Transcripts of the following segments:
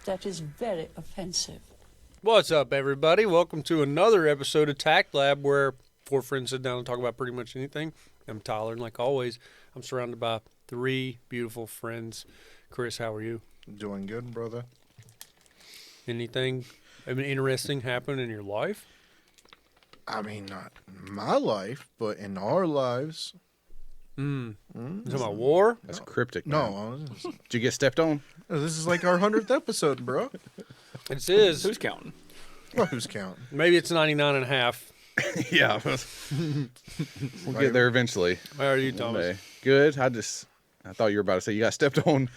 That is very offensive. What's up, everybody? Welcome to another episode of TACT Lab, where four friends sit down and talk about pretty much anything. I'm Tyler, and like always, I'm surrounded by three beautiful friends. Chris, how are you? Doing good, brother. Anything interesting happen in your life? I mean, not in my life, but in our lives. You talking about war? That's cryptic. Man. No, Did you get stepped on? this is like our 100th episode, bro. It is. Who's counting? Well, who's counting? Maybe it's 99 and a half. Yeah. We'll get there eventually. How are you, Thomas? Someday. Good. I thought you were about to say you got stepped on.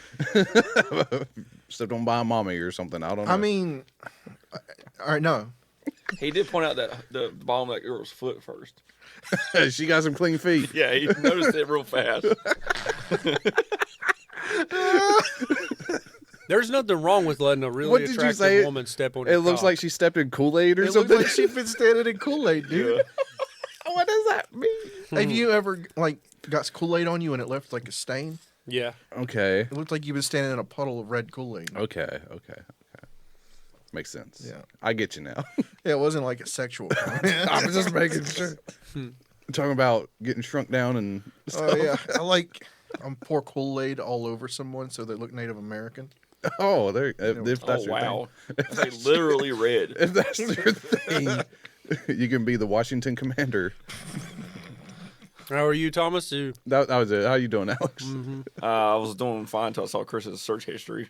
Stepped on by a mommy or something. I don't know. I mean, all right, no. He did point out that the bottom of that girl's foot first. She got some clean feet. Yeah, he noticed it real fast. There's nothing wrong with letting a really What did you attractive say? woman step on It your looks cock. like she stepped in Kool-Aid or It looks something. like she's been standing in Kool-Aid, dude. What does that mean? Have you ever, like, got Kool-Aid on you and it left, like, a stain? Yeah. Okay. It looked like you've been standing in a puddle of red Kool-Aid. Okay. Makes sense. Yeah. I get you now. Yeah, it wasn't like a sexual comment. I was just making sure. Talking about getting shrunk down and stuff. Oh, yeah. I'm pour Kool-Aid all over someone so they look Native American. Oh, there. If that's your wow. thing. They literally red. If that's your thing, you can be the Washington commander. How are you, Thomas? That was it. How you doing, Alex? I was doing fine until I saw Chris's search history.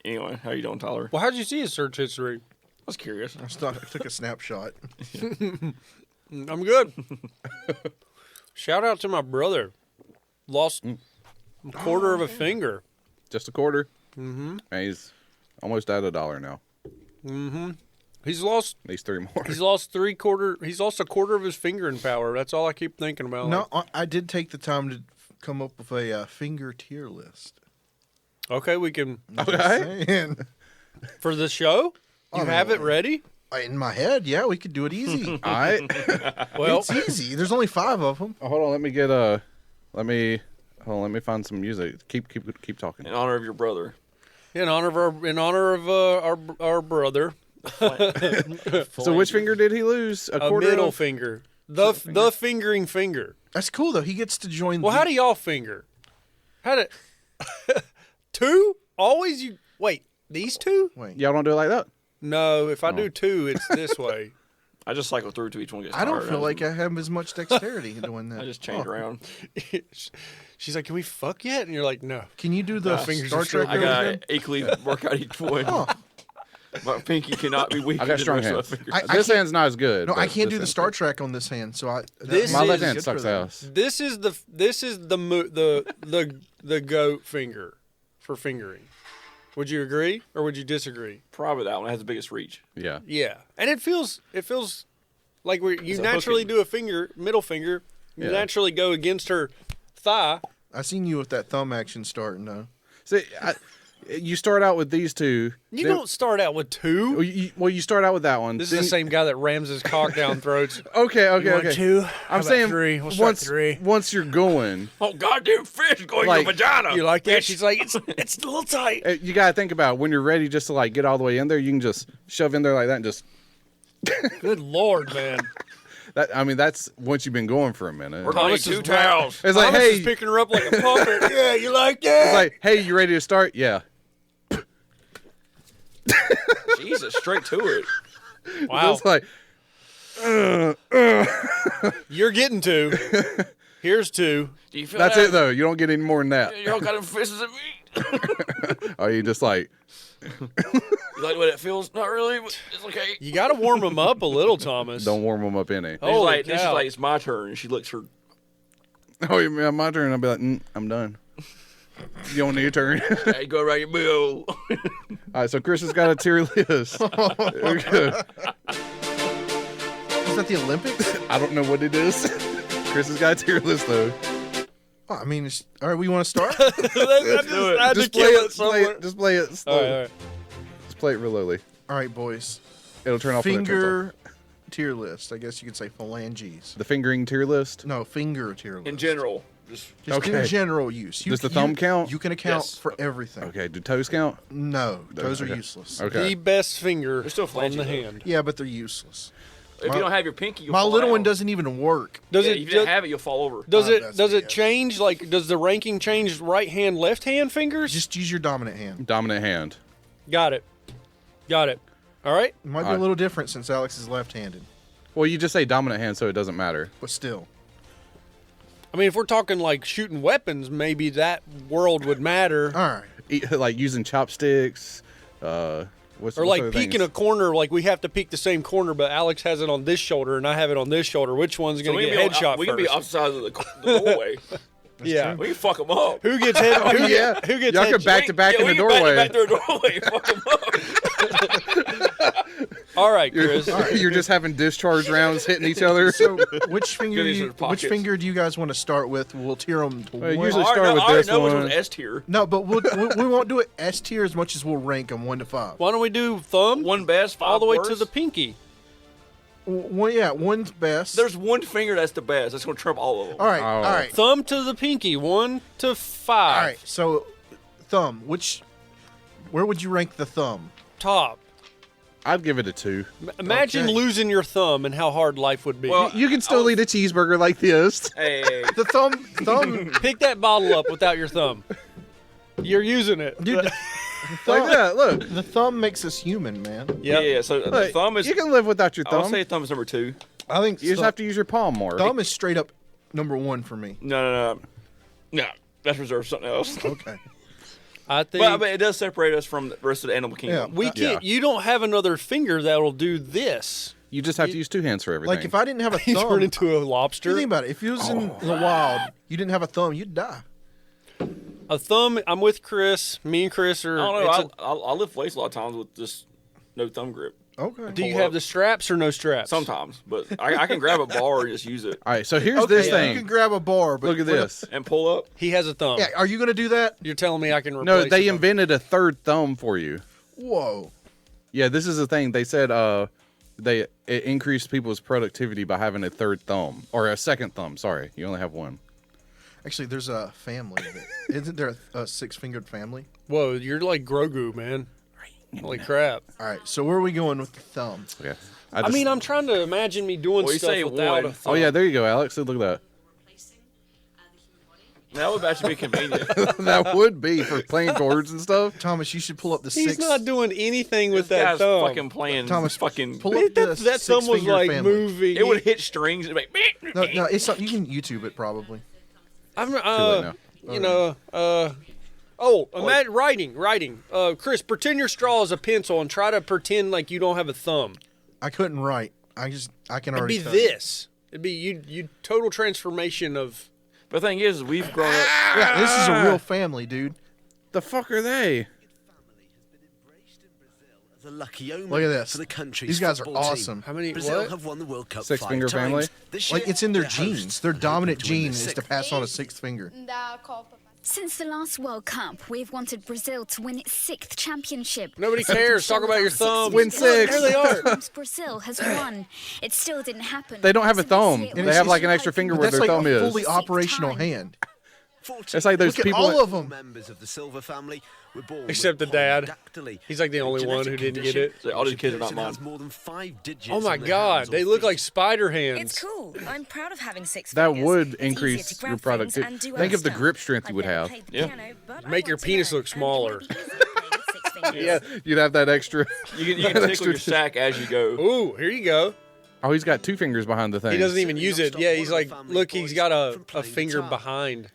Anyway, how you doing, Tyler? Well, how'd you see his search history? I was curious. I took a snapshot. I'm good. Shout out to my brother. Lost a quarter of a finger. Just a quarter. And he's almost at $1 now. He's lost Needs 3 more. He's lost a quarter of his finger in power. That's all I keep thinking about. No, I did take the time to come up with a finger tier list. Okay, we can Okay. Saying. for the show. You Oh, have no. it ready? In my head, yeah, we could do it easy. All right. Well, It's easy. There's only 5 of them. Hold on. Let me find some music. Keep talking. In honor of your brother. in honor of our brother, So which finger did he lose? a quarter middle of? finger, the fingering finger. That's cool though. He gets to join. Well, how do y'all finger? How do 2? Always you wait. These 2? Wait. Y'all don't do it like that. No, if I do 2, it's this way. I just cycle through to each one gets I don't tired. feel like I have as much dexterity doing that. I just change around. She's like, "Can we fuck yet?" And you're like, "No." Can you do the fingers Star are Trek? straight. I over got again? to equally work out each one. Oh. My pinky cannot be weaker I got than strong the rest hands. of my fingers. I This can't- hand's not as good. No, I but can't this do the hand's Star good. Trek on this hand. So This My is left hand good sucks for that. ass. This is the goat finger for fingering. Would you agree or would you disagree? Probably that one has the biggest reach. Yeah. Yeah, and it feels like you It's a naturally hooking. do middle finger. You Yeah. naturally go against her thigh. I seen you with that thumb action starting though. See, you start out with these two. You then- don't start out with 2. You start out with that one. This is then- the same guy that rams his cock down throats. Okay. You want 2? How I'm about saying 3. We'll start 3. once you're going, Oh, goddamn fish going Like, in your vagina. You like that? She's like, it's a little tight. you gotta think about when you're ready, just to like get all the way in there. You can just shove in there like that and just. Good Lord, man. That's once you've been going for a minute. We're going to Thomas need is 2 towels. It's like, Thomas hey, is picking her up like a puppet. Yeah, you like that? it's like, hey, you ready to start? Yeah. Jesus, straight to it. Wow, It's like, you're getting 2. Here's 2. Do you feel that's that? it though. You don't get any more than that. You all got them fists at me. Or you just like, You like the way that feels? Not really, but it's okay. You got to warm them up a little, Thomas. don't warm them up any. She's Holy like, then she's cow. like, it's my turn. And she licks her. Oh, yeah, my turn. I'll be like, I'm done. You don't need a turn. Hey, go around your bill. All right, so Chris has got a tier list. We're good. Is that the Olympics? I don't know what it is. Chris has got a tier list though. Oh, I mean, all right. We want to start. I had to Just kill play it it. somewhere. Just play it All slowly. right. Just play it real lowly. All right, boys. It'll turn off when it turns Finger tier list. I guess you could say phalanges. The fingering tier list. No, finger tier list. In general, just Just in Okay. general use. Does the thumb count? You can account Yes. for everything. Okay. Do toes count? No, those are Okay. useless. Okay. The best finger They're still on flangy, the though. hand. Yeah, but they're useless. if My- you don't have your pinky, you'll My fall little one down. doesn't even work. Does Yeah, it? if you didn't have it, you'll fall over. Does Oh, it? that's Does it BS. change? Like, does the ranking change? Right hand, left hand fingers? Just use your dominant hand. Dominant hand. Got it. Got it. All right. It might be a Alright. little different since Alex is left-handed, Well, you just say dominant hand, so it doesn't matter. but still. I mean, if we're talking like shooting weapons, maybe that world would matter. All right. Like using chopsticks. What's Or what's like other peeking things? a corner, like we have to peek the same corner, but Alex has it on this shoulder and I have it on this shoulder. Which one's So going we to can get be headshot we can be first? opposite sides of the doorway. Yeah. We can fuck them up. Who gets head? Oh, who yeah. Who gets Y'all head? could back to back in the we can back doorway. to back through the doorway and fuck them up. All right, Chris. You're just having discharge rounds hitting each other. So, which finger? Get these in You, the which pockets. finger do you guys want to start with? We'll tier them to one. usually I start already with know- I already this know which one. one's S tier. No, but we won't do it S tier as much as we'll rank them 1 to 5. Why don't we do thumb One best, five all the way worst. to the pinky? One's best. There's one finger that's the best. That's going to trump all of them. all right, Oh. all right, Thumb to the pinky, 1 to 5. all right. So, thumb. Where would you rank the thumb? Top. I'd give it a 2. Imagine Okay. losing your thumb and how hard life would be. Well, You can still eat a cheeseburger like this. Hey, The thumb, Pick that bottle up without your thumb. You're using it. dude. Like that. Look. The thumb makes us human, man. Yep. yeah. So the Look, thumb is. you can live without your I would thumb. say thumb is number 2. I think You just have to use your palm more. thumb is straight up number 1 for me. No. That's reserved for something else. Okay. I think But it does separate us from the rest of the animal kingdom. we can't. You don't have another finger that'll do this. You just have to use 2 hands for everything. Like if I didn't have a You thumb, turn into a you lobster. think about it. If you was in the wild, you didn't have a thumb, you'd die. A thumb. I'm with Chris. Me and Chris are. I don't it's know. I lift weights a lot of times with just no thumb grip. Okay. do you pull have up. the straps or no straps? Sometimes, but I can grab a bar and just use it All right, so here's Okay, this You thing. can grab a bar, but Look at this. and pull up. He has a thumb. Yeah, are you gonna do that? You're telling me I can replace No, a they thumb. invented a 3rd thumb for you. Whoa. Yeah, this is the thing. They said it increased people's productivity by having a 3rd thumb or a 2nd thumb. Sorry, you only have 1. Actually, there's a family of it. Isn't there a 6-fingered family? Whoa, you're like Grogu, man. Holy crap. All right. So where are we going with the thumb? Yeah. I mean, I'm trying to imagine me doing Well, you stuff say without one. a thumb. Oh yeah, there you go, Alex. Look at that. That would actually be convenient. That would be for playing chords and stuff. Thomas, you should pull up the He's 6. not doing anything with This that guy's thumb. fucking playing. Thomas, fucking. pull up the that thumb was 6-fingered like family. moving. It would hit strings and make. No, it's not. You can YouTube it probably. I'm, late now. you know, imagine writing. Chris, pretend your straw is a pencil and try to pretend like you don't have a thumb. I couldn't write. I can It'd already. be tell this. It'd be you total transformation of. But the thing is, we've grown up. Yeah, this is a real family, dude. The fuck are they? The lucky omen Look at this. For the country's These guys are football team. awesome. How many? Brazil What? have won the World Cup 6-finger 5 family? times. This Like year, it's in their they're genes. hosts Their and hoping dominant to win gene the is to sixth. pass on a 6th finger. Da Copa. Since the last World Cup, we've wanted Brazil to win its 6th championship. Nobody cares. Talk about your thumb. Win 6. There they are. Times Brazil has won. It still didn't happen. They don't have a So this thumb. year, They we're have like an hoping extra finger to where That's their like thumb a is. fully Sixth operational time. hand. It's like those Look at people. all of them. Members of the Silver family were born Except with the dad. polydactyly, He's like the a only one who genetic didn't get condition it. So all these which kids are not person mine. has more than 5 digits Oh my on their God, hands or they look feet. like spider hands. It's cool. I'm proud of having 6 That fingers. would It's easier increase to grab your things productivity. and do Think other of the stuff. grip strength you I've would never have. played the Yeah. piano, but I Make your want to penis learn, look and it smaller. might be easier playing with 6 fingers. Yeah, you'd have that extra. You can tickle your sack as you go. Ooh, here you go. Oh, he's got 2 fingers behind the thing. He doesn't even use it. stop Yeah, one he's of the like, family look, he's boys got from a playing finger guitar. behind.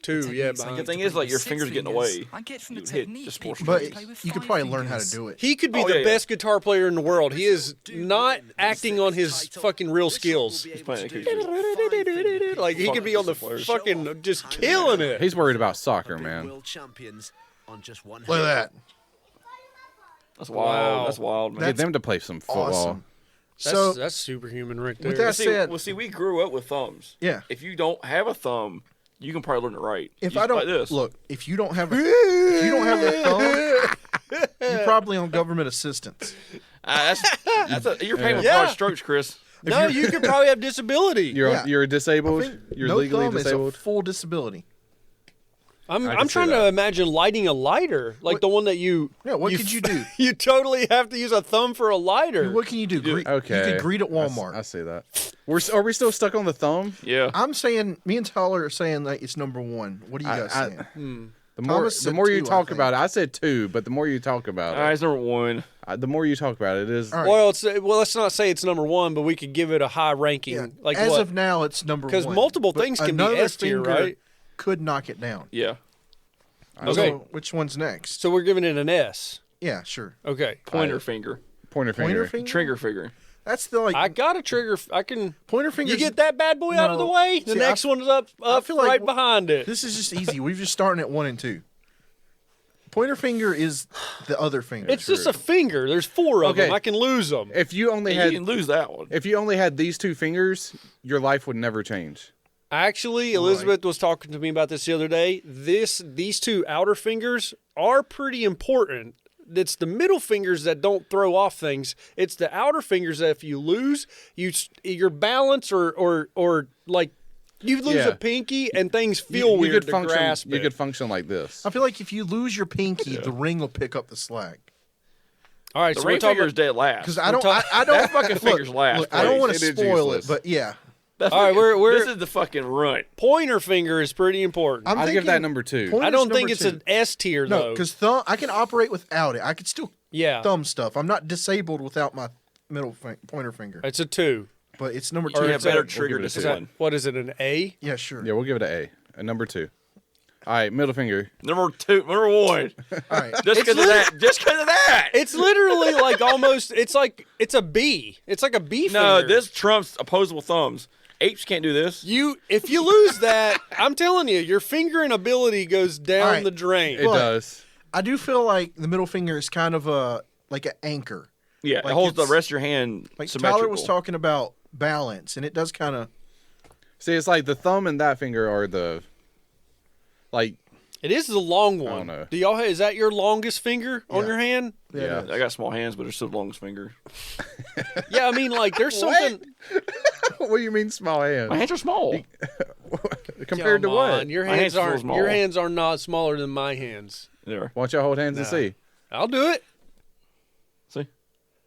2, yeah, The behind. thing is, like your fingers getting away. I get from the You hit technique just more people But strings. play with you could 5 probably learn how to fingers. do it. He could be Oh, the yeah. best guitar player in the world. He is not acting on his fucking real skills. He's playing acoustic. Like he could be on the fucking just killing it. He's worried about soccer, man. World champions on just one Look at that. That's wild. Wow. That's wild, man. Get them to play some football. Awesome. That's, So that's superhuman right there. with that said, See, we grew up with thumbs. yeah. If you don't have a thumb, you can probably learn to write. If You I just don't like this. look, if you don't have a thumb, You're probably on government assistance. You're paying with Yeah. broad strokes, Chris. No, you could probably have disability. You're I disabled. think You're no legally thumb is a disabled. full disability. I'm can trying see to that. imagine lighting a lighter, like the one that you. Yeah, what could you do? You totally have to use a thumb for a lighter. What can you do? Okay. You could greet at Walmart. I see that. Are we still stuck on the thumb? Yeah. I'm saying, me and Tyler are saying that it's number one. What are you guys saying? The more Thomas said you 2, I talk think. about it, I said 2, but the more you talk about All right, it's number 1. it, the more you talk about it, it is. All right. Well, let's not say it's number 1, but we could give it a high ranking. Yeah. Like As what? of now, it's number one. Because multiple But things can be another S tier, finger right? Could knock it down. Yeah. Okay. So which one's next? So we're giving it an S. Yeah, sure. Okay. Pointer finger. Pointer finger. Pointer finger. Trigger finger. That's the I got a trigger. I can. pointer finger. You get that bad boy out of the No. way. The See, next one's up feel like right behind it. This is just easy. We're just starting at 1 and 2. Pointer finger is the other finger. It's just a finger. There's 4 of Okay. them. I can lose them. If you only You had can lose that one. if you only had these 2 fingers, your life would never change. Actually, Elizabeth was talking to me about this the other day. These 2 outer fingers are pretty important. It's the middle fingers that don't throw off things. It's the outer fingers that if you lose, your balance or like you lose Yeah. a pinky and things feel you weird could to function. grasp You it. could function like this. I feel like if you lose your pinky, the ring will pick up the slack. All right, The so we're ring talking finger is dead last. Because I don't. I don't. That fucking finger's last. Look, I don't want It to is spoil useless. it, but yeah, That's all right, fucking- we're- This is the fucking runt. pointer finger is pretty important. I'm I'd give thinking that number 2. pointer's I don't think number it's 2. an S tier No, though. because thumb. I can operate without it. I could still Yeah, thumb stuff. I'm not disabled without my pointer finger. it's a 2. But it's number Or 2. Yeah, it's better a- trigger give it a Is discipline. that, what is it? An A? Yeah, sure. Yeah, we'll give it an A. A number 2. All right, middle finger. Number 1. All right. Just because of that. Just because of that. It's literally like almost. It's like it's a B. It's like a B No, finger. this trumps opposable thumbs. Apes can't do this. If you lose that, I'm telling you, your fingering ability goes down All right. the drain. It does. I do feel like the middle finger is kind of like an anchor. Yeah, Like it holds the it's- rest of your hand Like symmetrical. Tyler was talking about balance, and it does kind of. See, it's like the thumb and that finger are the like. It is the long one. don't know. Do y'all? Is that your longest finger on Yeah. your hand? Yeah. I got small hands, but they're still the longest finger. Yeah, I mean, like there's something. What do you mean small hands? My hands are small. Compared to Come what? on, your My hands hands feel aren't. small. Your hands are not smaller than my hands. There. Why don't y'all hold hands and see? I'll do it. See? I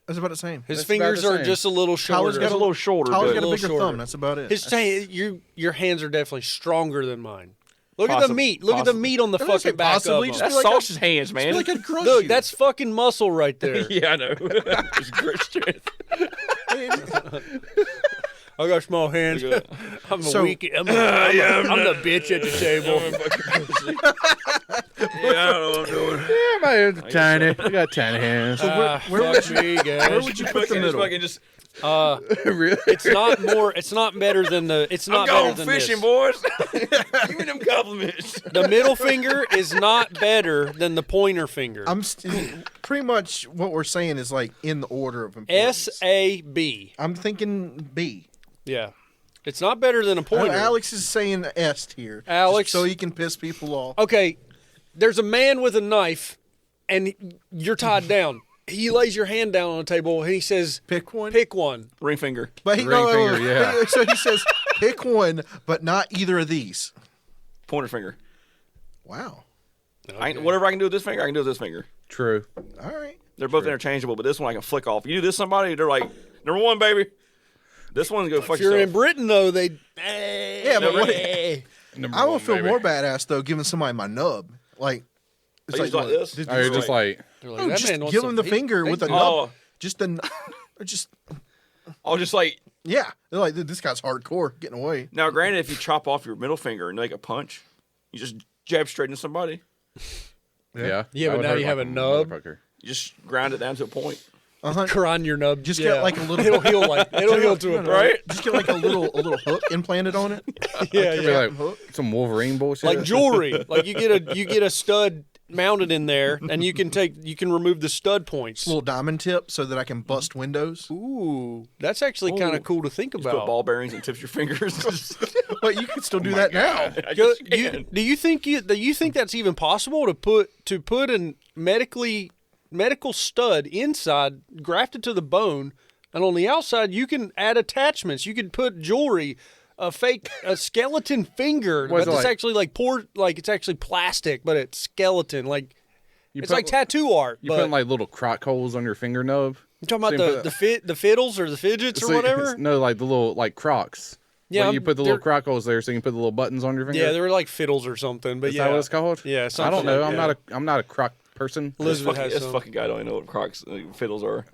was about the same. His That's fingers about the are same. just a little shorter. Tyler's Got a little shorter, Tyler's but got a little bigger shorter. thumb. That's about it. His your hands are definitely stronger than mine. Look at the Possibly. meat. Look at the meat on the I was gonna say fucking back possibly, of just them. that's like a- sausage hands, man. I feel like I'd crush Look, you. that's fucking muscle right there. yeah, I know. It's great strength. I got small hands. Look at I'm So- I'm the bitch at the table. Yeah, I don't know what I'm doing. Yeah, my hands are tiny. I got tiny hands. where Fuck me, guys. Where would you put the Fucking middle? just Really? It's not more. It's not better than the. It's I'm not better going than fishing, this. boys. Give me them compliments. The middle finger is not better than the pointer finger. Pretty much what we're saying is like in the order of importance. SAB. I'm thinking B. Yeah, it's not better than a I know pointer. Alex is saying S tier. Alex- just so he can piss people off. Okay, there's a man with a knife, and you're tied down. He lays your hand down on the table and he says, Pick one. "Pick one." Ring finger. But he Ring finger, yeah. So he says, pick one, but not either of these. Pointer finger. Wow. Whatever I can do with this finger, I can do with this finger. True. All right. They're both interchangeable, but this one I can flick off. You do this to somebody, they're like, number 1, baby. This one's go fuck If you're in yourself. Britain, though, they. Yeah, but what, Number I one, would feel baby. more badass though giving somebody my nub. Like, it's I use like this? did Oh, you're you- just like, They're like, no, "That just man wants give some him the meat." finger with a nub. Oh, Just the, or just I'll just like, yeah. They're like, this guy's hardcore, getting away. now granted, if you chop off your middle finger and make a punch, you just jab straight into somebody. yeah. Yeah, that but would now hurt you have like a nub. motherfucker. You just grind it down to a point. Grind your nub. Just yeah. get like a little. It'll heal like it'll heal to it, Right? Just get like a little hook implanted on it. Yeah, Be yeah. like some Wolverine bullshit. Like jewelry. Like you get a stud mounted in there, and you can remove the stud points. Little diamond tip so that I can bust windows. Ooh, that's actually kind of cool to think Just put about. ball bearings and tips your fingers. But you can still do that now. I guess you Do can. you think that's even possible to put an medically medical stud inside, grafted to the bone, and on the outside you can add attachments. You can put jewelry, a skeleton finger, Was but it it's like- actually it's actually plastic, but it's skeleton. Like it's put- like tattoo art. You but putting like little crock holes on your finger nub? you talking about so you put- the fiddles or the fidgets or So- whatever? No, like the little like Crocs. Yeah, Where you put the little they're- crock holes there, so you can put the little buttons on your finger. Yeah, they're like fiddles or something. But Is yeah, that what it's called? Yeah, I something don't know. like that. I'm not a crock person. Elizabeth has This some. fucking guy don't even know what Crocs fiddles are.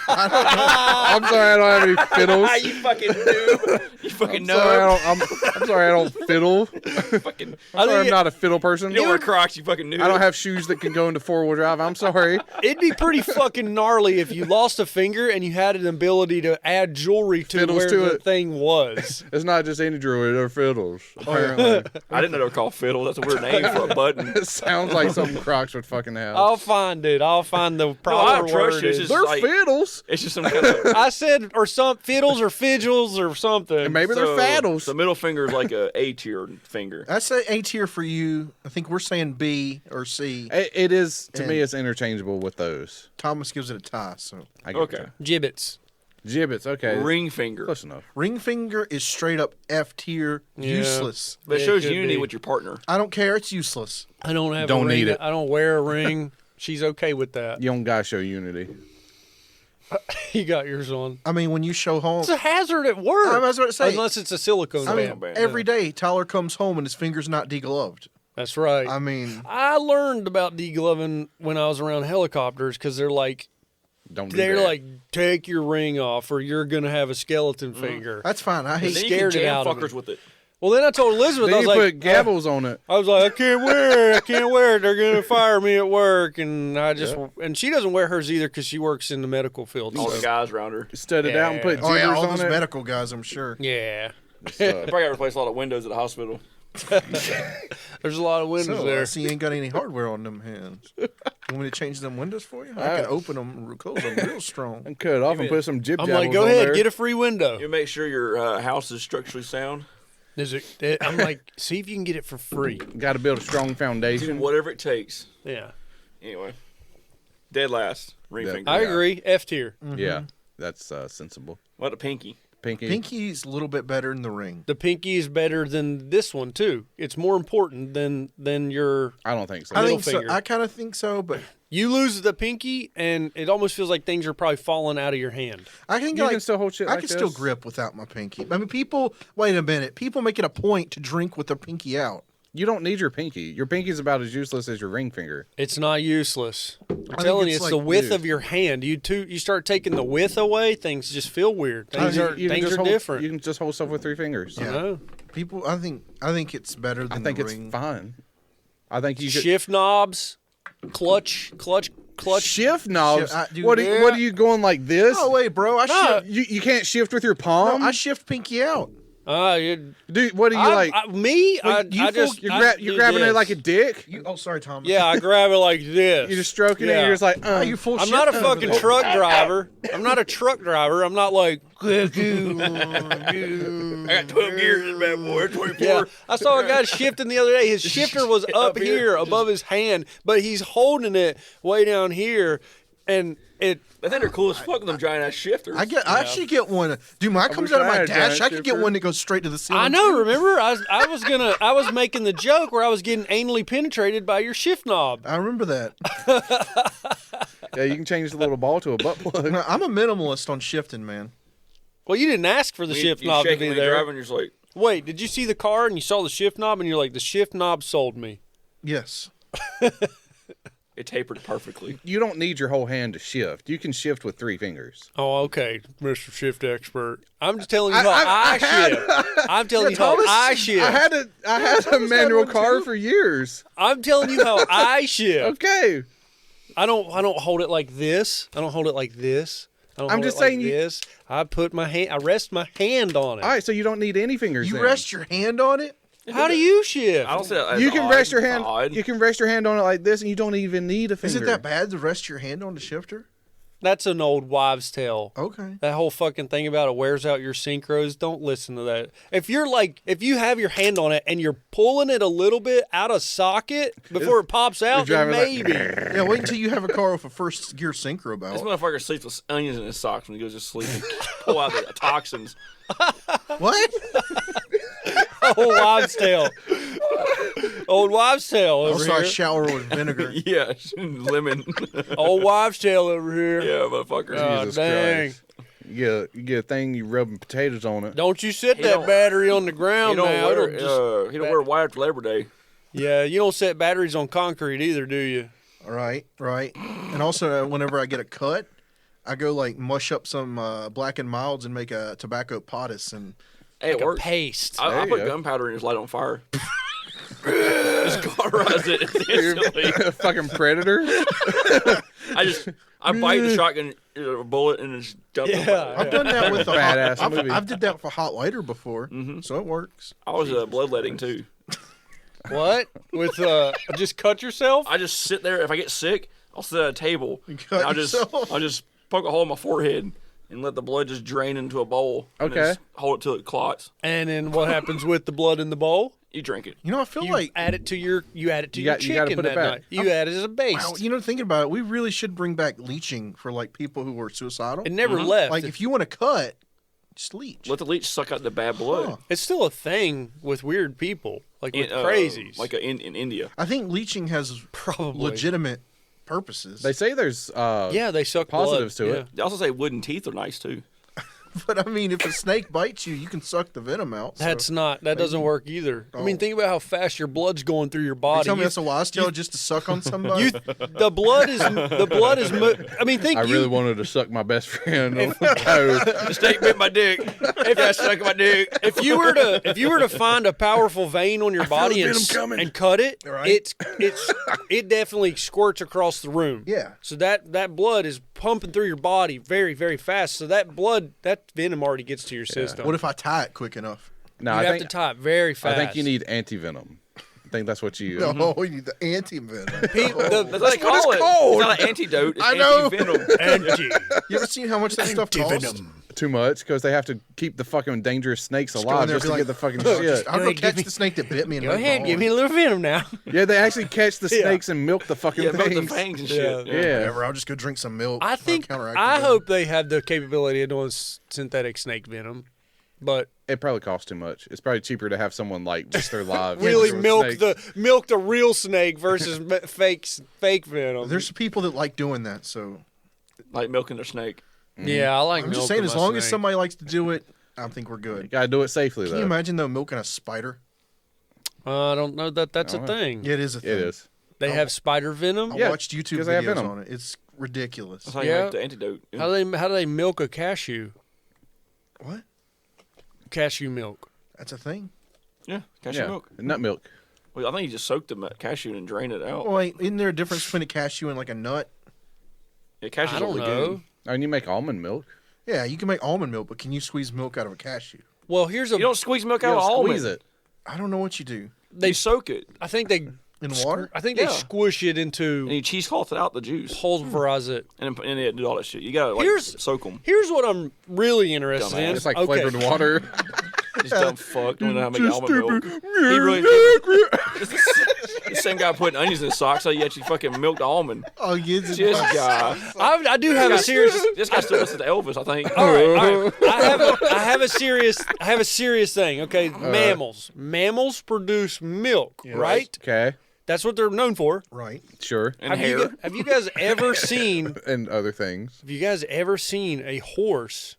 I'm sorry, I don't have any fiddles. you fucking noob. You fucking I'm sorry, I don't fiddle. fucking. I'm sorry, I'm think not a fiddle person. You don't wear Crocs, you fucking noob. I don't have shoes that can go into four-wheel drive. I'm sorry. It'd be pretty fucking gnarly if you lost a finger and you had an ability to add jewelry to Fiddles where to the it. thing was. It's not just any jewelry, they're fiddles. Apparently. I didn't know they were called fiddle. That's a weird name for a button. It sounds like something Crocs would fucking have. I'll find it. I'll find the I proper trust word. you. It's is- just they're like- fiddles. It's just some kind of. I said or some fiddles or fidgels or something. And maybe they're faddles. The middle finger is like A tier finger. I say A tier for you. I think we're saying B or C. It is, to And- me, it's interchangeable with those. Thomas gives it a tie. So I get Okay. you. Gibbets. Gibbets, okay. Ring finger. Close enough. ring finger is straight up F tier, Yeah. useless. But it Yeah, shows it could unity be. with your partner. I don't care. It's useless. I don't have Don't a ring. need it. I don't wear a ring. She's okay with that. You don't gotta show unity. You got yours on. I mean, when you show home, It's a hazard at work. I was about to say- unless it's a silicone I band. mean, every day Tyler comes home and his finger's not degloved. That's right. I mean, I learned about degloving when I was around helicopters because they're like, Don't do that. take your ring off or you're gonna have a skeleton finger. that's fine. I Then hate. you can scared it jam out of fuckers me. with it. Well, then I told Elizabeth, I then was you like, put gavels on it. I was like, I can't wear it. I can't wear it. They're gonna fire me at work, and and she doesn't wear hers either because she works in the medical field. All so- the guys around her. Stud it out and put Oh yeah, jibbers all on those it. medical guys. I'm sure. Yeah, They probably got to replace a lot of windows at the hospital. there's a lot of windows So there. I see you ain't got any hardware on them hands. Want me to change them windows for you? I can open them, and close them real strong. And cut it off and put some jib I'm jabbles like, go on ahead, there. get a free window. You make sure your house is structurally sound. Is it? I'm like, see if you can get it for free. Got to build a strong foundation. Whatever it takes. Yeah, Anyway. Dead last. Ring Yeah. finger. I agree. F tier. Yeah, that's sensible. What a pinky. Pinky. Pinky's a little bit better than the ring. The pinky is better than this one too. It's more important than your. I don't think so. I Middle think so. finger. I kind of think so, but You lose the pinky, and it almost feels like things are probably falling out of your hand. I think You like, can still hold shit I like can still this. grip without my pinky. I mean, people. Wait a minute. People make it a point to drink with their pinky out. You don't need your pinky. Your pinky's about as useless as your ring finger. It's not useless. I'm think telling you, it's it's the like- width dude. of your hand. You start taking the width away, things just feel weird. Things are You can just hold- different. You can just hold stuff with three fingers. I know. People. I think it's better I than think the it's ring. fine. I think you should Shift knobs, clutch. shift knobs. Dude, what yeah. are you going like this? Oh wait, bro. I No. shift. You can't shift with your palm. I shift pinky out. Dude, what are you like? Me? Well, I just you're I you're do grabbing this. it like a dick. Oh, sorry, Tom. Yeah, I grab it like this. You're just stroking it. Yeah. You're just like, Oh, you full I'm shit not a over fucking there. truck driver. I'm not a truck driver. I'm not like. I got 12 gears in that bad boy. 24. Yeah, I saw a guy shifting the other day. His shifter was up here above his hand, but he's holding it way down here, and it. I think they're cool as fuck with them giant ass shifters. I actually get one. Dude, mine comes wish out of I my had a dash. giant I could get shifter. one that goes straight to the ceiling. I know. Remember, I was making the joke where I was getting anally penetrated by your shift knob. I remember that. yeah, you can change the little ball to a butt plug. No, I'm a minimalist on shifting, man. Well, you didn't ask for the shift you knob to shake be when you're there. driving, you're just like, Wait, did you see the car and you saw the shift knob and you're like, the shift knob sold me? Yes. it tapered perfectly. You don't need your whole hand to shift. You can shift with three fingers. Oh, okay, Mr. Shift Expert. I'm just telling you how I shift. I'm telling you Thomas, how I shift. I had a manual one car too. for years. I'm telling you how I shift. Okay. I don't hold it like this. I don't hold it like this. I don't I'm hold just it like saying you- this. I rest my hand on it. All right, so you don't need any fingers. You then. rest your hand on it? How do you shift? I don't say that as You can odd. rest your It's hand. odd. You can rest your hand on it like this, and you don't even need a finger. Is it that bad to rest your hand on the shifter? That's an old wives' tale. Okay. That whole fucking thing about it wears out your synchros. Don't listen to that. If you have your hand on it and you're pulling it a little bit out of socket before it pops out, then driving like- maybe. Yeah, wait until you have a car with a first gear synchro This belt. motherfucker sleeps with onions in his socks when he goes to sleep and pull out the toxins. What? Old wives' tale. Old wives' tale over Also, I here. shower with vinegar. Yeah, lemon. Old wives' tale over here. Yeah, motherfucker. Oh, Jesus dang. Christ. You get a thing, you rubbing potatoes on it. Don't you set He that don't- battery on the He ground don't now. wear, It'll just- he don't wear white after Labor Day. yeah, you don't set batteries on concrete either, do you? Right. And also, whenever I get a cut, I go like mush up some Black and Milds and make a tobacco potus and Hey, it Like a works. paste. I There you put go. gunpowder in his light on fire. Just cauterize it instantly. Fucking predator. I bite the shotgun bullet and just dump it. Yeah. I've done that with the Badass movie. I've did that for hot lighter before, so it works. I was bloodletting too. What? With just cut yourself? I just sit there. If I get sick, I'll sit at a table. cut And yourself? I'll just poke a hole in my forehead and let the blood just drain into a bowl. And Okay. just hold it till it clots. And then what happens with the blood in the bowl? You drink it. You know, I feel You like add it to your You chicken gotta put it that back. night. You add it as a base. wow, you know, thinking about it, we really should bring back leeching for like people who are suicidal. It never left. Like if you want to cut, just leech. Let the leech suck out the bad blood. Huh. It's still a thing with weird people, like with crazies. Like in India. I think leeching has probably legitimate purposes. They say there's Yeah, they suck positives blood. to it. They also say wooden teeth are nice too. But I mean, if a snake bites you, you can suck the venom out. So. That doesn't work either. I mean, think about how fast your blood's going through your You body. tell me You- that's a wise tale just to suck on somebody. the blood is I mean, think I you really wanted to suck my best friend on the toe. The snake bit my dick. If I suck my dick. if you were to find a powerful vein on your body the and, venom coming. and cut it, Right. it definitely squirts across the room. Yeah. So that blood is pumping through your body very, very fast. So that venom already gets to your system. What if I tie it quick enough? No, you I have think to tie it very fast. I think you need anti-venom. I think that's what you. No, we need the anti-venom. That's what they call it. called. It's not an antidote. It's I know. anti-venom. You ever seen how much that stuff costs? Too much because they have to keep the fucking dangerous snakes go in alive there just and to be get the fucking "Look, shit. I'll Go go ahead, catch give me- the snake that bit me. And Go make ahead, my give me a arm." little venom now. Yeah, they actually catch the snakes and milk the fucking Yeah, milk things. the fangs and shit. Yeah. Yeah. Whatever, I'll just go drink some milk. I I'll think counteract the I venom. hope they have the capability of doing synthetic snake venom, but It probably costs too much. It's probably cheaper to have someone like risk their lives. really for a milk snake. the real snake versus fake venom. There's people that like doing that, so Like milking their snake. yeah, I like. I'm just milking saying, as my long as snake. somebody likes to do it, I think we're good. You gotta do it safely Can though. you imagine though milking a spider? I don't know that's a Oh, thing. Yeah, it is a thing. It is. They have spider venom. I Yeah, watched YouTube 'cause they have videos venom. on it. It's ridiculous. That's how you Yeah. make the antidote. Yeah. How do they milk a cashew? What? Cashew milk. That's a thing. Yeah, cashew Yeah, milk. nut milk. Well, I think you just soak the cashew and drain it out. Well, wait, isn't there a difference between a cashew and like a nut? Yeah, cashew's I don't a know. lagoon. Oh, and you make almond milk. Yeah, you can make almond milk, but can you squeeze milk out of a cashew? Well, here's a. You don't squeeze milk You out of gotta almond. squeeze it. I don't know what you do. They soak it I think they. In water? I think they Yeah. squish it and into you cheesecloth it out the juice pulverize it. and yeah, do all that shit. You gotta like Here's- soak them. Here's what I'm really interested in. Dumbass. It's like Okay. flavored water. This dumb fuck don't know how to make almond milk. He really. The same guy putting onions in his socks, so you actually fucking milked the almond. Oh, yeah. This guy. I do have a serious. This guy still listens to Elvis, I think. All right. I have a serious thing. Okay, mammals. Mammals produce milk, right? Okay, That's what they're known for. Right. sure. And hair. Have you guys ever seen? And other things. Have you guys ever seen a horse,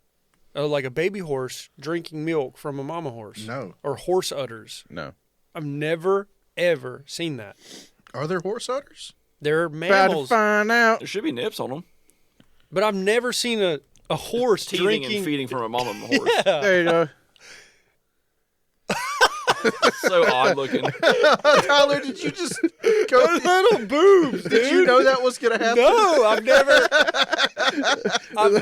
like a baby horse, drinking milk from a mama horse? No. Or horse udders? No. I've never ever seen that. Are there horse udders? They're About to mammals, find out. There should be nips on them. but I've never seen a horse Teething drinking. and feeding from a mama horse. There you go. So odd looking. Tyler, did you just go Little boobs, dude. Did you know that was going to happen? No, I've never.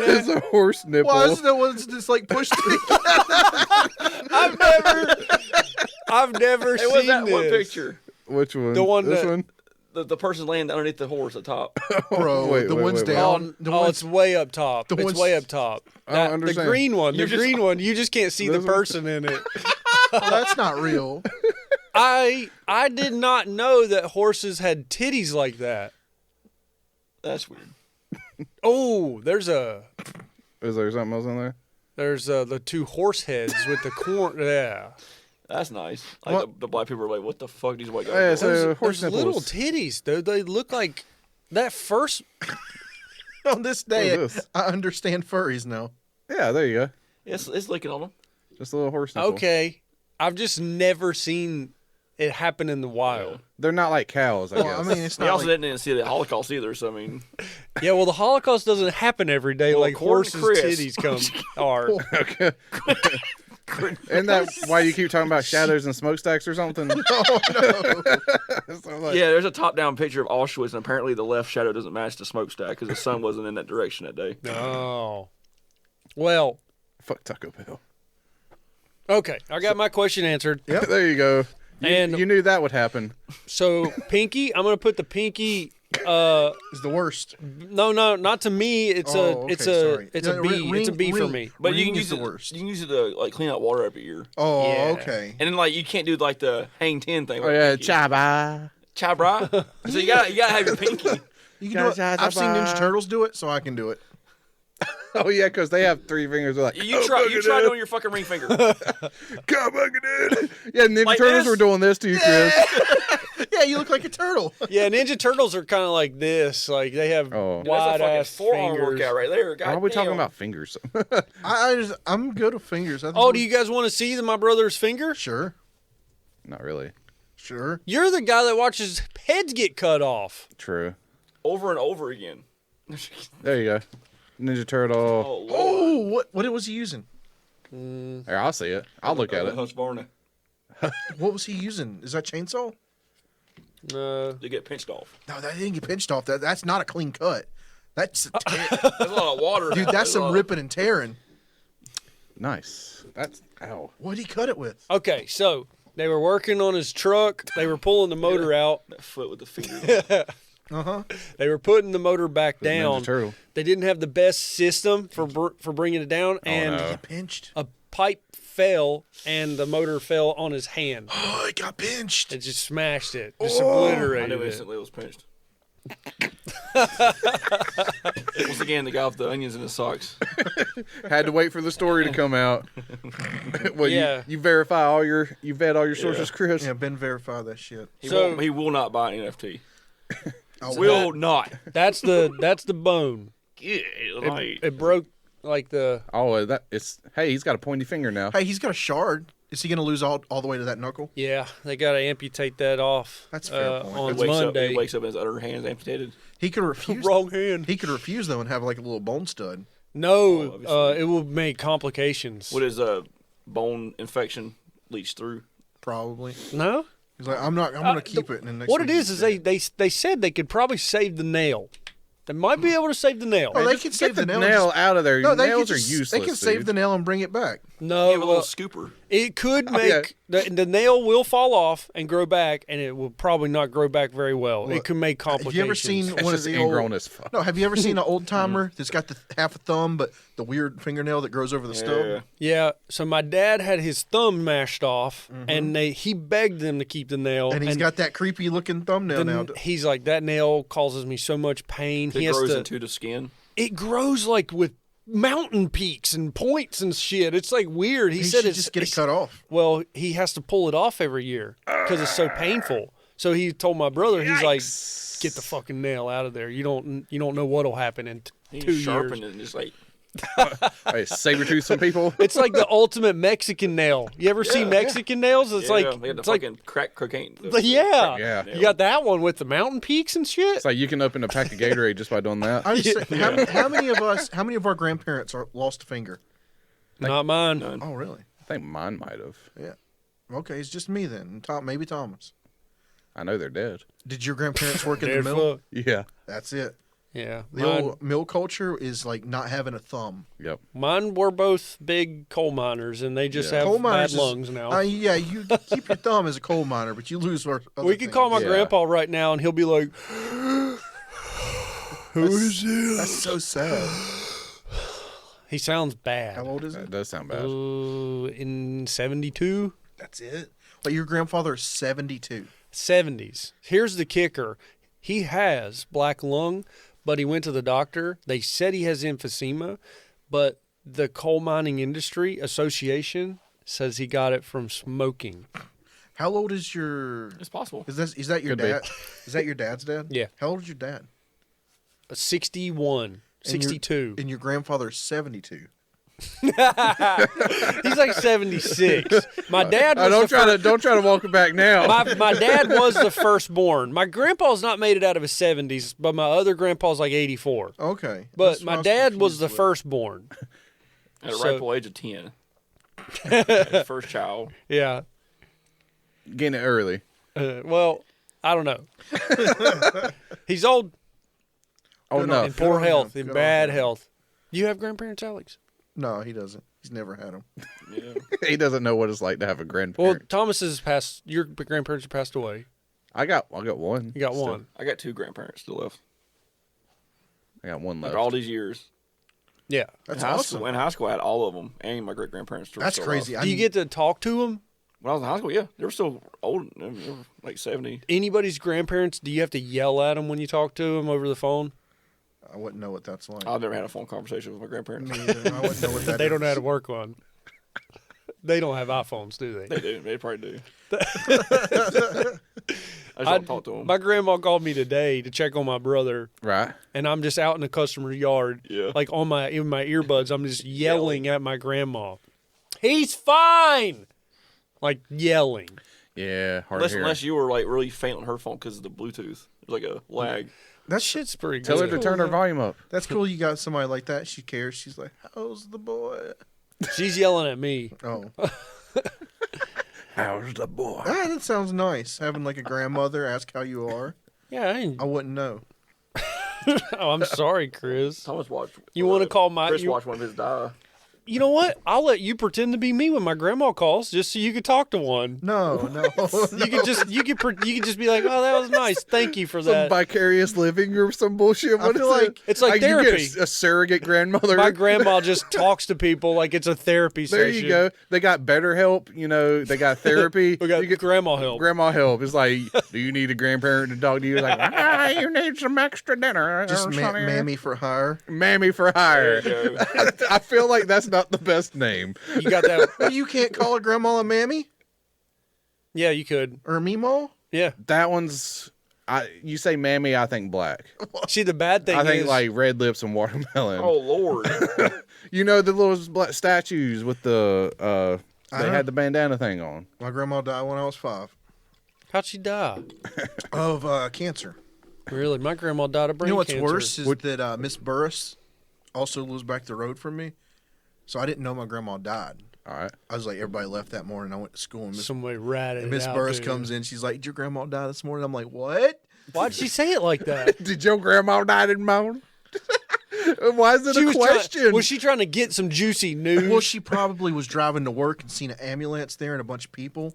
It's a horse nipple. Why is no one's just like pushed it? I've never Hey, what's seen that this. one picture? Which one? The one This that- one? the person laying underneath the horse at the top. Bro, Wait, the wait, one's wait, wait. down. The Oh, one's, it's way up top. the It's one's- way up top. I don't The understand. green one. The You're just- green one. You just can't see the This one? person in it. that's not real. I did not know that horses had titties like that. That's weird. Oh, there's Is there something else in there? the two horse heads with the corn. Yeah. That's nice. Like What? the black people are like, what the fuck these white guys Yeah, doing? so- Those, horse those little nipples. titties, dude. They look like that first. On this day, What is this? I understand furries now. Yeah, there you go. It's licking on them. Just a little horse nipple. Okay, I've just never seen it happen in the wild. They're not like cows, I Well, guess. I mean, it's They not also like, didn't see the Holocaust either, so I mean, Yeah, well, the Holocaust doesn't happen every day Well, like according horses' to Chris- titties come are. Okay. Isn't that why you keep talking about shadows and smokestacks or something? oh, no. So I'm like, yeah, there's a top-down picture of Auschwitz, and apparently the left shadow doesn't match the smokestack because the sun wasn't in that direction that day. Oh, well, fuck Taco Bell. okay. I got my question answered. There you go. And You knew that would happen. so, pinky, I'm gonna put the pinky. It's the worst. No, not to me. It's Oh, it's okay, a sorry. it's Yeah, a B. It's a B for ring. me. But you Ring can is use the it. worst. You can use it to like clean out water every year, Oh, Yeah. okay. and then like you can't do like the hang ten thing. Oh like yeah, pinky. chaba. Chabra. So you gotta have your pinky. You can do it. I've seen Ninja Turtles do it, so I can do it. Oh yeah, because they have 3 fingers. They're like, You try doing your fucking ring finger. Come on, dude. Yeah, Ninja Like Turtles this? were doing this to you, Chris. Yeah, you look like a turtle. Yeah, Ninja Turtles are kind of like this. Like they have Oh. That's a wide fucking ass forearm fingers. workout right there. Why are we talking Goddamn. about fingers? I'm good with fingers. I think Oh, we're- do you guys want to see my brother's finger? Sure, Not really. sure. You're the guy that watches heads get cut off. True. over and over again? There you go. Ninja Turtle. Oh, Lord. Oh, what was he using? Here, I'll see it. I'll look at it. Husqvarna. What was he using? Is that chainsaw? They get pinched off. No, that didn't get pinched off. That's not a clean cut. That's There's a lot of water. dude. That's There's a some lot- ripping and tearing. Night. That's ow. What'd he cut it with? Okay, so they were working on his truck. They were pulling the motor out. That foot with the finger. They were putting the motor back down. Ninja Turtle. They didn't have the best system for bringing it down, and no. Pinched. a pipe fell, and the motor fell on his hand. Oh, it got pinched. It just smashed it, just I obliterated knew it. instantly it was pinched. Once again, the guy with the onions in his socks. Had to wait for the story to come out. Well, Yeah. you vet all your sources, Chris. Yeah, Ben verified that shit. He will not buy an NFT. Oh, Will not. That's the bone. Good It, night. it broke like the. Oh, hey, he's got a pointy finger now. Hey, he's got a shard. Is he going to lose all the way to that knuckle? Yeah, they got to amputate that off. That's a fair point. On He wakes up. Monday. He wakes up and his other hand's amputated. He could refuse. Wrong hand. He could refuse though and have like a little bone stud. No, obviously. it will make complications. What is a bone infection leach through? Probably. No. He's like, I'm going to keep it. And then next What week it he's is dead. they said they could probably save the nail. They might be able to save the nail. Oh, they Just could get save the nail. and nail just- out of there. No, they Nails could are just, useless. They can save dude. the nail and bring it back. No, You have a well, little scooper. it could Oh, yeah. make the nail will fall off and grow back, and it will probably not grow back very well. it Look, could make Have complications. you ever seen It's one of just the ingrown old? as fuck. No, have you ever seen an old timer that's got the half a thumb but the weird fingernail that grows over the Yeah. stub? Yeah. So my dad had his thumb mashed off, and he begged them to keep the nail. And he's got that creepy looking thumbnail now. He's like, that nail causes me so much pain. It He has grows to. into the skin. It grows like with mountain peaks and points and shit. It's like weird. He He said should it's just get it it's- cut off. Well, he has to pull it off every year because it's so painful. So he told my brother, he's like, "Get the fucking nail out of there. You don't know what'll happen in He 2 sharpened years." it and just like Hey, saber-tooth some people. It's like the ultimate Mexican nail. You ever see Mexican nails? It's yeah, like they had the it's like fucking crack cocaine. yeah. Yeah. You got that one with the mountain peaks and shit. It's like you can open a pack of Gatorade just by doing that. I just say, how many of our grandparents are lost a finger? Not mine. None. Oh, really? I think mine might have. Yeah. Okay, it's just me then. And maybe Thomas. I know they're dead. Did your grandparents work in the Dead mill? fuck. Yeah. That's it. Yeah. The old mill culture is like not having a thumb. Yep. Mine were both big coal miners, and they just Yeah. have Coal bad miners is- lungs now. Yeah, you keep your thumb as a coal miner, but you lose. Other We could call my things. Yeah. grandpa right now, and he'll be like, "Who is this?" That's so sad. He sounds bad. How old is he? That does sound bad. In 72? That's it. But your grandfather is 72. 70s. Here's the kicker. He has black lung, but he went to the doctor. They said he has emphysema, but the coal mining industry association says he got it from smoking. How old is your? It's possible. Is that your Could be. dad? Is that your dad's dad? Yeah. How old is your dad? 61, And your- 62. And your grandfather's 72. He's like 76. My dad was Don't try to walk it back now. my dad was the firstborn. My grandpa's not made it out of his 70s, but my other grandpa's like 84. Okay. But That's what I my dad was confused the with. firstborn. At a So- rightful age of 10. His first child. Yeah. Getting it early. Well, I don't know. He's old Oh Good no. in poor on health, him. in Good on bad him. health. You have grandparents, Alex? No, he doesn't. He's never had them. Yeah. He doesn't know what it's like to have a Well, grandparent. Thomas's passed. Your grandparents have passed away. I got one. You got Still. one. I got 2 grandparents still left. I got one left. After all these years. Yeah. That's in high awesome. School, in high school, I had all of them, and my great grandparents. That's crazy. Do you get to talk to them? When I was in high school, yeah, they were still old. They were like 70. Anybody's grandparents? Do you have to yell at them when you talk to them over the phone? I wouldn't know what that's like. I've never had a phone conversation with my grandparents. Me either. I wouldn't know what that They don't know how is. to work one. They don't have iPhones, do they? They do. They probably do. I just don't talk to them. My grandma called me today to check on my brother, Right. and I'm just out in the customer yard, Yeah. like in my earbuds. I'm just yelling at my grandma. He's fine, like yelling. Yeah. Hard to hear. Unless you were like really faint on her phone because of the Bluetooth. There's like a lag. That's Shit's pretty Tell her good. to turn her volume up. That's cool. You got somebody like that. She cares. She's like, "How's the boy?" She's yelling at me. Oh, How's the boy? that sounds nice. Having like a grandmother ask how you are. Yeah, I ain't, I wouldn't know. oh, I'm sorry, Chris. Thomas watched. You want to call my? Chris You, watched one of his die. you know what? I'll let you pretend to be me when my grandma calls, just so you could talk to one. No, no. You could just be like, "Oh, that was nice. Thank you for Some that." vicarious living or some bullshit. What feel is like it? it's like you therapy. get a surrogate grandmother. My grandma just talks to people like it's a therapy There session. you go. They got BetterHelp. You know, they got therapy. We got you get grandma help. grandma help. It's like, do you need a grandparent to talk to you? It's like, you need some extra dinner. Just or something." mammy for hire. Mammy for hire. There you go. I feel like that's not the best name. You got that? Well, you can't call a grandma a mammy Yeah, you could. or a meemaw. Yeah. That one's. You say mammy, I think black. See, the bad thing I think is, like red lips and watermelon. Oh Lord. You know the little black statues with the they know. had the bandana thing on. My grandma died when I was 5 how'd she die? of cancer. Really, my grandma died of brain You know what's cancer. worse is that Miss Burris also lives back the road from me, so I didn't know my grandma died. All right. I was like, everybody left that morning. I went to school, and Somebody ratted it Miss out, Burris dude. comes in. She's like, "Did your grandma die this morning?" I'm like, "What?" Why'd she say it like that? Did your grandma die in morning? Why is it a question? Was she trying to get some juicy news? Well, she probably was driving to work and seen an ambulance there and a bunch of people,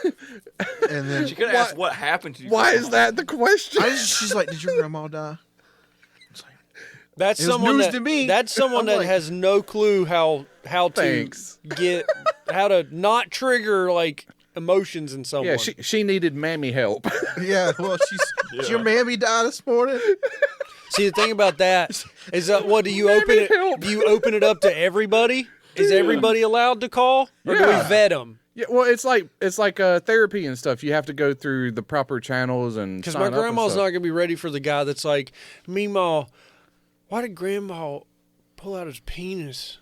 and then She could have asked what happened to you. Why is that the question? she's like, "Did your grandma die?" That's It was someone news that, to me. That's someone I'm that like- has no clue how to Thanks. get how to not trigger like emotions in someone. Yeah, she needed mammy help. Yeah, well, did your mammy die this morning? See, the thing about that is that what do you open it? help. Do you open it up to everybody? Is everybody allowed to call, or do we Yeah. vet them? Yeah, well, it's like therapy and stuff. You have to go through the proper channels and Because sign my up and grandma's stuff. not gonna be ready for the guy that's like, "Meemaw, why did Grandma pull out his penis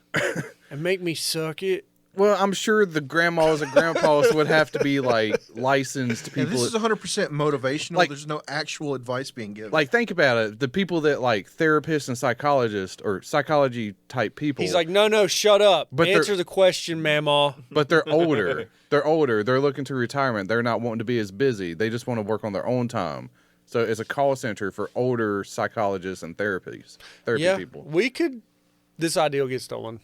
and make me suck it?" Well, I'm sure the grandmas and grandpas would have to be like licensed Yeah, people. this is 100% motivational. Like- There's no actual advice being given. Like, think about it. The people that like therapists and psychologists or psychology type people. He's like, "No, shut up. But they're- Answer the question, Mama." but they're older. They're older. They're looking to retirement. They're not wanting to be as busy. They just want to work on their own time. So it's a call center for older psychologists and therapy people. We could. This idea will get stolen.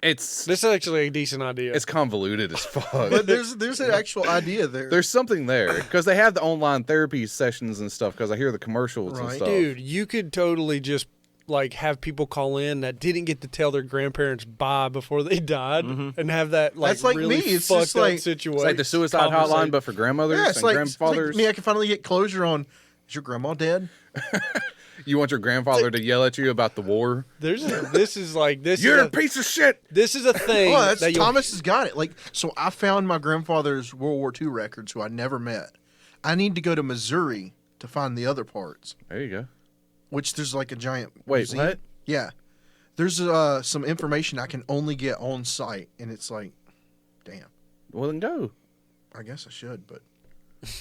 This is actually a decent idea. It's convoluted as fuck. But there's an actual idea there. There's something there because they have the online therapy sessions and stuff. Because I hear the commercials and stuff. Dude, you could totally just like have people call in that didn't get to tell their grandparents bye before they died, and have that like That's like really me. It's fucked just up like- situation. It's like the suicide hotline, but for grandmothers yeah, it's and like grandfathers. me. I can finally get closure on. Is your grandma dead? You want your grandfather to yell at you about the war? You're a piece of shit. This is a thing. Oh, that's that you'll- Thomas has got it. Like, so I found my grandfather's World War II records, who I never met. I need to go to Missouri to find the other parts, There you go. which there's like a giant. Wait, museum. what? Yeah, there's some information I can only get on site, and it's like, damn. Well, then go. I guess I should, but. So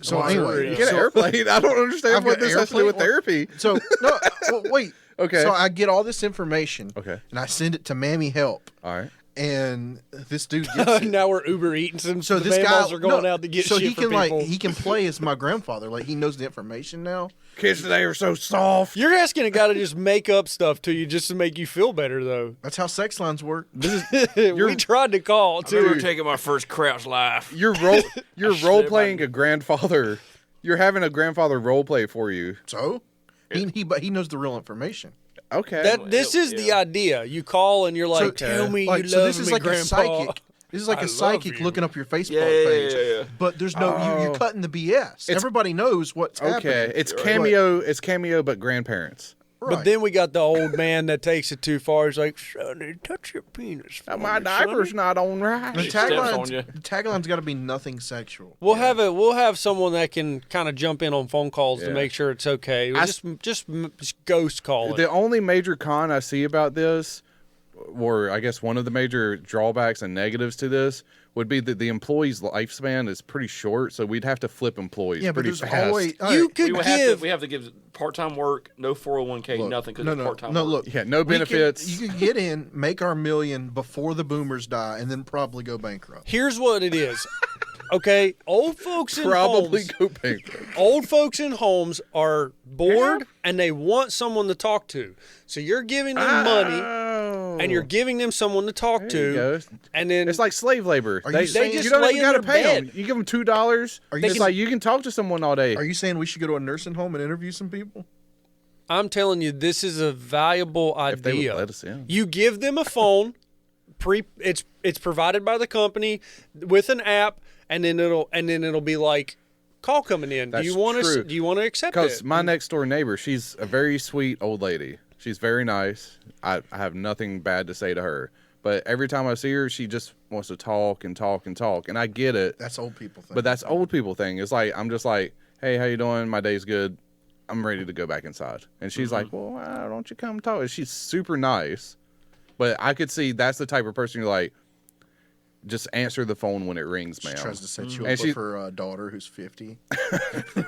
So anyway, Get an airplane. I don't understand I've what got this has to do with airplane- therapy. So no, well, wait. Okay. So I get all this information. Okay. And I send it to Mammy Help, All right. and this dude gets it. now we're Uber eating some. So the this guy mammals are going no, out to get so shit he for can people. like he can play as my grandfather. Like he knows the information now. Kids today are so soft. You're asking a guy to just make up stuff to you just to make you feel better, though. That's how sex lines work. We tried to call I remember too. taking my first crouch life. You're role playing a grandfather. You're having a grandfather role play for you. So but he knows the real information. Okay. This is the idea. You call and you're like, So, "Tell me like, you so love this is me, like Grandpa." a psychic. This is like I a love psychic you. looking up your Facebook Yeah, page. yeah. But there's no you're cutting the BS. Everybody knows what's happening. Okay. It's cameo. It's cameo, but grandparents. Right. But then we got the old man that takes it too far. He's like, "Sonny, touch your penis." for My me, diaper's sonny." not on right. the steps on tagline's, you. the tagline's got to be nothing sexual. We'll have someone that can kind of jump in on phone calls to Yeah. make sure it's okay. Just ghost call it. The only major con I see about this, or I guess one of the major drawbacks and negatives to this, would be that the employee's lifespan is pretty short, so we'd have to flip employees Yeah, but pretty there's fast. always You could We give. have to give part-time work, no 401k, Look, nothing because no, it's no, part-time no. work. Look, Yeah, no we can- benefits. you can get in, make our million before the boomers die, and then probably go bankrupt. Here's what it is. Okay, old folks in Probably homes. go bankrupt. Old folks in homes are bored and they want someone to talk to. So you're giving them money Oh. and you're giving them someone to talk There you to. go. And then It's like slave labor. Are you saying- They just don't lay even in gotta their pay bed. them. You give them $2. Are you It's just- like you can talk to someone all day. Are you saying we should go to a nursing home and interview some people? I'm telling you, this is a valuable idea. If they would let us in. You give them a phone, it's provided by the company with an app, and then it'll be like call coming in. That's do you want true. to? Do you want to accept Because it? my next door neighbor, she's a very sweet old lady. She's very nice. I have nothing bad to say to her. But every time I see her, she just wants to talk and talk and talk. And I get it. That's old people thing. But that's old people thing. It's like, I'm just like, hey, how you doing? My day's good. I'm ready to go back inside. And she's like, well, why don't you come talk? And she's super nice. But I could see that's the type of person you're like, just answer the phone when it rings, she man. tries to set you And up she- with her daughter who's 50.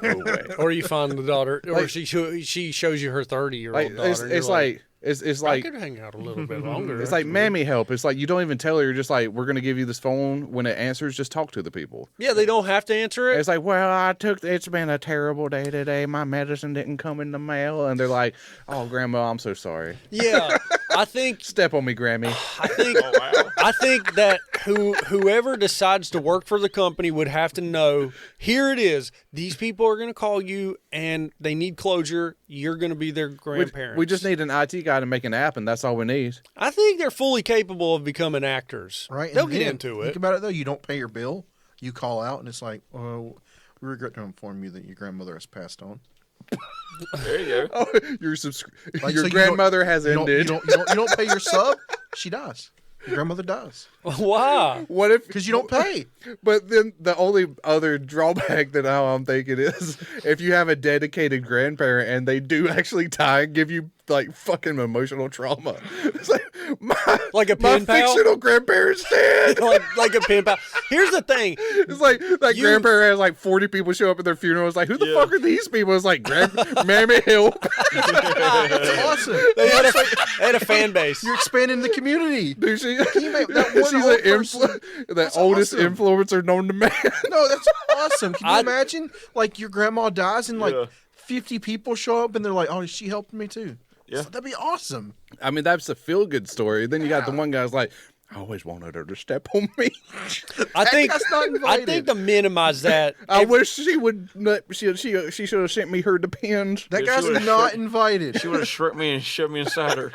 No way. Or you find the daughter, or Like- she shows you her 30-year-old Like, daughter. it's and you're like, it's I like, could hang out a little bit longer. it's like mammy help. It's like you don't even tell her. You're just like, we're gonna give you this phone. When it answers, just talk to the people. Yeah, they don't have to answer it. It's like, well, it's been a terrible day today. My medicine didn't come in the mail, and they're like, oh, grandma, I'm so sorry. Yeah, I think Step on me, Grammy. I think that whoever decides to work for the company would have to know, here it is. These people are going to call you and they need closure. You're going to be their grandparents. We just need an IT guy to make an app, and that's all we need. I think they're fully capable of becoming actors. Right? They'll And get then, into Think it. about it, though. You don't pay your bill. You call out, and it's like, oh, we regret to inform you that your grandmother has passed on. There you go. Oh, your Like, so your you grandmother has You don't, ended. you don't pay your sub, she dies. Your grandmother dies. Why? What if? Because you don't pay. But then the only other drawback that I'm thinking is if you have a dedicated grandparent and they do actually die and give you like fucking emotional trauma. It's Like a my pen pal? fictional grandparents dead. like a pen pal. Here's the thing. It's like that grandparent has like 40 people show up at their funeral. It's like, who the fuck are these people? It's like, mammy help. That's awesome. They had a fan base. You're expanding the community. Dude, she, Can you make that one she's old the person? That's oldest awesome. influencer known to man. No, that's awesome. Can you imagine? Like your grandma dies and like 50 people show up and they're like, "Oh, she helped me too." Yeah. So that'd be awesome. I mean, that's a feel good story. Then you got the one guy's like, I always wanted her to step on me. I think guy's not invited. I think to minimize that, I wish she would. She should have sent me her depends. That Yeah, she guy's would've not shot- invited. She would have struck me and shoved me inside her.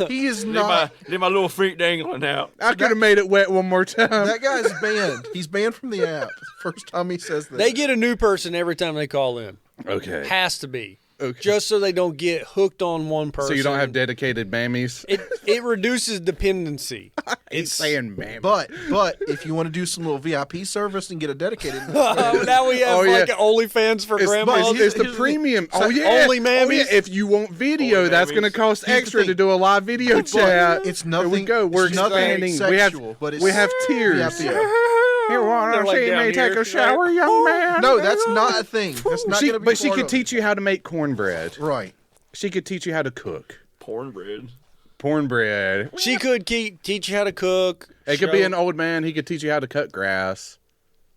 He is Leave not. my little feet dangling out. I could have made it wet one more time. That guy's banned. He's banned from the app. First time he says that. they get a new person every time they call in. Okay. Has to be. Okay. Just so they don't get hooked on one person. So you don't have dedicated mammies. it reduces dependency. It's saying mammy. But if you want to do some little VIP service and get a dedicated, Now we have like an OnlyFans for grandmas. It's the premium. Oh yeah, only mammies? Oh, yeah. If you want video, Only that's mammies. going to cost Here's the extra thing. to do a live video chat. it's Here nothing. we go. We're it's nothing expanding. sexual, but it's we have tiers. VIP. You want They're to like see down me take here. a shower, young man? No, that's not a thing. That's not gonna be. But she part could of teach you how to make cornbread. Right. She could teach you how to cook Cornbread. cornbread. She could teach you how to cook. It could be an old man. He could teach you how to cut grass,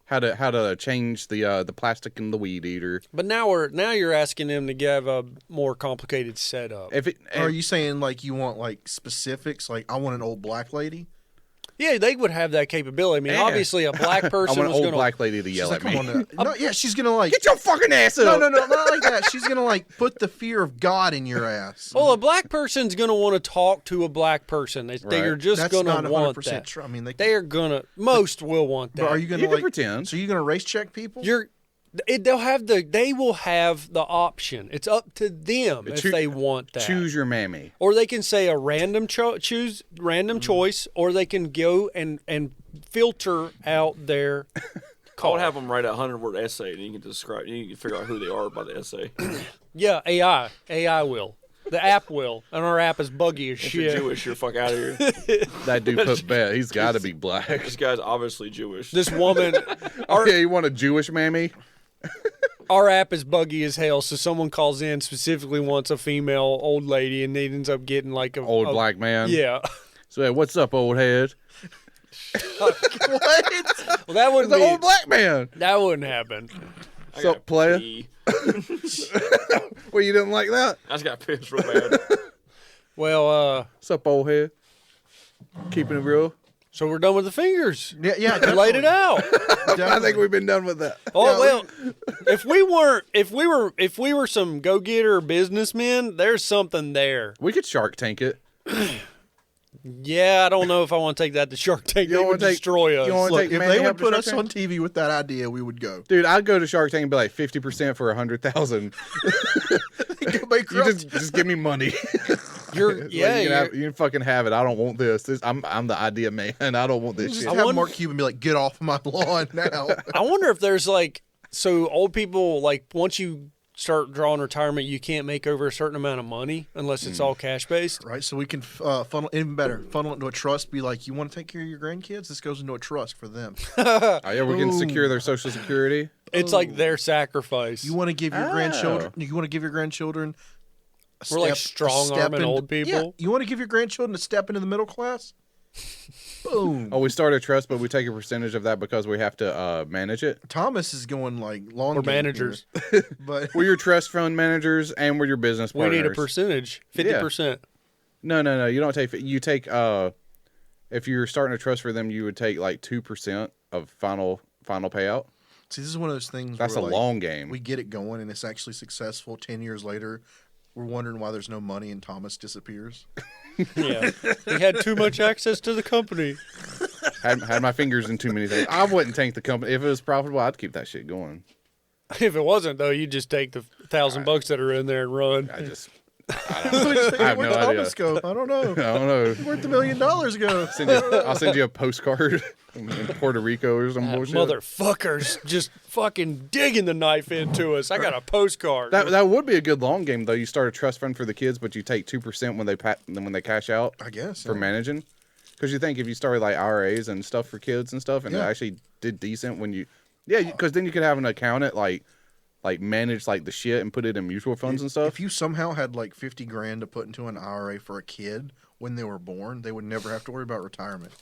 how to change the plastic in the weed eater. But now you're asking them to give a more complicated setup. Are you saying like you want like specifics? Like I want an old black lady. Yeah, they would have that capability. I mean, Yeah. obviously, a black I person want an was old going to. black lady to She's yell like, at me. come on. No, yeah, she's gonna like. Get your fucking ass up! No, not like that. She's gonna like put the fear of God in your ass. Well, a black person's going to want to talk to a black person. They are just That's going not to 100% want that. true. I mean, They are going to. Most will want that. But are you gonna You can like pretend. So you're gonna race check people? They will have the option. It's up to them if they want that. Choose your mammy. Or they can say a random choose random choice, or they can go and filter out their I would have them write a 100-word essay, and you can describe. You can figure out who they are by the essay. Yeah, AI will. The app will, and our app is buggy as If you're shit. Jewish, you're fuck out of here. That dude put bet. He's got to be black. This guy's obviously Jewish. This woman, Okay, you want a Jewish mammy? our app is buggy as hell. So someone calls in specifically wants a female old lady, and they ends up getting like a Old black man. Yeah. So hey, what's up, old head? What? Well, that wouldn't It's be. an old black man. That wouldn't happen. I So, got player? pee. Well, you didn't like that? I just got pissed real bad. Well, What's up, old head? Keeping it real. so we're done with the fingers. Yeah, We laid it out. I think we've been done with that. Oh well, if we were some go-getter businessmen, there's something there. We could Shark Tank it. Yeah, I don't know if I want to take that to Shark Tank. You They don't would wanna take- destroy us. you don't wanna Look, take if man they help would to put Shark us Tank? on TV with that idea, we would go. Dude, I'd go to Shark Tank and be like 50% for 100,000. Go You bankrupt. just give me money. You're Like, yeah. you can fucking have it. I don't want this. I'm the idea man. I don't want this Just shit. have Mark Cuban be like, "Get off my lawn now." I wonder if there's like so old people like once you start drawing retirement, you can't make over a certain amount of money unless it's all cash based. Right, so we can funnel even better. Funnel it into a trust. Be like, you want to take care of your grandkids? This goes into a trust for them. Oh, yeah, we can secure their social security. It's like their sacrifice. You want to give your grandchildren. You want to give your grandchildren. We're like strong-arming old people? Yeah, you want to give your grandchildren a step into the middle class. Boom. Oh, we start a trust, but we take a percentage of that because we have to manage it. Thomas is going like long. We're game managers. here. But We're your trust fund managers and we're your business We partners. need a percentage, 50%. No. You don't take. You take. If you're starting a trust for them, you would take like 2% of final payout. see, this is one of those things. That's where, a like, long game. We get it going, and it's actually successful. 10 years later, we're wondering why there's no money, and Thomas disappears. Yeah. We had too much access to the company. had my fingers in too many things. I wouldn't tank the company if it was profitable. I'd keep that shit going. If it wasn't though, you just take the $1,000 that are in there and run. I have no idea. Thomas go? I don't know. I don't know. Where'd the $1 million go? I'll send you a postcard in Puerto Rico or some bullshit. Motherfuckers just fucking digging the knife into us. I got a postcard. That would be a good long game though. You start a trust fund for the kids, but you take 2% when they cash out. I guess for managing. Because you think if you started like IRAs and stuff for kids and stuff, and it Yeah. actually did decent when you, because then you could have an accountant like manage like the shit and put it in mutual funds and stuff. If you somehow had like 50 grand to put into an IRA for a kid when they were born, they would never have to worry about retirement.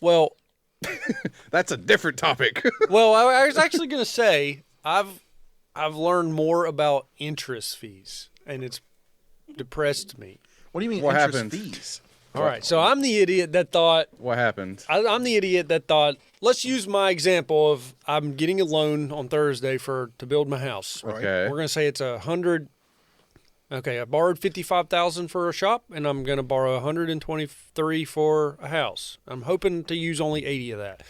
Well, That's a different topic. well, I was actually going to say I've learned more about interest fees, and it's depressed me. What do you mean What interest happened? fees? All right, so I'm the idiot that thought What happened? I'm the idiot that thought, let's use my example of I'm getting a loan on Thursday to build my house. Right. Okay. We're gonna say it's 100. Okay, I borrowed 55,000 for a shop, and I'm gonna borrow 123 for a house. I'm hoping to use only 80 of that.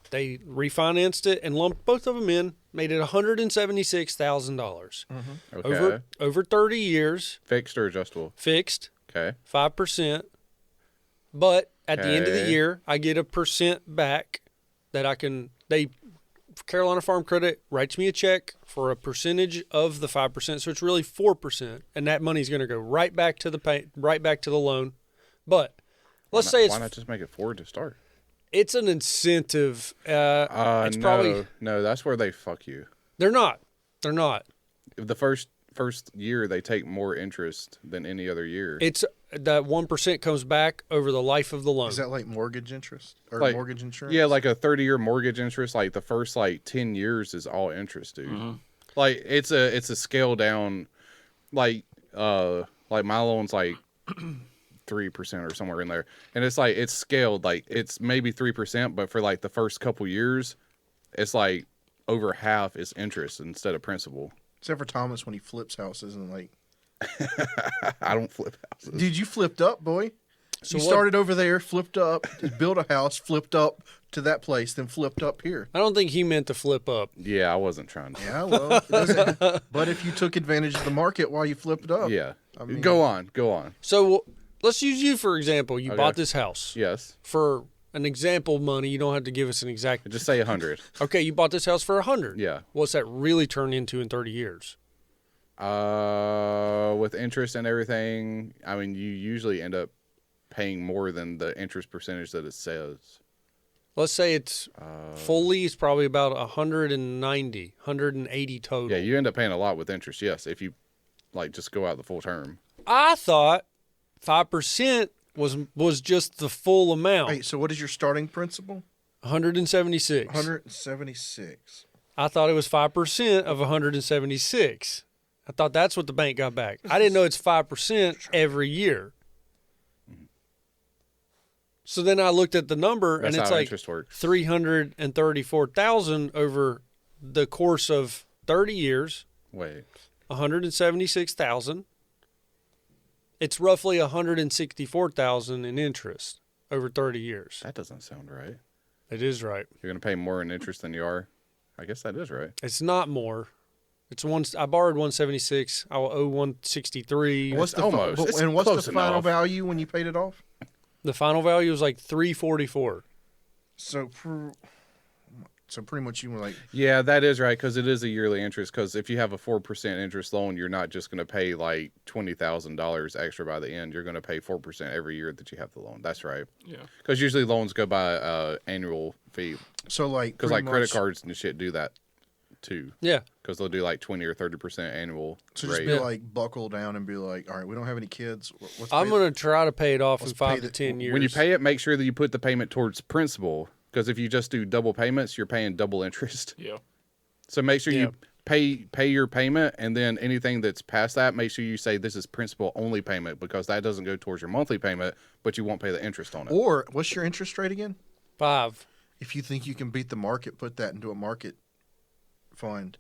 They refinanced it and lumped both of them in, made it $176,000 Okay. over 30 years, Fixed or adjustable? fixed, Okay. 5%. But at the end of the Okay. year, I get a percent back that I can. Carolina Farm Credit writes me a check for a percentage of the 5%, so it's really 4%, and that money's going to go right back to the loan. But let's say Why not just make it forward to start? it's an incentive. It's probably no. That's where they fuck you. they're not. The first year they take more interest than any other year. It's that 1% comes back over the life of the loan. Is that like mortgage interest or Like- mortgage insurance? Yeah, like a 30-year mortgage interest. Like the first 10 years is all interest, dude. Like it's a scale down. Like my loan's like 3% or somewhere in there, and it's scaled. Like it's maybe 3%, but for like the first couple years, it's like over half is interest instead of principal. Except for Thomas when he flips houses and like, I don't flip houses. dude, you flipped up, boy. So You what- started over there, flipped up, built a house, flipped up to that place, then flipped up here. I don't think he meant to flip up. Yeah, I wasn't trying to. Yeah, well, it doesn't- but if you took advantage of the market while you flipped up, Yeah. I mean- Go on. So let's use you for example. You Okay. bought this house. Yes. For an example money, you don't have to give us an exact. Just say 100. Okay, you bought this house for 100. Yeah. What's that really turn into in 30 years? With interest and everything, I mean, you usually end up paying more than the interest percentage that it says. Let's say it's fully it's probably about 180 total. Yeah, you end up paying a lot with interest. Yes, if you just go out the full term. I thought 5% was just the full amount. Wait, so what is your starting principal? 176. 176. I thought it was 5% of 176. I thought that's what the bank got back. I didn't know it's 5% every year. So then I looked at the number, That's and it's how like interest works. 334,000 over the course of 30 years. Wait, 176,000. It's roughly 164,000 in interest over 30 years. that doesn't sound right. It is right. You're gonna pay more in interest than you are. I guess that is right. It's not more. It's one. I borrowed 176. I will owe 163. What's the almost. It's and what's close the final enough. value when you paid it off? The final value was like 344. So pretty much you were like, Yeah, that is right because it is a yearly interest. Because if you have a 4% interest loan, you're not just gonna pay like $20,000 extra by the end. You're gonna pay 4% every year that you have the loan. That's right. Yeah. Because usually loans go by annual fee. so like Because pretty credit much- cards and shit do that too. Yeah. Because they'll do like 20 or 30% annual So just rate. be like buckle down and be like, all right, we don't have any kids. Let's I'm pay- going to try to pay it off in let's 5 pay to the- 10 years. When you pay it, make sure that you put the payment towards principal. Because if you just do double payments, you're paying double interest. Yeah. So make sure Yeah. you pay your payment, and then anything that's past that, make sure you say this is principal only payment because that doesn't go towards your monthly payment, but you won't pay the interest on it. Or what's your interest rate again? 5. If you think you can beat the market, put that into a market fund.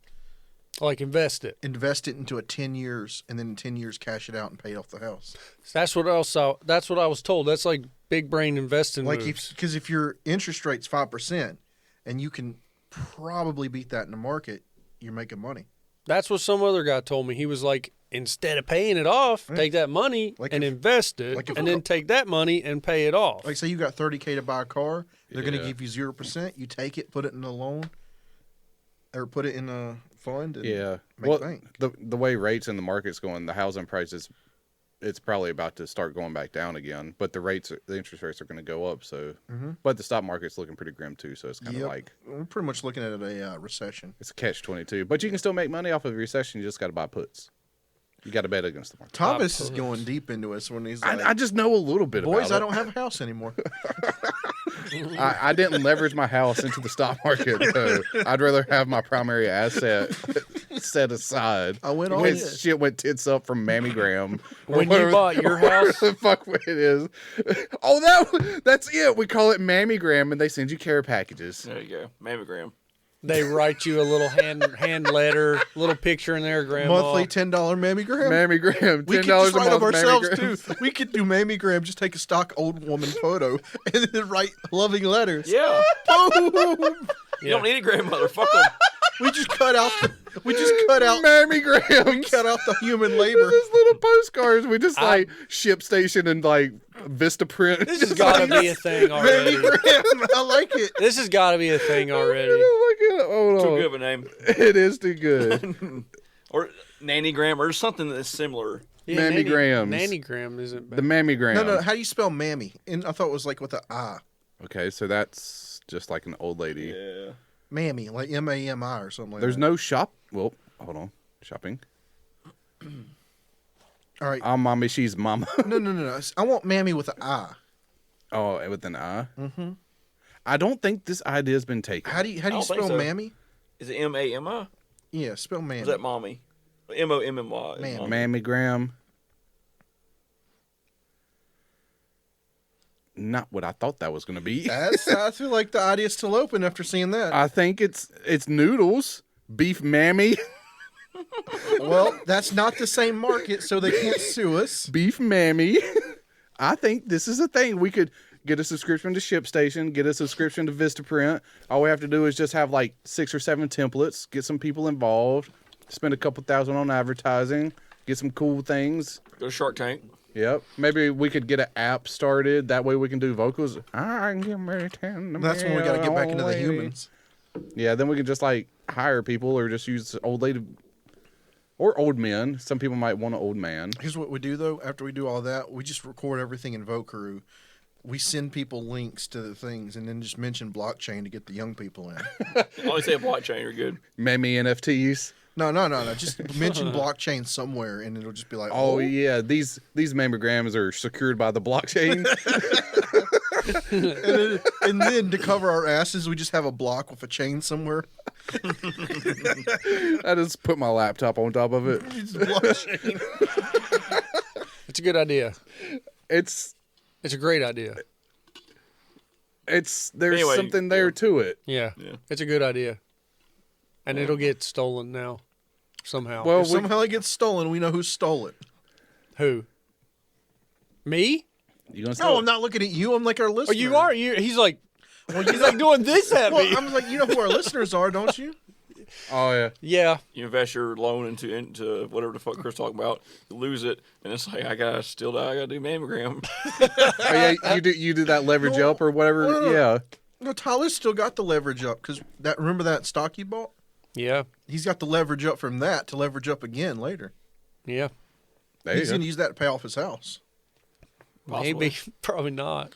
Like invest it. Invest it into a 10 years, and then in 10 years cash it out and pay off the house. That's what I saw. That's what I was told. That's like big brain investing Like moves. because if your interest rate's 5%, and you can probably beat that in the market, you're making money. That's what some other guy told me. He was like, instead of paying it off, take that money Like and if- invest it, like if and a then take that money and pay it off. Like, say you got $30K to buy a car, they're going Yeah. to give you 0%. You take it, put it in a loan, or put it in a fund. And Yeah. make Well, bank. the way rates in the market's going, the housing prices, it's probably about to start going back down again. But the interest rates are going to go up. So, but the stock market's looking pretty grim too. So it's kind of Yep. like We're pretty much looking at a recession. it's a catch-22. But you can still make money off of a recession. You just got to buy puts. You got to bet against the market. Thomas is going deep into us when he's like, I just know a little bit boys, about I it. don't have a house anymore. I didn't leverage my house into the stock market. So I'd rather have my primary asset set aside. I went all when in. shit went tits up from Mammogram. or When you whatever- bought your house, the fuck it is. Oh, that's it. We call it Mammogram, and they send you care packages. There you go. Mammogram. they write you a little hand letter, little picture in there, Grandma. Monthly $10 mammogram. Mammogram, We could $10 just a write up month. ourselves mammograms. too. We could do mammogram. Just take a stock old woman photo and then write loving letters. Yeah. Boom. You don't need a grandmother. Fuck them. We just cut out. We just cut out. Mammogram. Cut out the human labor. These little postcards. We just like ship station and like Vista print. This has got to be a thing already. Mammogram. I like it. This has got to be a thing already. Hold Too on. good of a name. It is too good. Or nannygram or something that's similar. Yeah, Mammograms. Nannygram isn't The bad. mammogram. No. How do you spell mammy? And I thought it was like with a I. Okay, so that's just like an old lady. Yeah. Mammy, like MAMI or something like There's that. no shop. Well, hold on. Shopping. All right. I'm mommy. She's mama. No. I want mammy with an I. Oh, with an I. Mm-hmm. I don't think this idea has been taken. How do you don't think spell so. mammy? Is it M-A-M-I? Yeah, spell mammy. Or is that mommy? M-O-M-M-Y. Mammy. Mammogram. Not what I thought that was going to be. I feel like the idea's still open after seeing that. I think it's noodles, beef mammy, Well, that's not the same market, so they can't sue us. beef mammy. I think this is a thing. We could get a subscription to ShipStation, get a subscription to Vistaprint. All we have to do is just have like 6 or 7 templates, get some people involved, spend a couple $1,000 on advertising, get some cool things. Go to Shark Tank. Yep. Maybe we could get an app started. That way we can do vocals. I can get ready to That's when we got to get back into the humans. Yeah, then we can just like hire people or just use old lady or old men. Some people might want an old man. Here's what we do, though. After we do all that, we just record everything in Vocrew. We send people links to the things and then just mention blockchain to get the young people in. Only say a blockchain, you're good. Mammy NFTs. No. Just mention blockchain somewhere and it'll just be like, Oh yeah, these mammograms are secured by the blockchain. And then to cover our asses, we just have a block with a chain somewhere. I just put my laptop on top of it. It's blockchain. It's a good idea. It's It's a great idea. there's Anyway, something there to it. Yeah. Yeah. It's a good idea. And it'll get stolen now. Somehow. Well, If somehow it gets stolen, we know who stole it. Who? Me? you gonna No, I'm not looking at you. I'm like our Oh, listener. you are. He's like doing this at me. Well, I'm like, you know who our listeners are, don't you? Oh yeah. Yeah. You invest your loan into whatever the fuck Chris talking about, you lose it, and it's like I gotta do mammogram. Oh, yeah, you do that leverage up or whatever. No. Yeah. No, Tyler's still got the leverage up because remember that stock you bought? Yeah. He's got the leverage up from that to leverage up again later. Yeah. There you He's go. going to use that to pay off his house. Maybe. Probably not.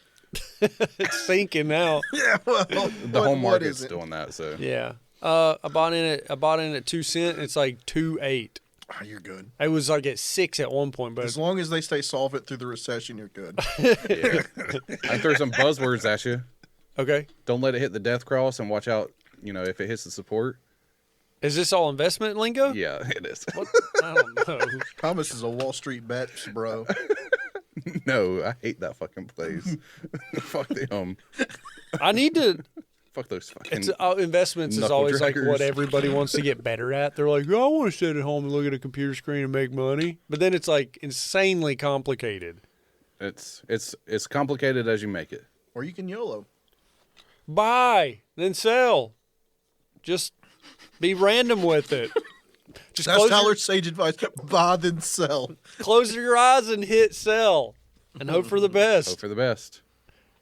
It's sinking now. Yeah, well, The whole market's doing that. So Yeah. I bought in at 2 cents. It's like 2.8. Oh, you're good. It was like at 6 at one point, but As long as they stay solvent through the recession, you're good. yeah. I throw some buzzwords at you. okay. Don't let it hit the death cross and watch out. If it hits the support. Is this all investment lingo? Yeah, it is. What? I don't know. Thomas is a Wall Street bets, bro. No, I hate that fucking place. Fuck them. I need to. Fuck those fucking. It's investments is knuckle always like draggers. what everybody wants to get better at. They're like, oh, I want to sit at home and look at a computer screen and make money, but then it's like insanely complicated. It's complicated as you make it. Or you can YOLO. Buy, then sell. Just be random with it. Just That's close Tyler's sage advice. Buy then sell. close your eyes and hit sell, and hope for the best. Hope for the best.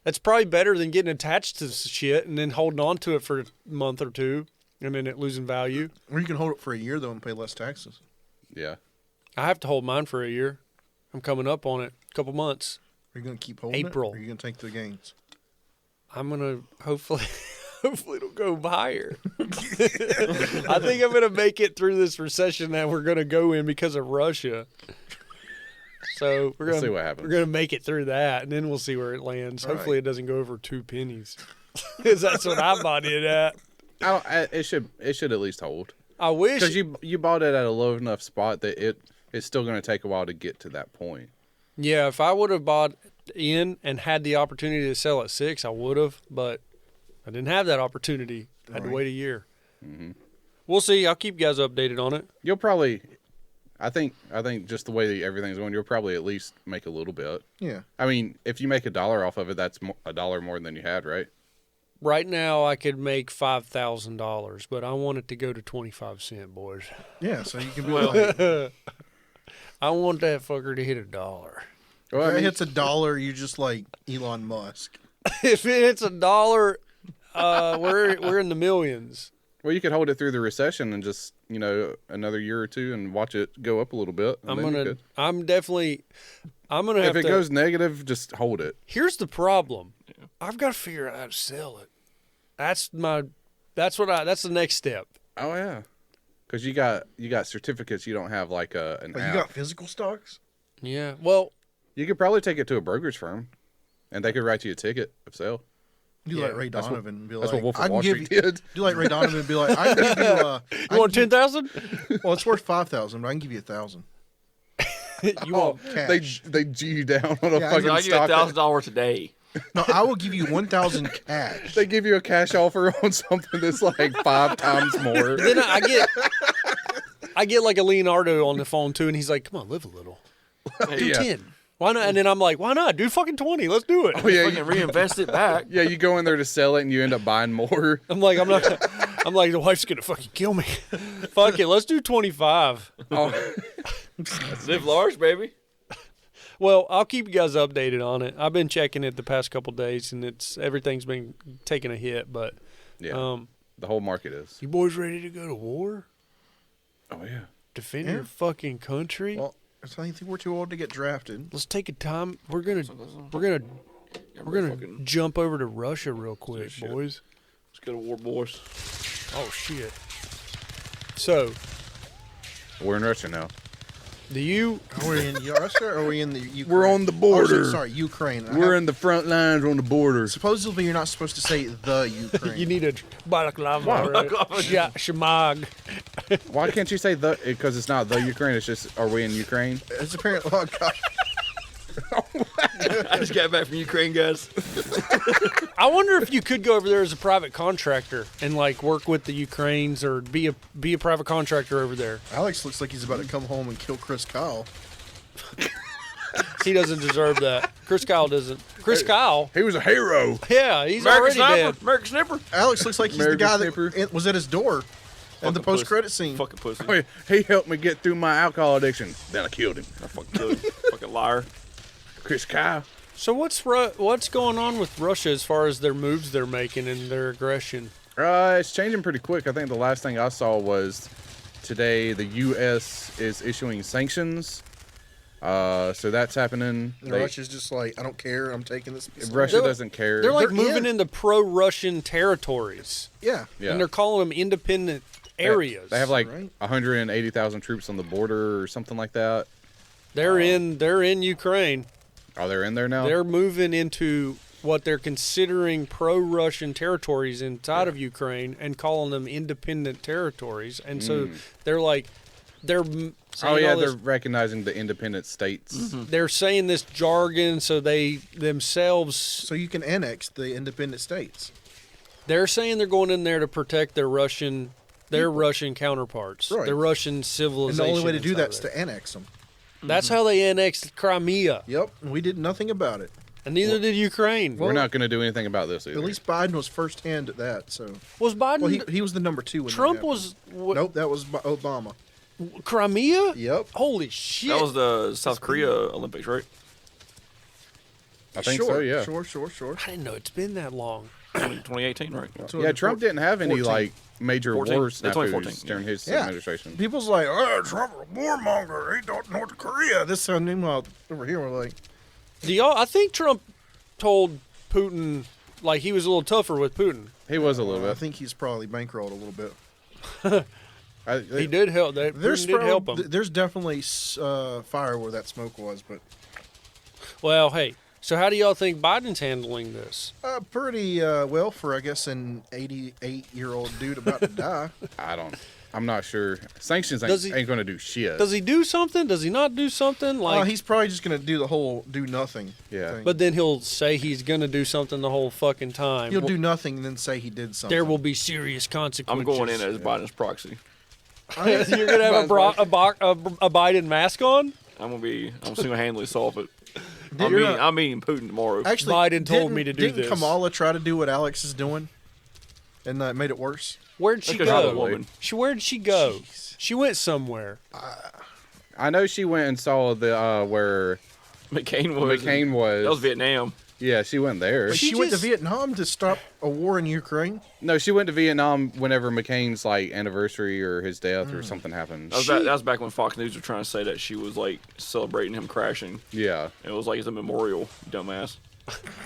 That's probably better than getting attached to shit and then holding on to it for a month or two and then it losing value. Or you can hold it for a year, though, and pay less taxes. Yeah. I have to hold mine for a year. I'm coming up on it. A couple months. Are you going to keep holding April. it? Or are you going to take the gains? I'm going to hopefully it'll go higher. I think I'm going to make it through this recession that we're going to go in because of Russia. So we're We'll going see what happens. We're going to make it through that, and then we'll see where it lands. All Hopefully right. it doesn't go over 2 pennies. Because that's what I bought it at. It should at least hold. I wish. Because you bought it at a low enough spot that it's still going to take a while to get to that point. Yeah, if I would have bought in and had the opportunity to sell at 6, I would have, but I didn't have that opportunity. I had to Right. wait a year. Mm-hmm. We'll see. I'll keep you guys updated on it. You'll probably, I think just the way that everything's going, you'll probably at least make a little bit. Yeah. I mean, if you make $1 off of it, that's $1 more than you had, right? Right now, I could make $5,000, but I want it to go to 25 cents, boys. Yeah, so you can be like, I want that fucker to hit $1. Well, if it hits $1, you just like Elon Musk. If it hits $1, we're in the millions. well, you could hold it through the recession and just another year or two and watch it go up a little bit. and then you could. I'm gonna have If it to. goes negative, just hold it. Here's the problem. I've got to figure out how to sell it. That's the next step. Oh yeah, because you got certificates. You don't have like an Like, app. you got physical stocks? Yeah. Well, You could probably take it to a brokerage firm, and they could write you a ticket of sale. Do Yeah, like Ray that's what- Donovan and be That's like, what Wolf I of can Wall give Street you, did. do like Ray Donovan and be like, I can give you, you want 10,000? well, it's worth 5,000, but I can give you 1,000. You want? Cash. They G you down on a Yeah, fucking I give you stock. $1,000 today. No, I will give you 1,000 cash. They give you a cash offer on something that's like 5 times more. Then I get like a Leonardo on the phone too, and he's like, "Come on, live a little. Do Yeah. 10. Why not?" And then I'm like, "Why not? Do fucking 20. Let's do it." Oh yeah, Fucking reinvest it back. yeah. You go in there to sell it, and you end up buying more. I'm like, I'm like, the wife's gonna fucking kill me. Fuck it, let's do 25. Oh, Live large, baby. Well, I'll keep you guys updated on it. I've been checking it the past couple days, and everything's been taking a hit. But yeah. The whole market is. you boys ready to go to war? Oh yeah. Defend Yeah. your fucking country? Well, I think we're too old to get drafted. Let's take a time. We're gonna Fucking- jump over to Russia real quick, Shit. boys. Let's go to war, boys. Oh shit. So, We're in Russia now. do you? Are we in Russia or are we in the Ukraine? We're on the Oh, border. sorry, Ukraine. We're in the front lines on the border. Supposedly, you're not supposed to say the Ukraine. You need a balaclava. Right? Shamag. Why can't you say the? Because it's not the Ukraine. It's just, are we in Ukraine? It's apparently. Oh, God. I just got back from Ukraine, guys. I wonder if you could go over there as a private contractor and like work with the Ukraines or be a private contractor over there. Alex looks like he's about to come home and kill Chris Kyle. He doesn't deserve that. Chris Kyle doesn't. Chris Kyle, He was a hero. yeah, he's American already Sniper. dead. American Snipper. Alex looks like he's American the guy Snipper. that was at his door in the Fucking post-credit pussy. scene. Fucking pussy. Oh, yeah. He helped me get through my alcohol addiction. Then I killed him. I fucking killed him. Fucking liar. Chris Kyle. So what's going on with Russia as far as their moves they're making and their aggression? It's changing pretty quick. I think the last thing I saw was today the U.S. is issuing sanctions. So that's happening. And Russia's just like, I don't care. I'm taking this. Russia They're- doesn't care. They're like They're moving in. into pro-Russian territories, Yeah. yeah. and they're calling them independent areas. They have like Right. 180,000 troops on the border or something like that. they're in Ukraine. Oh, they're in there now? They're moving into what they're considering pro-Russian territories inside of Ukraine and calling them independent territories. And so they're like, they're saying Oh, yeah, all this, they're recognizing the independent states. they're saying this jargon so they themselves, So you can annex the independent states. they're saying they're going in there to protect their Russian counterparts, Right. their Russian And civilization. the only way to do inside that's of there. to annex them. That's how they annexed Crimea, Yep. And we did nothing about it. and neither did Ukraine. We're not going to do anything about this either. At least Biden was first hand at that. So, Was Biden? well, he was the number 2. When that Trump happened. was. Nope, that was Obama. Crimea? Yep. Holy shit! That was the South Korea Olympics, right? I think sure, so. Yeah. Sure. I didn't know it's been that long. 2018, right? Yeah, Trump didn't have any 14. like major 14. war It's only snafus 14, during his Yeah. administration. People's like, oh, Trump a warmonger. He thought North Korea. This time, meanwhile, over here, we're like, Do y'all? I think Trump told Putin like he was a little tougher with Putin. He was a little I bit. think he's probably bankrolled a little bit. He did help. Putin did help him. There's definitely fire where that smoke was, but Well, hey. So how do y'all think Biden's handling this? pretty well for, I guess, an 88-year-old dude about to die. I'm not sure. Sanctions Does ain't, he- ain't going to do shit. Does he do something? Does he not do something? Like, He's probably just going to do the whole do nothing Yeah. thing. but then he'll say he's gonna do something the whole fucking time. He'll do nothing and then say he did something. There will be serious consequences. I'm going in as Biden's proxy. You're gonna have a Biden mask on. I'm single-handedly solve it. Did- I'm meeting Putin tomorrow. Actually, Biden told didn't- me to do didn't this. Kamala try to do what Alex is doing, and that made it worse? Where'd she That's 'cause she's a go? woman. Where'd she go? Jeez. She went somewhere. I know she went and saw the where McCain was. McCain was. That was Vietnam. Yeah, she went there. But She she went to just- Vietnam to stop a war in Ukraine. No, she went to Vietnam whenever McCain's like anniversary or his death or something happened. That was back when Fox News were trying to say that she was like celebrating him crashing. Yeah. It was like it's a memorial, dumbass.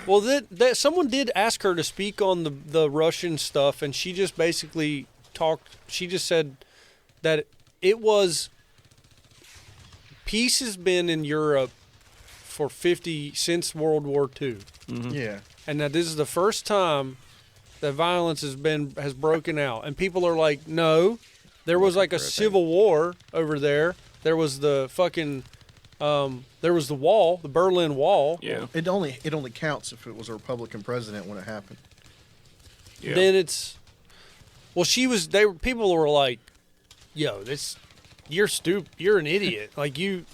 Well, that someone did ask her to speak on the Russian stuff, and she just basically talked. She just said that it was peace has been in Europe for since World War II, Yeah. and that this is the first time that violence has broken out. And people are like, no, there was like a civil war over there. There was the fucking. There was the wall, the Berlin Wall. Yeah. It only counts if it was a Republican president when it happened. Yeah. Then it's. Well, people were like, "Yo, you're stupid. You're an idiot. Like you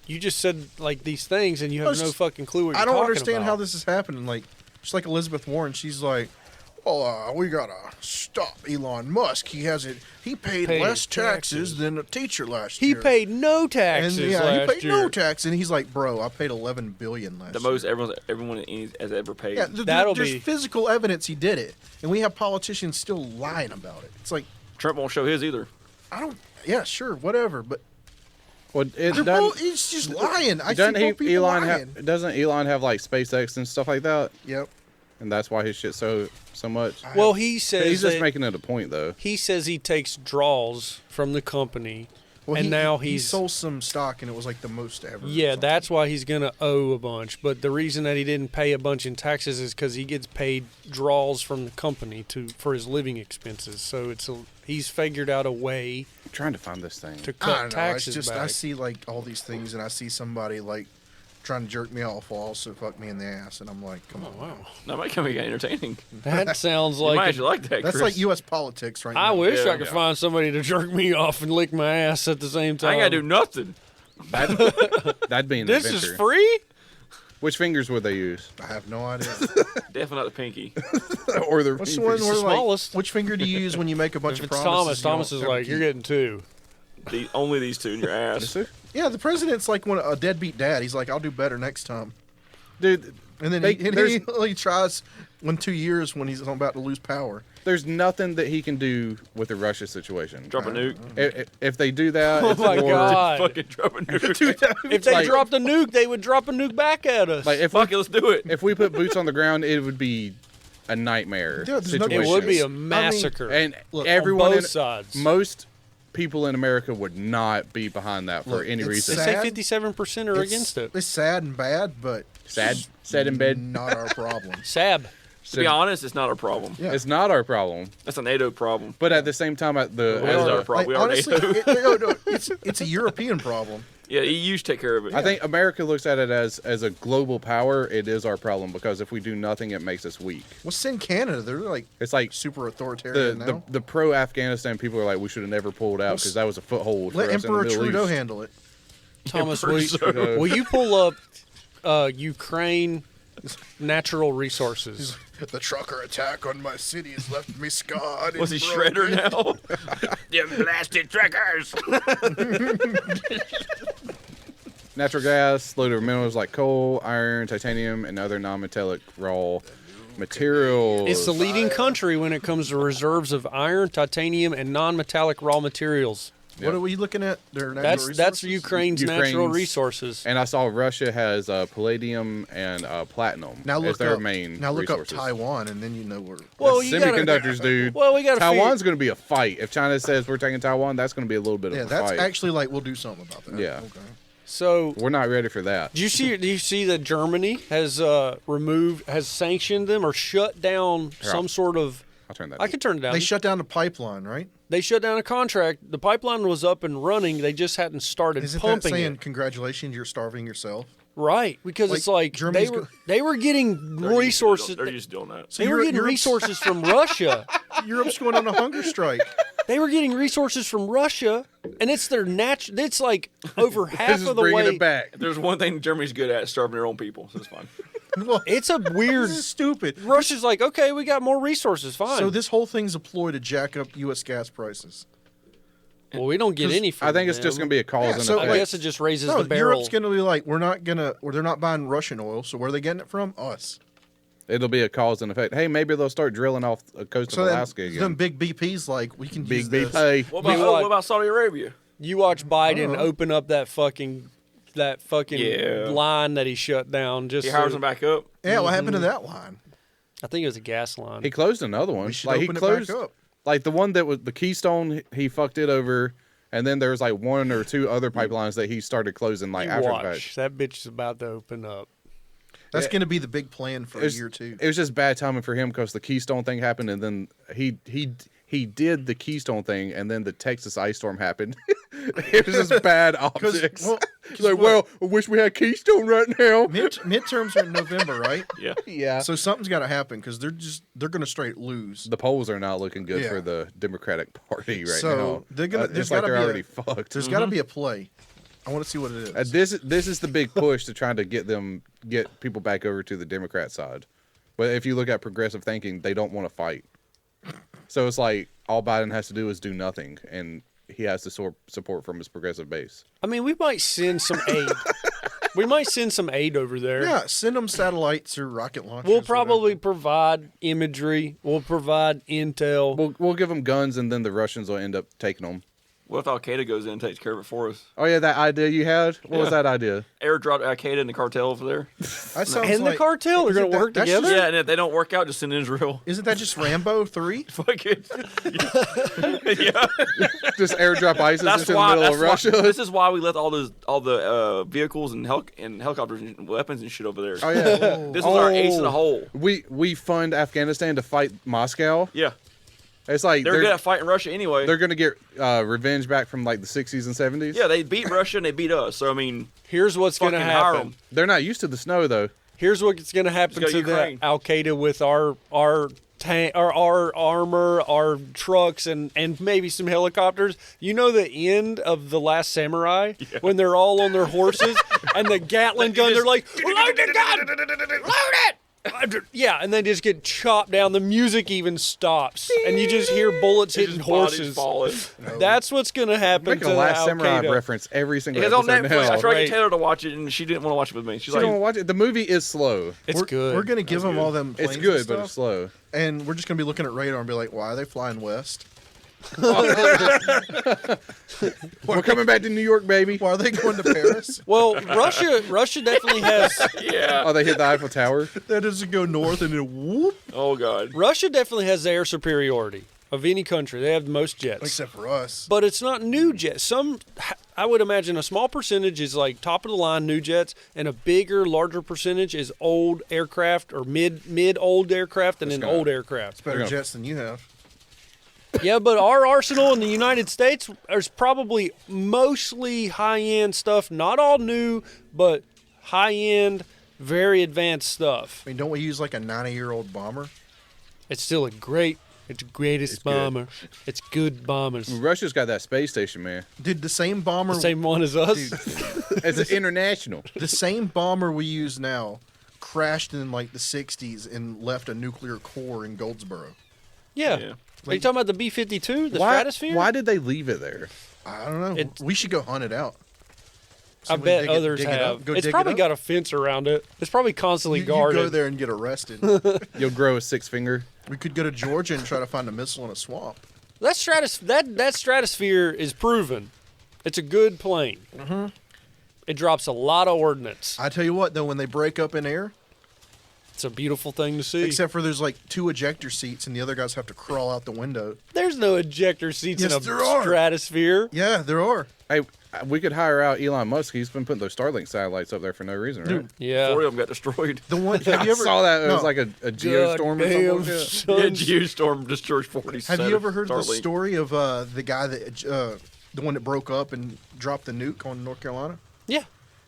just said like these things, and you have no fucking clue what you're I don't talking understand about. how this is happening. Like, just like Elizabeth Warren, she's like, well, we gotta stop Elon Musk. He paid Paid less taxes. taxes than a teacher last He year. paid no and taxes yeah, last he paid year. no tax, and he's like, bro, I paid $11 billion last The year. most everyone has ever paid. Yeah, That'll there's be- physical evidence he did it, and we have politicians still lying about it. It's like, Trump won't show his either. I don't. Yeah, sure, whatever, but Well, it they're doesn't. he's just lying. I see Doesn't both people lying. Doesn't Elon have like SpaceX and stuff like that? Yep. And that's why his shit so much. Well, he says He's just that- making it a point though. He says he takes draws from the company, Well, and now he he's sold some stock, and it was like the most ever. or Yeah, something. that's why he's gonna owe a bunch. But the reason that he didn't pay a bunch in taxes is because he gets paid draws from the company for his living expenses. So he's figured out a way I'm trying to find this thing. to I cut don't know. taxes It's just back. I see like all these things, and I see somebody like trying to jerk me off while also fuck me in the ass, and I'm like, come on. Wow, That might come entertaining. that sounds You might like. actually like that. That's Chris. like U.S. politics right I now. wish Yeah. I could find somebody to jerk me off and lick my ass at the same I time. ain't gotta do nothing. That'd be an This adventure. is free. Which fingers would they use? I have no idea. Definitely not the pinky. Or the What's the one where like, smallest. which finger do you use when you make a bunch If of it's promises? Thomas you is don't like, ever you're keep? getting two. Only these two in your ass. Yeah, the president's like a deadbeat dad. He's like, I'll do better next time. Dude, And then he tries in 2 years when he's about to lose power. there's nothing that he can do with the Russia situation. Drop a nuke. If they do that, Oh it's my more, God. Fucking drop a nuke. If they like- dropped a nuke, they would drop a nuke back at us. Like Fuck it, let's do it. if we put boots on the ground, it would be a nightmare Yeah, there's no situation. it would be a I mean, massacre. And Look, everyone, on both in, sides. most people in America would not be behind that for Look, any it's reason. They sad. say 57% are against it. It's sad and bad, but Sad in bed. not our problem. Sab. To be honest, it's not our problem. Yeah. It's not our problem, That's a NATO problem. but at the same time, at the Well, as it's a- our problem. We are honestly, NATO. it's a European problem. Yeah, EU take care of it. I think America looks at it as a global power. It is our problem because if we do nothing, it makes us weak. What's in Canada? They're like It's like super authoritarian now. the pro Afghanistan people are like, we should have never pulled out because that was a foothold for Let us Emperor in the Middle Trudeau East. handle it. Thomas, Emperor Zone. will you pull up Ukraine natural resources. The trucker attack on my city has left me scarred. Was he and broken. Shredder now? Them blasted truckers. Natural gas, loaded with minerals like coal, iron, titanium, and other non-metallic raw materials. It's the leading country when it comes to reserves of iron, titanium, and non-metallic raw materials. What are we looking at? Their natural That's resources? Ukraine's natural resources. And I saw Russia has palladium and platinum Now as look their up, main now look resources. up Taiwan, and then you know where. Well, That's you gotta- semiconductors, dude. Well, we got Taiwan's going to be a fight. If China says we're taking Taiwan, that's going to be a little bit Yeah, of a that's fight. actually like we'll do something about that. Yeah. Okay. So We're not ready for that. do you see that Germany has sanctioned them or shut down some sort of? I'll turn that. I can turn it down. They shut down the pipeline, right? They shut down a contract. The pipeline was up and running. They just hadn't started Isn't that pumping saying it. congratulations, you're starving yourself? Right, because Like, it's like Germany's they were getting resources. They're just doing that. So They were getting resources from Russia. Europe's going on a hunger strike. They were getting resources from Russia, and it's their natural. It's like over half This is of the bringing way. it back. There's one thing Germany's good at: starving their own people. So it's fine. Well, It's a weird. this is stupid. Russia's like, okay, we got more resources, fine. So this whole thing's a ploy to jack up U.S. gas prices. well, we don't get any. From I think it's just going to be a cause Yeah, and so, effect. I guess it just raises No, the barrel. Europe's going to be like, they're not buying Russian oil, so where are they getting it from? Us. It'll be a cause and effect. Hey, maybe they'll start drilling off the coast So of then, Alaska again. them big BP's like, we can use Big this. BP. What about, what about Saudi Arabia? You watch Biden Uh-huh. open up that fucking Yeah. line that he shut down. Just He hires so- them back up. Yeah, what happened to that line? I think it was a gas line. He closed another one. We should Like he open closed, it back up. like the one that was the Keystone. He fucked it over, and then there was like one or two other pipelines that he started closing like You after the watch. fact. That bitch is about to open up. That's going to be the big plan for a It's- year too. It was just bad timing for him because the Keystone thing happened, and then he did the Keystone thing, and then the Texas ice storm happened. It was just bad optics. well, It's like, well, I wish we had Keystone right now. Midterms are in November, right? Yeah. Yeah. So something's got to happen because they're going to straight lose. The polls are not looking good Yeah. for the Democratic Party right So, now. they're gonna- It's there's like gotta they're be a- already fucked. There's got to be a play. I want to see what it is. This is the big push to try to get people back over to the Democrat side. But if you look at progressive thinking, they don't want to fight. So it's like all Biden has to do is do nothing, and he has the support from his progressive base. I mean, we might send some aid. We might send some aid over there. Yeah, send them satellites or rocket launchers. We'll probably whatever. provide imagery. We'll provide intel. We'll give them guns, and then the Russians will end up taking them. What if Al Qaeda goes in and takes care of it for us? Oh yeah, that idea you had. What was Yeah. that idea? Airdrop Al Qaeda and the cartel over there. That sounds And the like, cartel are isn't going to that- work that's together. just- Yeah, and if they don't work out, just send Israel. Isn't that just Rambo 3? Fuck it. Yeah. Just airdrop ISIS That's into the why. middle That's of why. Russia. This is why we let all the vehicles and helicopters and weapons and shit over there. Oh yeah. This was our ace in the hole. We fund Afghanistan to fight Moscow. Yeah, It's like they're good at fighting Russia anyway. They're gonna get revenge back from like the 60s and 70s. Yeah, they beat Russia and they beat us. So I mean, Here's what's going to fucking hire happen. 'em. They're not used to the snow though. Here's what's going to happen Let's to go Ukraine. the Al Qaeda with our tank, our armor, our trucks, and maybe some helicopters. You know the end of The Last Samurai when they're all on their horses and the Gatling gun. They're like, load the gun, load it. Yeah, and they just get chopped down. The music even stops, and you just hear bullets It's hitting just bodies horses. falling. That's what's going to happen Making to a Last Al Samurai Qaeda. reference every single It's on episode Netflix. I now. tried to Right. get Taylor to watch it, and she didn't want to watch it with me. She's She like, don't watch it. The movie is slow. It's good. We're going to give them all them planes It's good, and but it's stuff, slow. and we're just going to be looking at radar and be like, why are they flying west? We're coming back to New York, baby. Why are they going to Paris? Well, Russia definitely has. yeah. Oh, they hit the Eiffel Tower. That doesn't go north and then whoop, Oh god. Russia definitely has the air superiority of any country. They have the most jets. except for us. But it's not new jets. I would imagine a small percentage is like top of the line new jets, and a larger percentage is old aircraft or mid old aircraft, and then gonna- old aircraft. Better gonna- jets than you have. Yeah, but our arsenal in the United States is probably mostly high end stuff. Not all new, but high end, very advanced stuff. I mean, don't we use like a 90-year-old bomber? It's still it's the greatest good. bomber. It's good bombers. Russia's got that space station, man. Dude, the same bomber, The same one as us. dude, It's an international. the same bomber we use now crashed in like the 60s and left a nuclear core in Goldsboro. Yeah. Yeah. Are you talking about the B-52, the why, Stratosphere? Why did they leave it there? I don't know. It- We should go hunt it out. See I if we bet dig it- others dig it up. have. Go It's dig it probably up. got a fence around it. It's probably constantly You guarded. go there and get arrested. You'll grow a 6 finger. We could go to Georgia and try to find a missile in a swamp. That Stratosphere is proven. It's a good plane. Mm-hmm. It drops a lot of ordnance. I tell you what, though, when they break up in air, It's a beautiful thing to see. except for there's like 2 ejector seats and the other guys have to crawl out the window. There's no ejector seats Yes, in a there are. Stratosphere. Yeah, there are. Hey, we could hire out Elon Musk. He's been putting those Starlink satellites up there for no reason, right? Dude, Yeah. 4 of them got destroyed. The one I have you ever saw that. It was No. like a geostorm or Goddamn, something. son. Yeah, Geostorm destroyed 47. Have you ever heard the Starlink. story of the guy that the one that broke up and dropped the nuke on North Carolina? Yeah.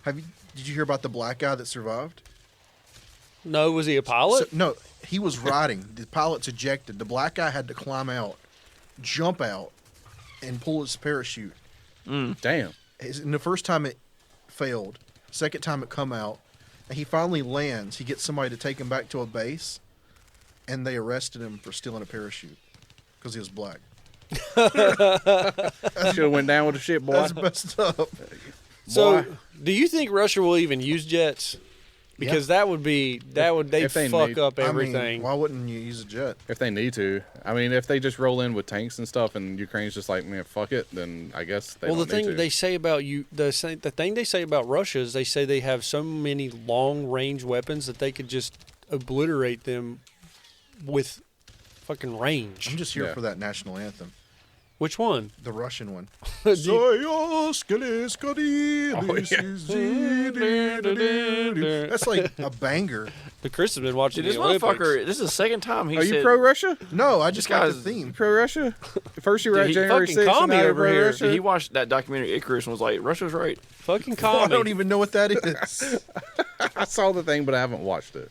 Did you hear about the black guy that survived? No, was he a pilot? So, no, he was riding. The pilot's ejected. The black guy had to climb out, jump out, and pull his parachute. Damn. And the first time it failed, second time it come out, and he finally lands. He gets somebody to take him back to a base, and they arrested him for stealing a parachute because he was black. Should have went down with the shit, boy. That's messed up. So, Boy. do you think Russia will even use jets? Because they'd If they fuck need- up I everything. mean, why wouldn't you use a jet? If they need to. I mean, if they just roll in with tanks and stuff and Ukraine's just like, man, fuck it, then I guess they Well, the don't need thing to. they say about the thing they say about Russia is they say they have so many long-range weapons that they could just obliterate them with fucking range. I'm just here Yeah. for that national anthem, Which one? the Russian one. Do you- That's like a banger. The Chris has been watching Dude, this the Olympics. motherfucker, this is the second time he Are said... you pro Russia? No, I just got the guy's- theme. Pro Russia? First you were Dude, at he January fucking 6th, and commie now you're over pro here. Russia? He watched that documentary Icarus and was like, Russia's right. Fucking I commie. don't even know what that is. I saw the thing, but I haven't watched it.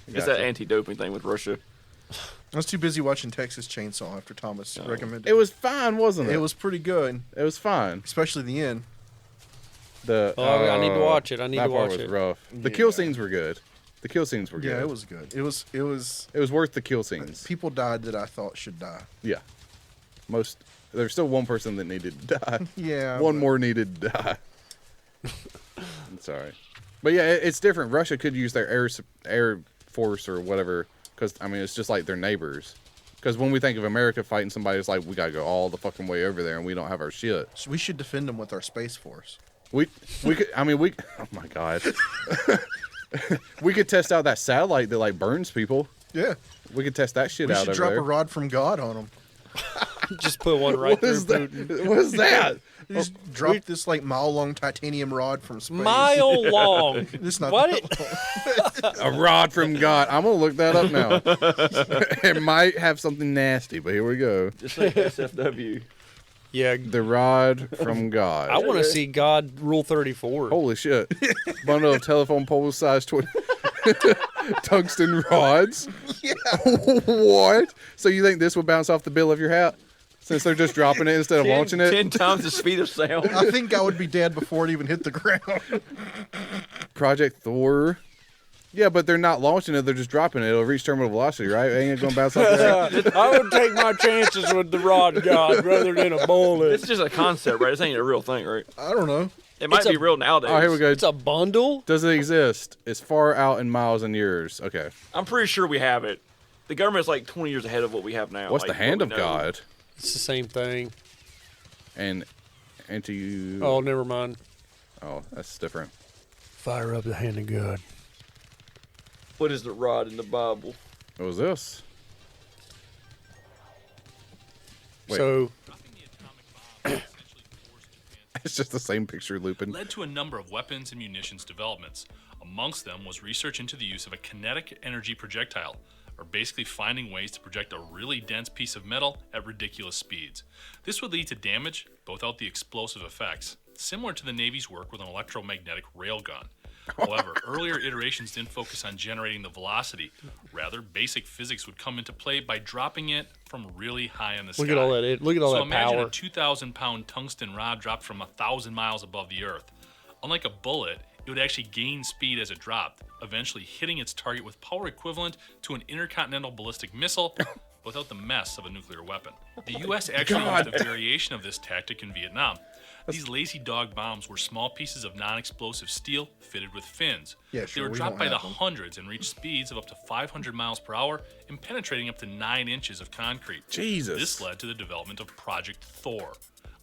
It's that anti-doping thing with Russia. I was too busy watching Texas Chainsaw after Thomas recommended. It was fine, wasn't it? It was pretty good, It was fine. especially the end. The Oh, I need to watch it. I need that to part watch was it. rough. The Yeah. kill scenes were good. The kill scenes were good. Yeah, it was good. It was. It was worth the kill scenes. People died that I thought should die. Yeah. There's still one person that needed to die. Yeah. One but- more needed to die. I'm sorry. But yeah, it's different. Russia could use their air force or whatever because, I mean, it's just like their neighbors. Because when we think of America fighting somebody, it's like we got to go all the fucking way over there and we don't have our shit. So we should defend them with our space force. We could, I mean, oh my God. We could test out that satellite that like burns people. Yeah. We could test that shit We out should over drop there. a rod from God on them. Just put one right What through is that? Putin. What is that? Just drop this like mile-long titanium rod from space. Mile long. It's not What? that long. A rod from God. I'm gonna look that up now. It might have something nasty, but here we go. Just like SFW. Yeah. The rod from God. I want to see God Rule 34. Holy shit! Bundle of telephone pole size tungsten rods. Yeah. What? So you think this would bounce off the bill of your hat? Since they're just dropping it instead of launching it? 10 times the speed of sound. I think I would be dead before it even hit the ground. Project Thor. Yeah, but they're not launching it; they're just dropping it. It'll reach terminal velocity, right? Ain't it gonna bounce off the hat? I would take my chances with the rod God rather than a bullet. It's just a concept, right? This ain't a real thing, right? I don't know. It might It's be a- real nowadays. Oh, here we go. It's a bundle? Does it exist? It's far out in miles and years. Okay. I'm pretty sure we have it. The government's like 20 years ahead of what we have now. What's like, the hand what of we know. God? It's the same thing. And anti. Oh, never mind. Oh, that's different. Fire up the hand of God. What is the rod in the Bible? What was this? Wait. So, It's just the same picture looping. led to a number of weapons and munitions developments. Amongst them was research into the use of a kinetic energy projectile, or basically finding ways to project a really dense piece of metal at ridiculous speeds. This would lead to damage, but without the explosive effects, similar to the Navy's work with an electromagnetic railgun. However, earlier iterations didn't focus on generating the velocity. Rather, basic physics would come into play by dropping it from really high in the sky. look at all that. Look at all So that imagine power. a 2,000-pound tungsten rod dropped from 1,000 miles above the Earth. Unlike a bullet, it would actually gain speed as it dropped, eventually hitting its target with power equivalent to an intercontinental ballistic missile without the mess of a nuclear weapon. The U.S. actually used a variation of this tactic in Vietnam. These lazy dog bombs were small pieces of non-explosive steel fitted with fins. Yeah, They sure, were we dropped don't by the have them. hundreds and reached speeds of up to 500 miles per hour and penetrating up to 9 inches of concrete. Jesus. This led to the development of Project Thor,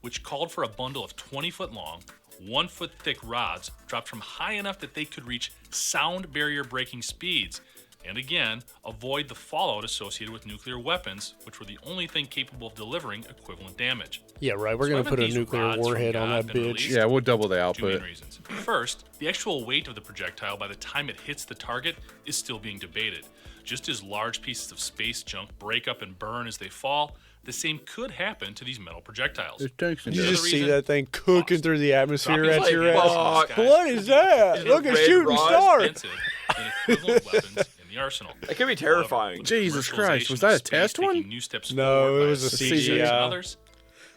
which called for a bundle of 20-foot long, 1-foot thick rods dropped from high enough that they could reach sound barrier breaking speeds, and again, avoid the fallout associated with nuclear weapons, which were the only thing capable of delivering equivalent damage. Yeah, right. We're So going haven't to put a these nuclear rods from warhead on God that been bitch. released? Yeah, we'll double the Two main output. reasons. First, the actual weight of the projectile by the time it hits the target is still being debated. Just as large pieces of space junk break up and burn as they fall, the same could happen to these metal projectiles. There's tungsten You The there. just other see reason- that thing cooking through the atmosphere Dropping at your like ass. balls in the sky What is that? Is it Look, a a red shooting rod? star. Expensive than equivalent weapons in the arsenal. That could be terrifying. Jesus Christ, was Commercialization that a of space test taking one? New steps No, forward it by was a associations and CGI. others,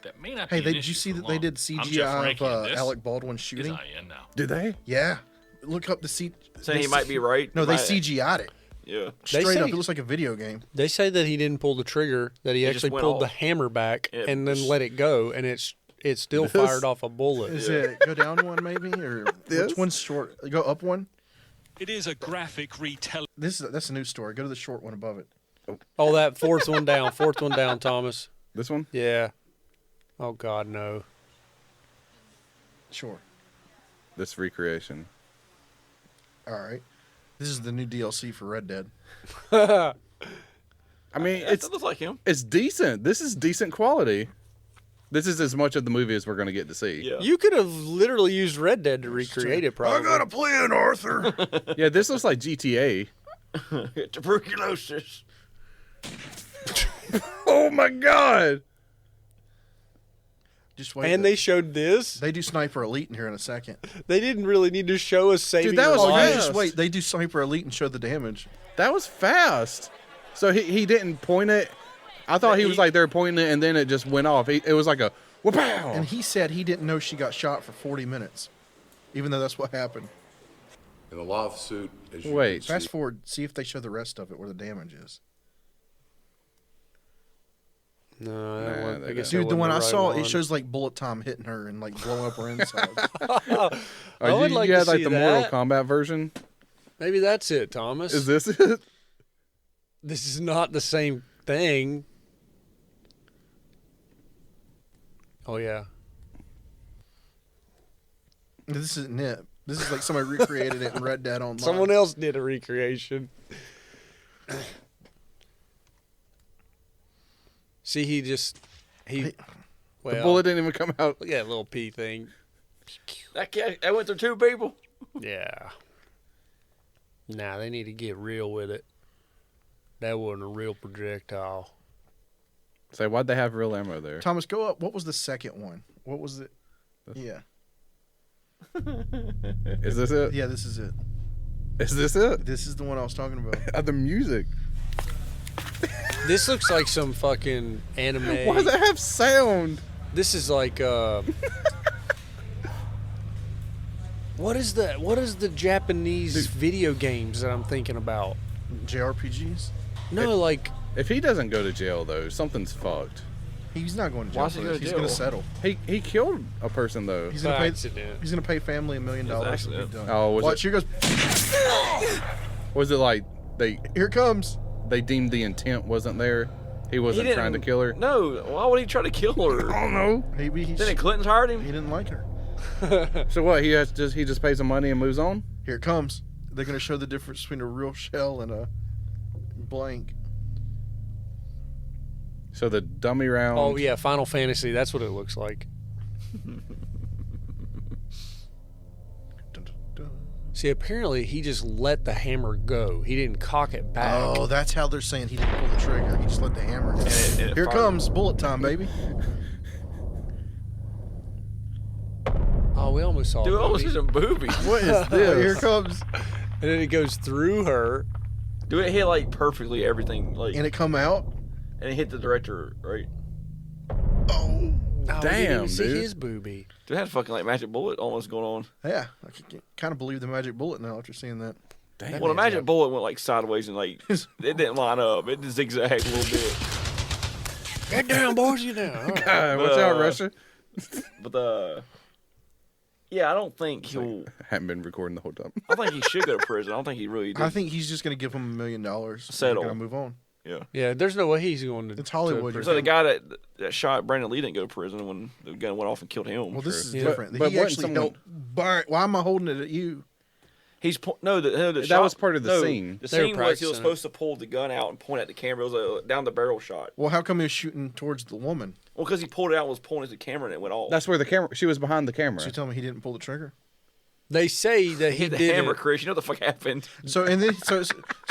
that may not Hey, be an did you issue see for that they long. did I'm Jeff CGI Frankie, of and this Alec Baldwin is shooting? IN now. Did they? Yeah. Look up the C. Saying he might be right. No, they Might- CGI'd it. Yeah. They Straight say- up, it looks like a video game. They say that he didn't pull the trigger, that he It just actually went pulled the off. hammer back Yeah, and then just- let it go, and it still This- fired off a bullet. Is it go down one maybe, or This? which one's short? Go up one. It is a graphic retelling. That's a news story. Go to the short one above it. Oh, that fourth one down, Thomas. This one? Yeah. Oh, God, no. Sure. This recreation. All right. This is the new DLC for Red Dead. I mean, Yeah, it's that looks like him. it's decent. This is decent quality. This is as much of the movie as we're going to get to see. Yeah. You could have literally used Red Dead to recreate it, probably. plan, Arthur. Yeah, this looks like GTA. Tuberculosis. Oh my God. Just wait. And they showed this. They do Sniper Elite in here in a second. They didn't really need to show us saving that your was Oh, life. you just fast. wait. They do Sniper Elite and show the damage. That was fast. So he didn't point it. I thought he was like they're pointing it and then it just went off. It was like a whoop-pow. And he said he didn't know she got shot for 40 minutes, even though that's what happened. In the lawsuit, as you Wait. can Fast see, forward, see if they show the rest of it where the damage is. No, Nah, that wasn't- they I guess don't. that Dude, the one I wasn't saw, right it shows like bullet time hitting her and like blowing up her inside. I would like you to had like see the Mortal that. Kombat version. Maybe that's it, Thomas. Is this it? This is not the same thing. Oh, yeah. This isn't it. This is like somebody recreated it in Red Dead Online. Someone else did a recreation. See, well, The bullet didn't even come out. look at that little pea thing. That went through 2 people. Yeah. Nah, they need to get real with it. That wasn't a real projectile. Say, why'd they have real ammo there? Thomas, go up. What was the second one? What was it? Yeah. Is this it? Yeah, this is it. Is this it? This is the one I was talking about. The music. This looks like some fucking anime. Why does that have sound? This is like what is the Japanese video games that I'm thinking about? JRPGs? No, like If he doesn't go to jail though, something's fucked. He's not going to jail. Why's he for go this. to He's going to jail? settle. He killed a person though. He's by going to pay. accident. He's going to pay family $1 million. It's an to be accident. done. Oh, was Watch, it? here goes. Was it like they Here it comes. deemed the intent wasn't there? He wasn't He trying to didn't- kill her. No, why would he try to kill her? I don't know. Maybe he Didn't Clinton's hired him? didn't like her. So what? He just pays some money and moves on. Here it comes. They're going to show the difference between a real shell and a blank. So the dummy round. oh yeah, Final Fantasy. That's what it looks like. Dun, dun, dun. See, apparently he just let the hammer go. He didn't cock it back. Oh, that's how they're saying he didn't pull the trigger. He just let the hammer go. And it Here it fired. comes. Bullet time, baby. Oh, we almost saw Dude, it. almost hit some boobies. What is Here this? it comes. And then it goes through her. Dude, it hit like perfectly everything. Like, And it come out. and it hit the director, right? Oh. Oh, Damn, we didn't even see dude. his boobie. Dude had fucking like magic bullet almost going on. Yeah, I can kind of believe the magic bullet now after seeing that. Damn. Well, the magic bullet went like sideways and like it didn't line up. It just zigzagged a little bit. Get down, boys, you down. All right. God, watch out, Russia. But yeah, I don't think he'll. Haven't been recording the whole time. I think he should go to prison. I don't think he really. I think he's just going to give him $1 million. Settle. And move on. Yeah. Yeah, there's no way he's going to. It's Hollywood. to So the guy that shot Brandon Lee didn't go to prison when the gun went off and killed him. Well, this is Yeah. different. But he wasn't actually someone- helped. Why am I holding it at you? He's the That shot, was part of the no, scene. The They were scene was he was practicing supposed to pull the gun out and point at the camera. It was a down the barrel shot. Well, how come he was shooting towards the woman? Well, because he pulled it out and was pointing at the camera and it went off. That's where the camera. She was behind the camera. So you tell me he didn't pull the trigger? They say that he hit the did hammer, it. Chris. You know what the fuck happened? So and then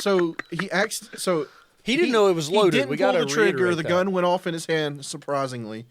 so he acts so He didn't know it was loaded. He didn't We pull got to the trigger. reiterate The that. gun went off in his hand, surprisingly,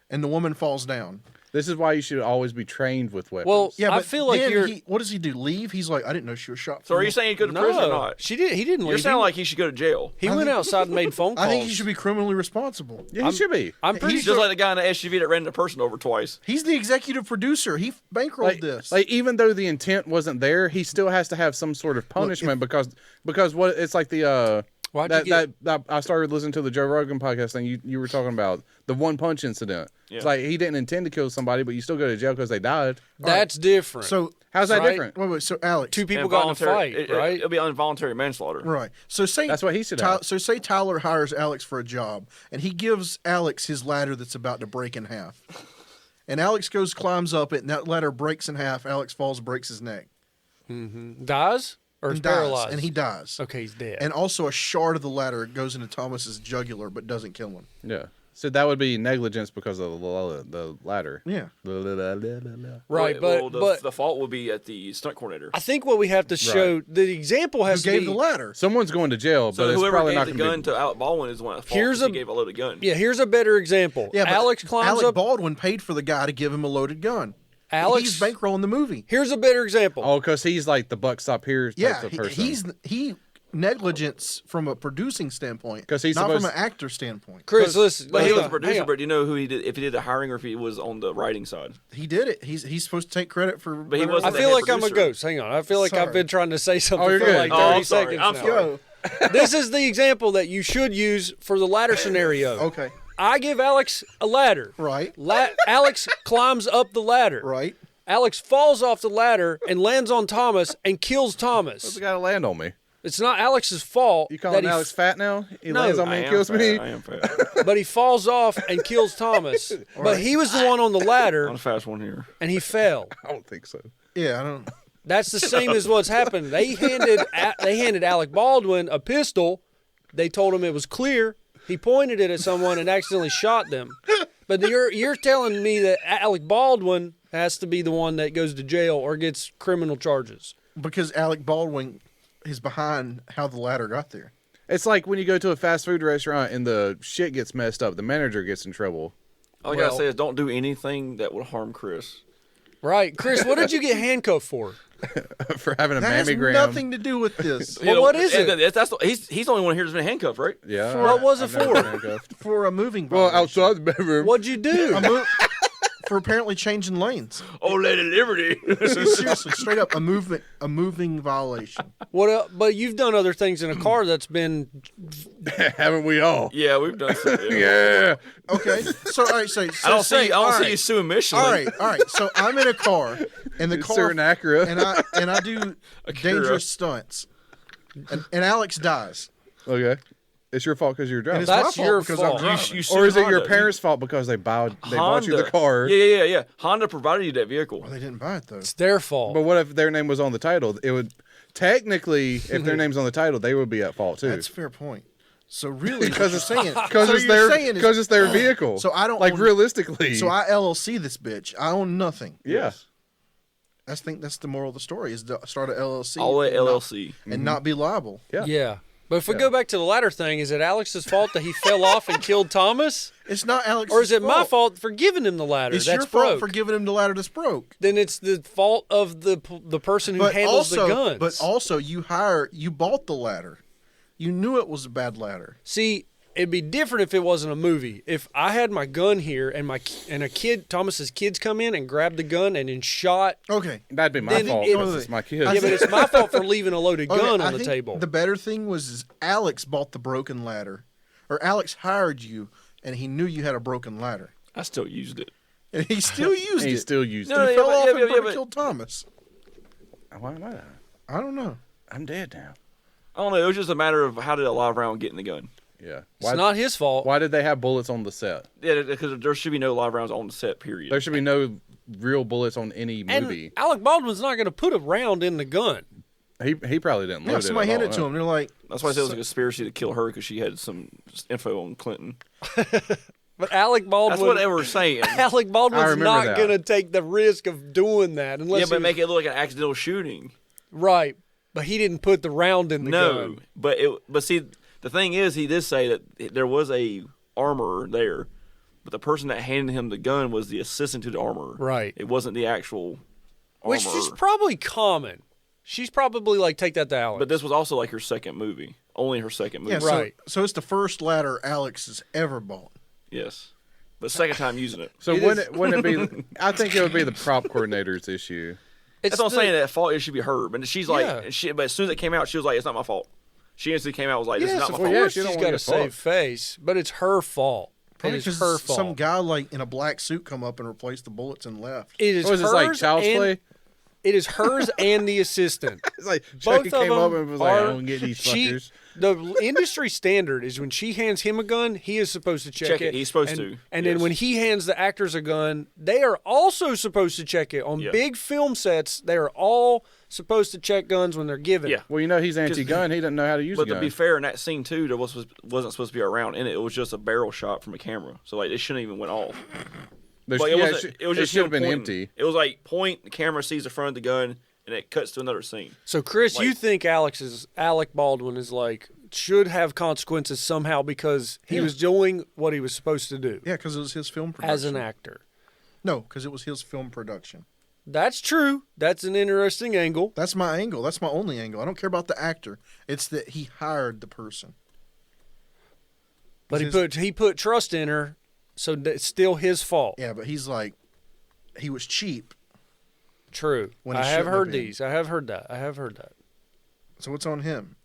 and the woman falls down. This is why you should always be trained with weapons. Well, Yeah, I but feel like then you're. what does he do? Leave? He's like, I didn't know she was shot. So are from you the-" saying he go to prison or No, not? she did. He didn't You're leave. sounding He- like he should go to jail. he went outside and made phone calls. I think he should be criminally responsible. yeah, he should be. I'm pretty He's sure. just like the guy in the SUV that ran the person over twice. He's the executive producer. He bankrolled Like, this. like even though the intent wasn't there, he still has to have some sort of punishment because what it's like the Why'd you that I started listening to the Joe Rogan podcast thing you were talking about the one punch incident. Yeah. It's like he didn't intend to kill somebody, but you still go to jail because they died. That's different. so How's that Right. different? wait. So Alex, Two people got in a Involuntary- fight, right? It'll be involuntary manslaughter. right? So say That's what he should have. So say Tyler hires Alex for a job, and he gives Alex his ladder that's about to break in half, and Alex climbs up it, and that ladder breaks in half. Alex falls, breaks his neck, Dies or is and dies, paralyzed? and he dies. Okay, he's dead. And also a shard of the ladder goes into Thomas's jugular, but doesn't kill him. Yeah. So that would be negligence because of the ladder. Yeah. right, Well, but the fault will be at the stunt coordinator. I think what we have to show the example Who has to gave be the ladder? Someone's going to jail, So but it's whoever probably gave not the going gun to be. to Alec Baldwin is one at fault. Here's 'cause a- he gave a loaded gun. Yeah, here's a better example. Yeah, but Alex climbs Alec up. Baldwin paid for the guy to give him a loaded gun. Alex- he's bankrolling the movie. Here's a better example. Oh, because he's like the buck stop here type Yeah, of person. he negligence from a producing standpoint, 'Cause he's not from supposed- an actor standpoint. Chris, listen. But he hang was a on, producer, hang on. but do you know who he did? If he did the hiring or if he was on the writing side? He did it. He's supposed to take credit for. But he better- wasn't I the feel head like I'm a producer. ghost. Hang on. I feel like I've Sorry. been trying to say something Oh, you're for good. like Oh, 30 I'm sorry. seconds I'm now. sorry. This is the example that you should use for the ladder scenario. Okay, I give Alex a ladder. right, Alex climbs up the ladder. right. Alex falls off the ladder and lands on Thomas and kills What's Thomas. the guy to land on me? It's not Alex's fault. You that calling he Alex fat now? He No, lands on I me and am kills fat. me. I am fat. but he falls off and kills Thomas. But he was the one on the ladder I'm the fast one here. and he fell. I don't think so. Yeah, I don't. That's the same as what's happened. They handed Alec Baldwin a pistol. They told him it was clear. He pointed it at someone and accidentally shot them. But you're telling me that Alec Baldwin has to be the one that goes to jail or gets criminal charges. Because Alec Baldwin is behind how the ladder got there. It's like when you go to a fast food restaurant and the shit gets messed up, the manager gets in trouble. All I gotta say is don't do anything that would harm Chris. Right. Chris, what did you get handcuffed for? For having a That has mammogram. nothing to do with this. Well, what is it? He's the only one here that's been handcuffed, right? Yeah. What was it I've never for? been handcuffed. For a moving Well, violation. outside the bedroom. What'd you do? For apparently changing lanes. Oh, Lady Liberty. Seriously, straight up a moving violation. But you've done other things in a car that's been. Haven't we all? Yeah, we've done something. Yeah. Okay, so all right, so I don't see all you right. suing Michelin. All right. So I'm in a car, and the It's car certain Acura. and I do Acura. dangerous stunts, and Alex dies. Okay. It's your fault because you're And driving. it's That's my your fault because fault. I'm driving. You Or is it sued your Honda. parents' fault because they bought you the Honda. car? Yeah. Honda provided you that vehicle. Well, they didn't buy it though. It's their fault. But what if their name was on the title? It would technically, if their name's on the title, they would be at fault too. That's a fair point. So really, Because what you're saying, Because so it's you're their saying is- because it's their vehicle. So I don't like own- realistically. So I LLC this bitch. I own nothing. yeah. I think that's the moral of the story: is to start an LLC. All the and not- LLC. and not be liable. Yeah. Yeah. But if we Yeah. go back to the ladder thing, is it Alex's fault that he fell off and killed Thomas? It's not Alex. Or is it my fault for giving him the ladder It's that's your fault broke? for giving him the ladder that's broke. Then it's the fault of the person who handles the guns. But also, you bought the ladder. You knew it was a bad ladder. See, it'd be different if it wasn't a movie. If I had my gun here and Thomas's kids come in and grab the gun and then shot. Okay, that'd be my Then fault. it- because it's my kids. Yeah, but it's my fault for leaving a loaded Okay, gun I on the think table. The better thing was is Alex bought the broken ladder, or Alex hired you, and he knew you had a broken ladder, I still used it. and he still used it. He still used No, He it. yeah, fell but- off yeah, and yeah, probably but- killed Thomas. Why am I dying? I don't know. I'm dead now. I don't know. It was just a matter of how did a live round get in the gun. Yeah. It's not his fault. Why did they have bullets on the set? Yeah, because there should be no live rounds on the set. Period. There should be no real bullets on any movie. And Alec Baldwin's not going to put a round in the gun. He probably didn't load Yeah, it. somebody at handed all, it to no. him. They're like, That's why I said it was a conspiracy to kill her because she had some info on Clinton. But Alec Baldwin. That's what they were saying. Alec I Baldwin's remember not that. going to take the risk of doing that unless. Yeah, but he make was- it look like an accidental shooting. right. But he didn't put the round in the gun. But see, the thing is, he did say that there was a armorer there, but the person that handed him the gun was the assistant to the armorer. Right. It wasn't the actual armorer. Which is probably common. She's probably like, take that to Alex. But this was also like her second movie. Only her second movie. yeah, Right. So it's the first ladder Alex has ever bought. Yes. But second time using it. So wouldn't it be? I think it would be the prop coordinator's issue. That's what I'm saying. That fault it should be her. But she's like, Yeah. but as soon as it came out, she was like, "It's not my fault." She instantly came out and was like, "This is Yes, not my of fault." course she don't she's wanna got a get save fucked. face, but it's her fault. It Probably is because her fault. some guy like in a black suit come up and replaced the bullets and left. It is What was hers this, like child's and, play? It is hers and the assistant. It's like Both Chucky of came up them and was like, "I are- don't get these she- fuckers." The industry standard is when she hands him a gun, he is supposed to check it. He's supposed and, to, And then yes. when he hands the actors a gun, they are also supposed to check it. On Yeah. big film sets, they are all supposed to check guns when they're given. Yeah. Well, he's anti-gun. He didn't know how to use a But gun. to be fair, in that scene too, there wasn't supposed to be a round in it. It was just a barrel shot from a camera. So like, it shouldn't even went off. There's- Like, yeah, it was just should him have been pointing. empty. It was like point, the camera sees the front of the gun, and it cuts to another scene. So, Chris, Like- you think Alec Baldwin is like should have consequences somehow because he was doing what he was supposed to do Yeah, because it was his film production. as an actor? No, because it was his film production. That's true. That's an interesting angle. That's my angle. That's my only angle. I don't care about the actor. It's that he hired the person. But It's he put trust in her, so it's still his fault. Yeah, but he's like, he was cheap. True. When he I have shouldn't have heard been. these. I have heard that. So it's on him.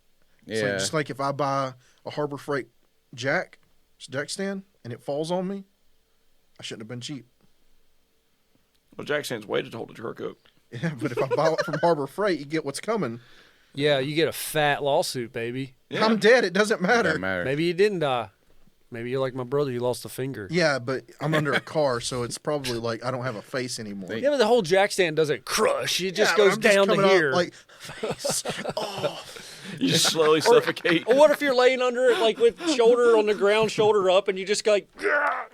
It's Yeah. like, just like if I buy a Harbor Freight jack stand and it falls on me, I shouldn't have been cheap. Well, Jack Sands waited to hold the truck up. Yeah, but if I buy it from Harbor Freight, you get what's coming. Yeah, you get a fat lawsuit, baby. Yeah. I'm dead. It doesn't matter. Doesn't matter. Maybe you didn't die. Maybe you're like my brother. You lost a finger. Yeah, but I'm under a car, so it's probably like I don't have a face anymore. Yeah, but the whole jack stand doesn't crush. It just Yeah, goes I'm just down to coming out here. like face. Oh, You just slowly suffocate. Or what if you're laying under it, like with shoulder on the ground, shoulder up, and you just go like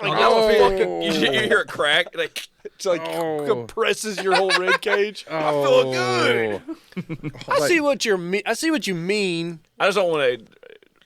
Oh. You hear it crack. Like, it's like Oh. compresses your whole rib cage. I feel good. I see what you mean. I just don't want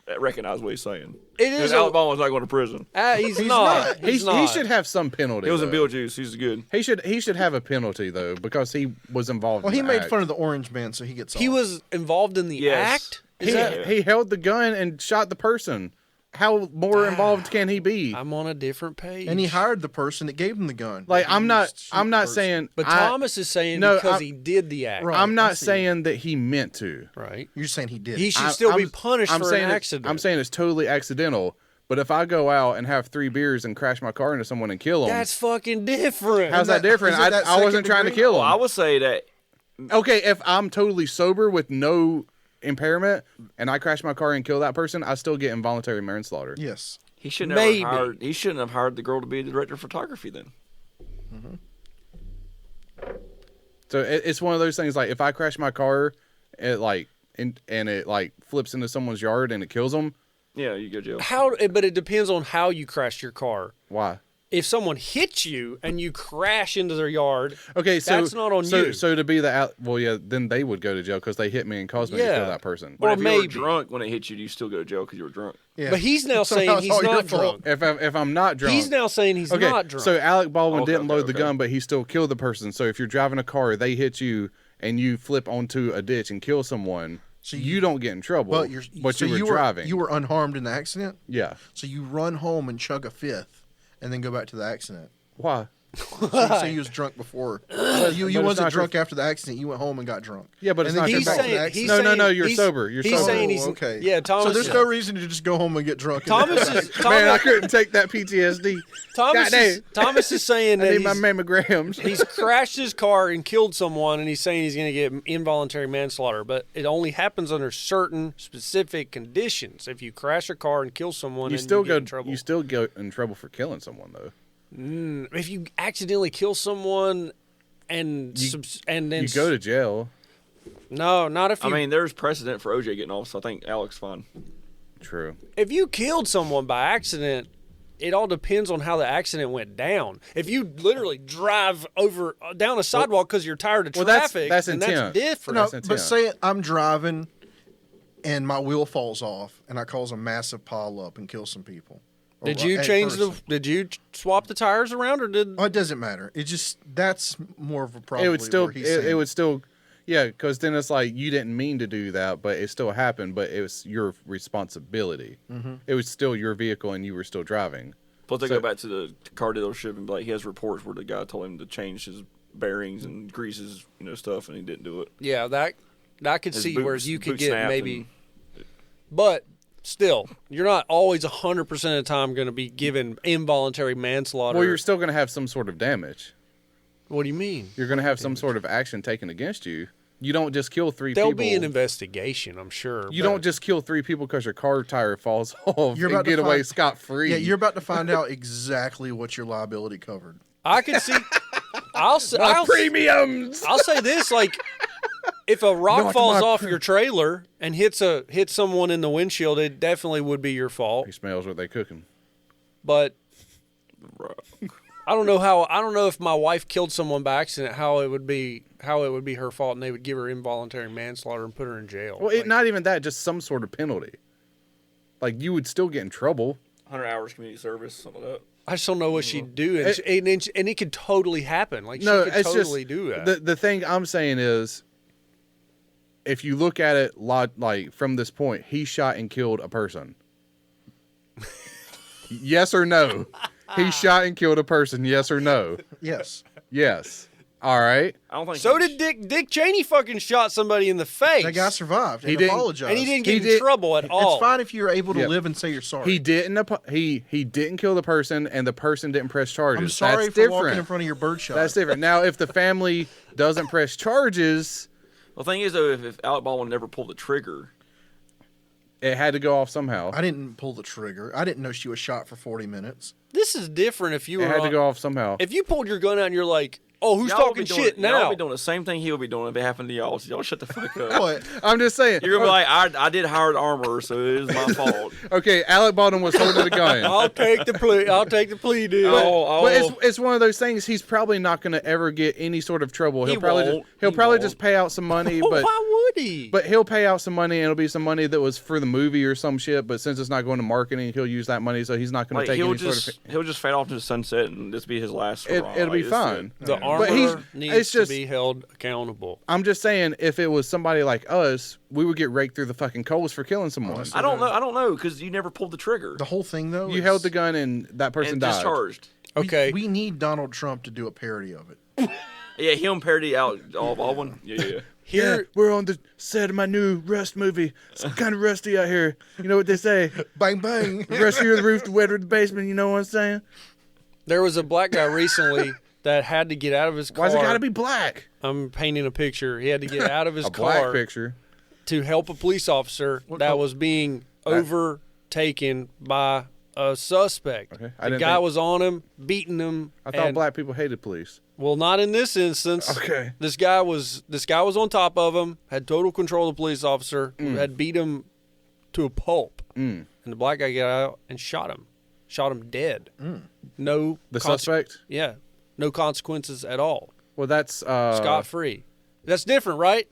to recognize what he's saying. It Because is. Alabama's not going to prison. He's not. He's not. He should have some penalty. He was in though. Beetlejuice. He's good. He should have a penalty though because he was involved. well, in he the made act. fun of the Orange Man, so he gets. He off. was involved in the Yes. act. Is that? He held the gun and shot the person. How more involved can he be? I'm on a different page. and he hired the person that gave him the gun. Like He I'm not used to shoot I'm the not person. saying But I- Thomas is saying No, because I'm- he did the act. Right. I'm I not see. saying that he meant to. Right. You're saying he did. He should I- still be I'm- punished I'm for saying an it- accident. I'm saying it's totally accidental. But if I go out and have 3 beers and crash my car into someone and kill them, that's fucking different. how's that different? is it that I wasn't second trying to degree? kill Well, him. I would say that Okay, if I'm totally sober with no impairment and I crash my car and kill that person, I still get involuntary manslaughter. Yes. he shouldn't Maybe. have hired. He shouldn't have hired the girl to be the director of photography. Then So it's one of those things. Like if I crash my car, it like and it like flips into someone's yard and it kills them. yeah, you go to jail. But it depends on how you crashed your car. Why? If someone hits you and you crash into their yard, Okay, so that's not on so, you. So to be well, yeah, then they would go to jail because they hit me and caused me to Yeah. kill that person. But Or if you were maybe. drunk when it hit you, do you still go to jail because you were drunk? Yeah. But he's now So saying it's he's all your not fault. drunk. If I'm not drunk, He's now saying he's okay. not drunk. So Alec Baldwin Okay, didn't load the okay. gun, but he still killed the person. So if you're driving a car, they hit you and you flip onto a ditch and kill someone, So you don't get in trouble, but you were driving. You were unharmed in the accident? Yeah. So you run home and chug a fifth and then go back to the accident. Why? So you say you was drunk before. You wasn't drunk after the accident. You went home and got drunk. Yeah, but it's not he's your fault. saying, No, you're sober. You're he's sober. saying he's okay. Yeah, Thomas. So there's no reason to just go home and get drunk. Thomas is Man, I couldn't take that PTSD. Thomas is saying I that need my mammograms. he's crashed his car and killed someone, and he's saying he's going to get involuntary manslaughter, but it only happens under certain specific conditions. If you crash a car and kill someone, you then still get in trouble. You still go in trouble for killing someone, though. If you accidentally kill someone and then you go to jail. No, not if you. I mean, there's precedent for OJ getting off, so I think Alex fine. True. If you killed someone by accident, it all depends on how the accident went down. If you literally drive down a sidewalk because you're tired of traffic, that's then intent. that's different. No, That's intent. but say I'm driving and my wheel falls off and I cause a massive pile up and kill some people. Did you Did you swap the tires around, or did? Oh, it doesn't matter. It just that's more of a problem. It would still, yeah, because then it's like you didn't mean to do that, but it still happened. But it was your responsibility. Mm-hmm. It was still your vehicle, and you were still driving. Plus, they go back to the car dealership and be like, he has reports where the guy told him to change his bearings and grease his stuff, and he didn't do it. Yeah, that I could see where you could get maybe, and, but. Still, you're not always 100% of the time going to be given involuntary manslaughter. Well, you're still going to have some sort of damage. What do you mean? You're going to have some sort of action taken against you. You don't just kill three people. There'll be an investigation, I'm sure. You don't just kill 3 people because your car tire falls off and get away scot-free. Yeah, you're about to find out exactly what your liability covered. I can see. I'll premiums. I'll say this: like, if a rock falls off your trailer and hits someone in the windshield, it definitely would be your fault. He smells what they cooking. But I don't know if my wife killed someone by accident, how it would be her fault, and they would give her involuntary manslaughter and put her in jail. Well, not even that, just some sort of penalty. Like, you would still get in trouble. 100 hours community service, something like that. I just don't know what she'd do, and it could totally happen. Like, she could totally do that. The thing I'm saying is, if you look at it like from this point, he shot and killed a person. Yes or no? He shot and killed a person. Yes or no? Yes. Yes. All right. I don't think so. Did Dick Cheney fucking shot somebody in the face? That guy survived. He apologized, and he didn't get in trouble at all. It's fine if you're able to live and say you're sorry. He didn't. He didn't kill the person, and the person didn't press charges. I'm sorry That's for different. walking in front of your birdshot. That's different. Now, if the family doesn't press charges, the thing is, though, if Alec Baldwin never pulled the trigger, it had to go off somehow. I didn't pull the trigger. I didn't know she was shot for 40 minutes. This is different. If you were, it had to go off somehow. If you pulled your gun out and you're like, "Oh, who's talking shit now?" Y'all be doing the same thing he'll be doing if it happened to y'all. So y'all shut the fuck up. What? I'm just saying. You're gonna be like, I did hired armor, so it is my fault. Okay, Alec Baldwin was holding the gun. I'll take the plea deal. But it's one of those things. He's probably not going to ever get any sort of trouble. He'll probably just pay out some money. But why would he? But he'll pay out some money, and it'll be some money that was for the movie or some shit. But since it's not going to marketing, he'll use that money. So he's not going to take any sort of. He'll just fade off to the sunset, and this be his last. It'll be fine. The armor needs to be held accountable. I'm just saying, if it was somebody like us, we would get raked through the fucking coals for killing someone. I don't know, because you never pulled the trigger. The whole thing, though, you held the gun and that person died. Discharged. Okay, we need Donald Trump to do a parody of it. Yeah, him parody out Baldwin. Yeah. Here we're on the set of my new Rust movie. It's kind of rusty out here. You know what they say? Bang bang. The rustier the roof, the wetter the basement. You know what I'm saying? There was a black guy recently that had to get out of his car. Why's it got to be black? I'm painting a picture. He had to get out of his car. Black picture. To help a police officer that was being overtaken by a suspect. Okay. The guy was on him, beating him. I thought black people hated police. Well, not in this instance. Okay. This guy was on top of him, had total control of the police officer, had beat him to a pulp. And the black guy got out and shot him dead. No. The suspect? Yeah. No consequences at all. Well, that's scot-free. That's different, right?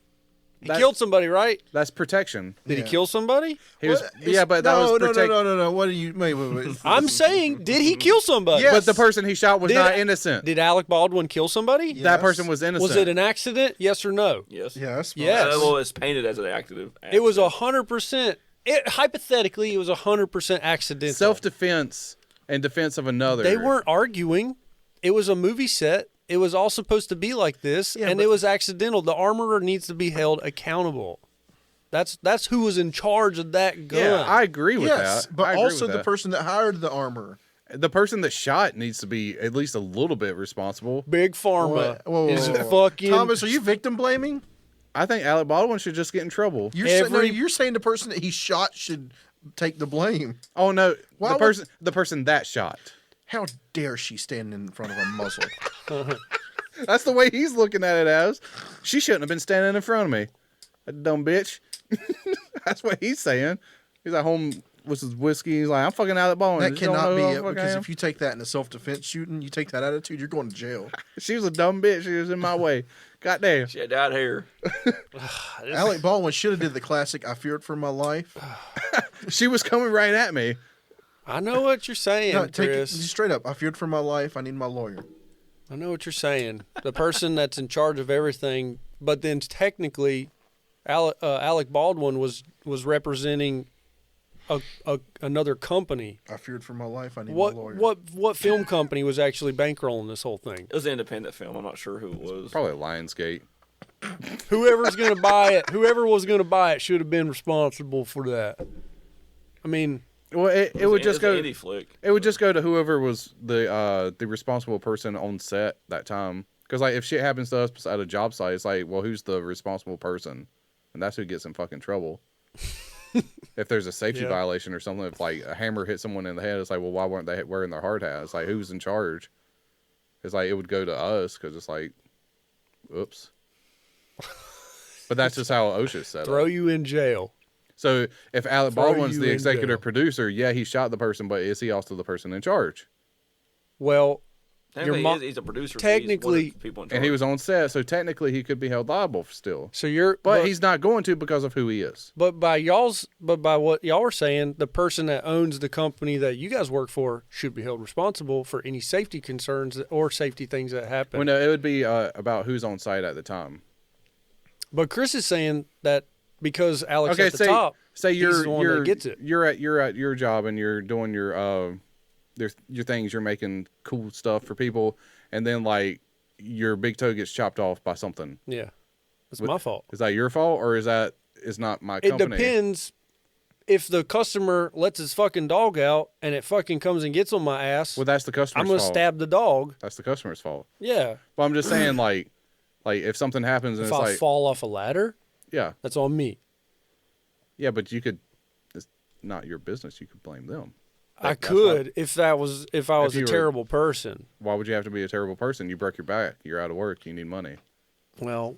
He killed somebody, right? That's protection. Did he kill somebody? He was, yeah, but that was No. What do you? Wait. I'm saying, did he kill somebody? Yes. But the person he shot was not innocent. Did Alec Baldwin kill somebody? Yes. That person was innocent. Was it an accident? Yes or no? Yes. Yes. Yes. Well, it's painted as an accident. It was 100%. Hypothetically, it was 100% accidental. Self-defense and defense of another. They weren't arguing. It was a movie set. It was all supposed to be like this, and it was accidental. The armorer needs to be held accountable. That's who was in charge of that gun. Yeah, I agree with that. But also the person that hired the armor. The person that shot needs to be at least a little bit responsible. Big Pharma is Whoa. fucking... Thomas, are you victim blaming? I think Alec Baldwin should just get in trouble. You're saying the person that he shot should take the blame. Oh no, the person that shot. How dare she stand in front of a muzzle? That's the way he's looking at it as. She shouldn't have been standing in front of me. That dumb bitch. That's what he's saying. He's at home with his whiskey. He's like, I'm fucking Alec Baldwin. That cannot be it, because if you take that in a self-defense shooting, you take that attitude, you're going to jail. She was a dumb bitch. She was in my way. Goddamn. She had dyed hair. Alec Baldwin should have did the classic, I feared for my life. She was coming right at me. I know what you're saying, No, take it Chris. just straight up. I feared for my life. I need my lawyer. I know what you're saying. The person that's in charge of everything, but then technically, Alec Baldwin was representing another company. I feared for my life. I need my lawyer. What film company was actually bankrolling this whole thing? It was an independent film. I'm not sure who it was. Probably Lionsgate. Whoever was going to buy it should have been responsible for that. I mean, well, it would just go. Indie flick. It would just go to whoever was the responsible person on set that time. Because like if shit happens to us at a job site, it's like, well, who's the responsible person? And that's who gets in fucking trouble. If there's a safety violation or something, if like a hammer hits someone in the head, it's like, well, why weren't they wearing their hard hat? It's like, who's in charge? It's like it would go to us because it's like, oops. But that's just how OSHA's set up. Throw you in jail. So if Alec Baldwin's the executive producer, yeah, he shot the person, but is he also the person in charge? Well, he's a producer. Technically, people in charge. And he was on set, so technically he could be held liable still. So but he's not going to because of who he is. But by what y'all were saying, the person that owns the company that you guys work for should be held responsible for any safety concerns or safety things that happen. Well, no, it would be about who's on site at the time. But Chris is saying that because Alex at the top, say he's the one that gets it. You're at your job and you're doing your things. You're making cool stuff for people, and then like your big toe gets chopped off by something. Yeah, it's my fault. Is that your fault or is not my company? It depends. If the customer lets his fucking dog out and it fucking comes and gets on my ass, well, that's the customer's fault. I'm gonna stab the dog. That's the customer's fault. Yeah. Well, I'm just saying, like if something happens and if it's I like fall off a ladder, yeah, that's on me. Yeah, but you could. It's not your business. You could blame them. I could if I was a terrible person. Why would you have to be a terrible person? You broke your back. You're out of work. You need money. Well,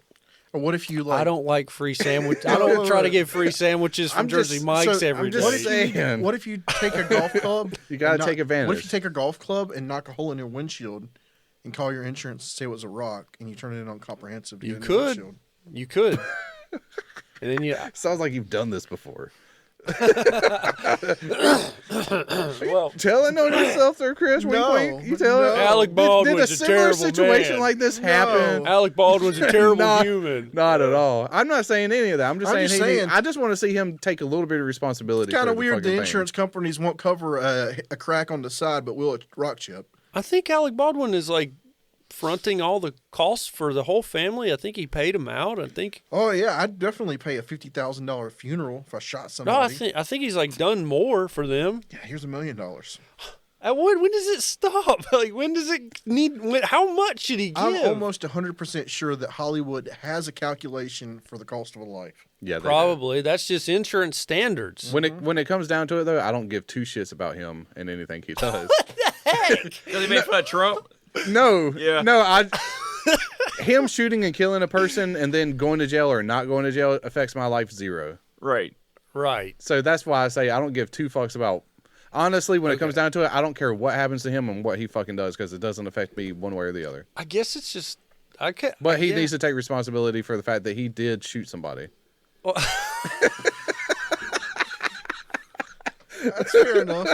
or what if you like? I don't like free sandwich. I don't try to get free sandwiches from Jersey Mike's every day. What if you take a golf club? You got to take advantage. What if you take a golf club and knock a hole in your windshield, and call your insurance, say it was a rock, and you turn it in on comprehensive? To you could. You could. And then you sounds like you've done this before. Well, telling on yourself there, Chris. No, wink. You telling Alec Baldwin's did a terrible situation man. like this happen? Alec Baldwin's a terrible human. Not at all. I'm not saying any of that. I'm just saying I just want to see him take a little bit of responsibility. It's kind of weird. The insurance companies won't cover a crack on the side, but will a rock chip. I think Alec Baldwin is like fronting all the costs for the whole family. I think he paid them out. I think. Oh yeah, I'd definitely pay a $50,000 funeral if I shot somebody. No, I think he's like done more for them. Yeah, here's $1 million. When does it stop? Like when does it need? How much should he give? I'm almost 100% sure that Hollywood has a calculation for the cost of a life. Yeah, probably. That's just insurance standards. When it comes down to it, though, I don't give two shits about him and anything he does. What the heck? Does he make fun of Trump? No. Yeah. No, him shooting and killing a person and then going to jail or not going to jail affects my life zero. Right. So that's why I say I don't give two fucks about. Honestly, when it comes down to it, I don't care what happens to him and what he fucking does because it doesn't affect me one way or the other. I guess it's just I can't. But he needs to take responsibility for the fact that he did shoot somebody. Well, That's fair enough.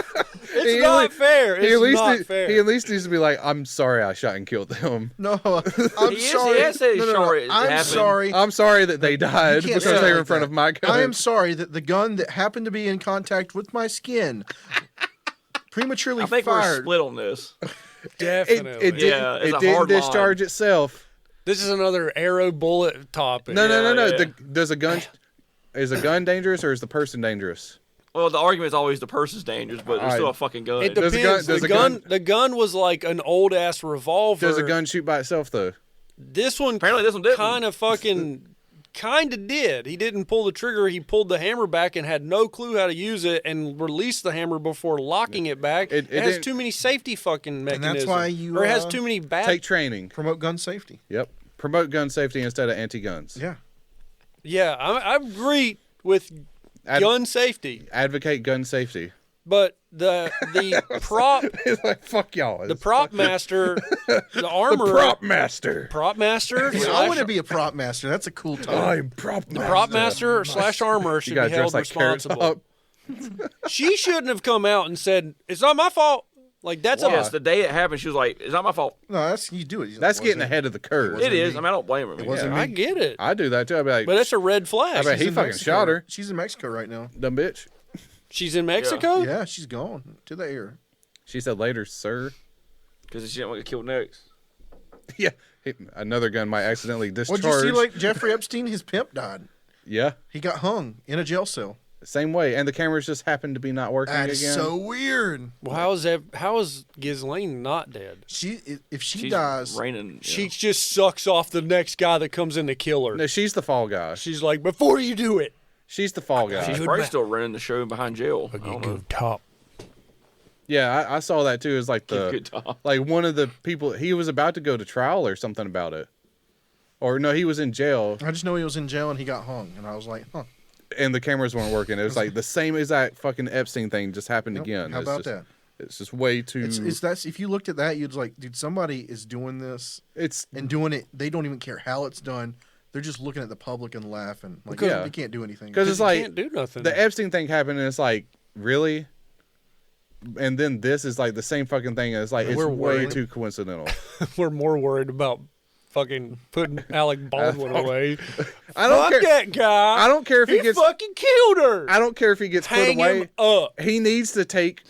it's not fair. It's not fair. He at least needs to be like, I'm sorry I shot and killed them. No, I'm sorry. He has said he's sorry it I'm happened. sorry. I'm sorry that they died can't because say they it were in like front that. of my gun. I am sorry that the gun that happened to be in contact with my skin prematurely I think we're fired. split on this. Definitely. It didn't, Yeah, it's it a didn't hard discharge itself. This is another arrow bullet topic. No. Yeah. Is a gun dangerous or is the person dangerous? Well, the argument is always the person's dangerous, but there's still a fucking gun. It Does depends. a gun- does the a gun, gun- the gun was like an old ass revolver. Does a gun shoot by itself though? This one Apparently this one didn't. kind of did. He didn't pull the trigger. He pulled the hammer back and had no clue how to use it and released the hammer before locking it back. It has didn't- too many safety fucking mechanisms. that's why you, or it has too many bad. Take training. Promote gun safety. Yep. Promote gun safety instead of anti-guns. Yeah. Yeah, I agree with gun safety, Advocate gun safety. but the prop It's like, fuck y'all. the prop master, the armor The prop master. prop master. Yeah, I want to be a prop master. That's a cool title. I'm prop master. The prop master / armor should You be gotta held dress like Carrot responsible. Top. She shouldn't have come out and said, "It's not my fault." Like that's Yes, the day it happened, she was like, "It's not my fault." No, that's you do it. He's That's like, getting "Wasn't ahead of the curve. It is. I mean, I don't blame her. It wasn't I me. get it, I do that too. I'd be like, but it's a red flag. I bet She's he in fucking Mexico. shot her. She's in Mexico right now. Dumb bitch. She's in Mexico. Yeah, she's gone to the air. She said later, sir. Because she didn't want to get killed next. Yeah. Another gun might accidentally discharge. What'd you see? Like Jeffrey Epstein, his pimp died. Yeah. He got hung in a jail cell. Same way. And the cameras just happened to be not working That's again. so weird. Well, how is Ghislaine not dead? If she She's dies, raining. She just sucks off the next guy that comes in to kill her. No, she's the fall guy. She's like, before you do it, She's the fall guy. She's probably still running the show behind jail. I don't know. top. Yeah, I saw that too. It's like Good the top. like one of the people he was about to go to trial or something about it. Or no, he was in jail I just know he was in jail and he got hung, and I was like, huh. and the cameras weren't working. It was like the same exact fucking Epstein thing just happened Yep. again. How It's about just- that? It's just way too. It's that's if you looked at that, you'd like, dude, somebody is doing this It's and doing it. They don't even care how it's done. They're just looking at the public and laughing. Like, Yeah. they can't do anything. because it's You like can't do nothing. the Epstein thing happened, and it's like really. And then this is like the same fucking thing. And it's like it's We're way worried. too coincidental. We're more worried about fucking putting Alec Baldwin away. I don't Fuck care. that guy. I don't care if he gets. fucking killed her. I don't care if he gets Hang put away. him up. He needs to take.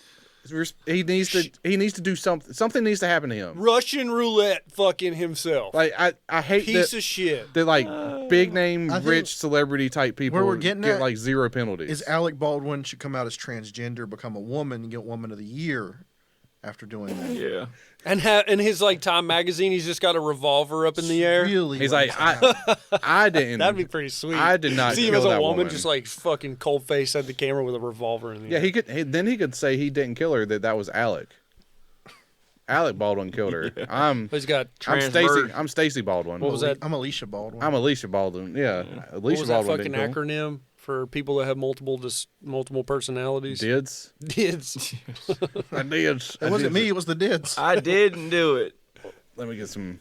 He needs to do something. Something needs to happen to him. Russian roulette fucking himself. Like I hate Piece that. of shit. That like big name, I think rich celebrity type people where we're getting get at like zero penalties. is Alec Baldwin should come out as transgender, become a woman, and get Woman of the Year after doing that. Yeah. And in his like Time magazine, he's just got a revolver up in the air. Really, He's what like I didn't. That'd be pretty sweet. I did not see him kill as a that woman, woman. just like fucking cold face at the camera with a revolver in the Yeah, air. he could. Then he could say he didn't kill her. That was Alec. Alec Baldwin killed her. He's got I'm Stacy. I'm Stacy Baldwin. What was that? I'm Alicia Baldwin. I'm Alicia Baldwin. Yeah, What Alicia was that Baldwin. fucking didn't kill him. acronym for people that have multiple personalities? Dids. Dids. I did. It wasn't me. It was the Dids. I didn't do it. Let me get some.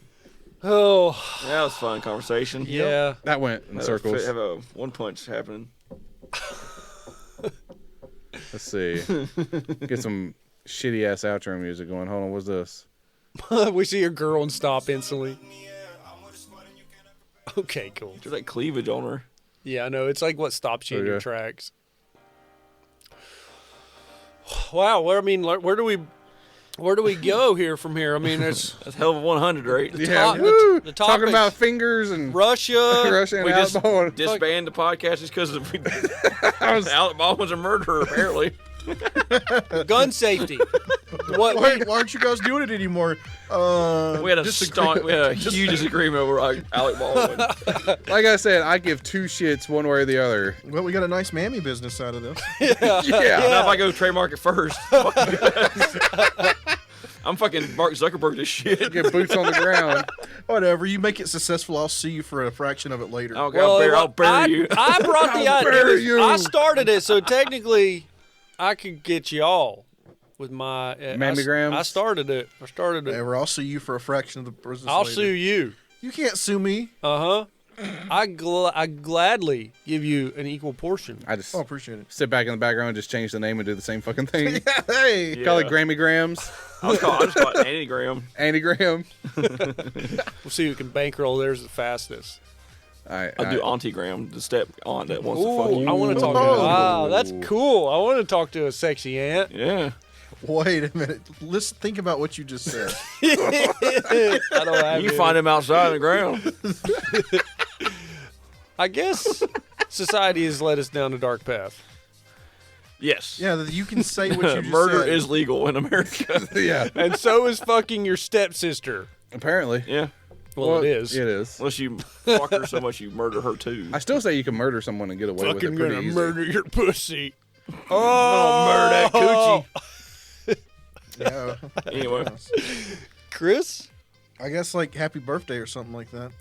Oh, That was a fun conversation. yeah. That went in circles. Have a one punch happening. Let's see. Get some shitty ass outro music going. Hold on. What's this? We see a girl and stop instantly. Okay, cool. There's like cleavage on her. Yeah, I know. It's like what stops you in your Okay. tracks. Wow. Where do we go here from here? I mean, it's That's hell of a 100, right? top- Woo! the Talking topics- about fingers and Russia. Russia and We just Alec Baldwin. disband the podcast just because Alec Baldwin's a murderer, apparently. Gun safety. What? Why aren't you guys doing it anymore? We had a huge disagreement over Alec Baldwin. Like I said, I give two shits one way or the other. Well, we got a nice mammy business out of this. Yeah. Now if I go trademark it first, fuck you guys. I'm fucking Mark Zuckerberg this shit. Get boots on the ground. Whatever. You make it successful, I'll see you for a fraction of it later. Okay, I'll bury you. I brought the idea. bury you. I started it, so technically, I could get y'all with my Mammograms? I started it. Whatever. I'll sue you for a fraction of the business I'll later. sue you. You can't sue me. Uh-huh. I gladly give you an equal portion. I just appreciate it. Sit back in the background and just change the name and do the same fucking thing. Hey. Call it Grammy Grams. I just call it Andy Graham. Andy Graham. We'll see who can bankroll theirs the fastest. I'll do Auntie Graham, the step aunt that wants to fuck Ooh, you. I want to talk to Wow, that's cool. I want to talk to a sexy aunt. Yeah. Wait a minute. Let's think about what you just said. I don't have You it. find him outside on the ground. I guess society has led us down a dark path. Yes. Yeah, you can say what you just Murder said. is legal in America. Yeah. And so is fucking your stepsister. Apparently. Yeah. Well, it is. It is. Unless you fuck her so much you murder her too. I still say you can murder someone and get away with Fucking it pretty gonna easy. murder your pussy. Oh, murder that coochie. Yeah. Anyway. Chris? I guess like happy birthday or something like that.